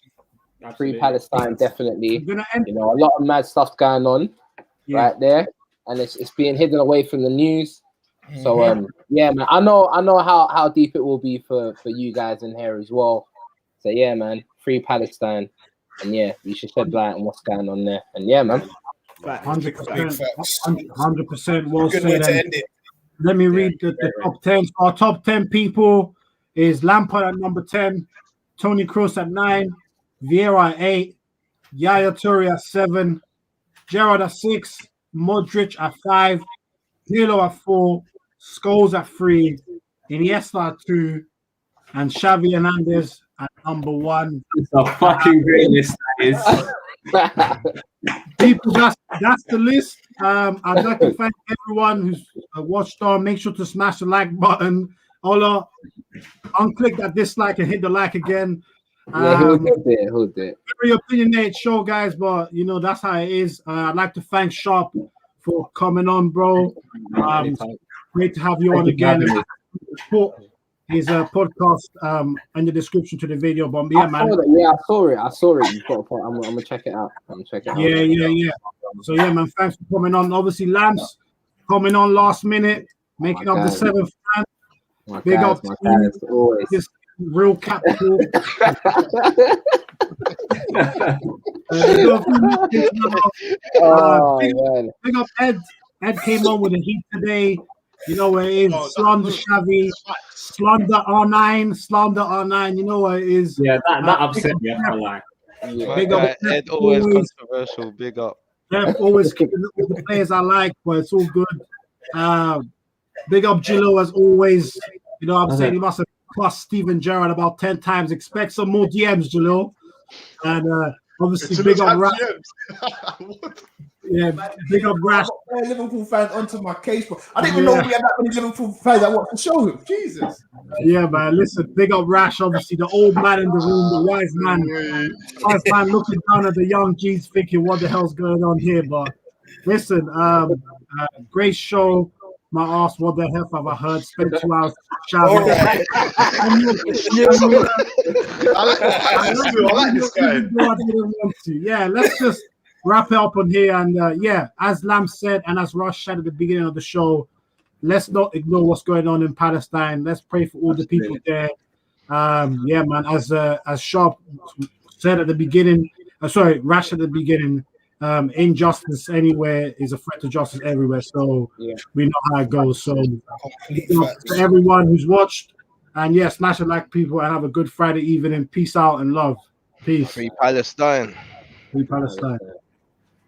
Free Palestine, definitely. You know, a lot of mad stuff going on right there, and it's being hidden away from the news. So yeah, man. I know how deep it will be for you guys in here as well. So yeah, man. Free Palestine, and yeah, you should shed light on what's going on there. And yeah, man. 100%. Well Good way said. to end it. Let me read the top 10. Our top 10 people is Lampard at number 10, Toni Kroos at 9, Vieira at 8, Yaya Toure at 7, Gerrard at 6, Modric at 5, Pirlo at 4, Scholes at 3, Iniesta at 2, and Xavi Hernandez at number 1. It's a fucking great list, that is. People, that's the list. I'd like to thank everyone who's watched on. Make sure to smash the like button. Ola, unclick that dislike and hit the like again. Who did? Very opinionated show, guys, but you know that's how it is. I'd like to thank Sharp for coming on, bro. Great to have you on again. Put his podcast in the description to the video. But yeah, man. I saw it. You've got a point. I'm gonna check it out. Yeah. So yeah, man. Thanks for coming on. Obviously, Lamps coming on last minute, making up the 7th man. Big up to this real capital. Big up Ed. Ed came on with a heat today. You know what it is. Slander Xavi, slander R9. You know what it is. Yeah, that upset me. I can't lie. Big up Ed, always controversial. Big up. Jeff always keeping the players I like, but it's all good. Big up Gillo as always. You know what I'm saying? He must have plus Steven Gerrard about 10 times. Expect some more DMs, Jalil. And obviously, big up Rash. Yeah, big up Rash. Liverpool fans onto my case, bro. I didn't even know we had that many Liverpool fans that want to show him. Jesus. Yeah, man. Listen, big up Rash. Obviously, the old man in the room, the wise man looking down at the young G's, thinking, "What the hell's going on here?" But listen, great show. My ass, what the hell have I heard? Spent 2 hours shouting. I like this guy. Yeah, let's just wrap it up on here. And yeah, as Lam said, and as Rush said at the beginning of the show, let's not ignore what's going on in Palestine. Let's pray for all the people there. Yeah, man. As Sharp said at the beginning, Rash at the beginning. Injustice anywhere is a threat to justice everywhere. So we know how it goes. So for everyone who's watched, and smash it like people, and have a good Friday evening. Peace out and love. Peace. Free Palestine. Free Palestine.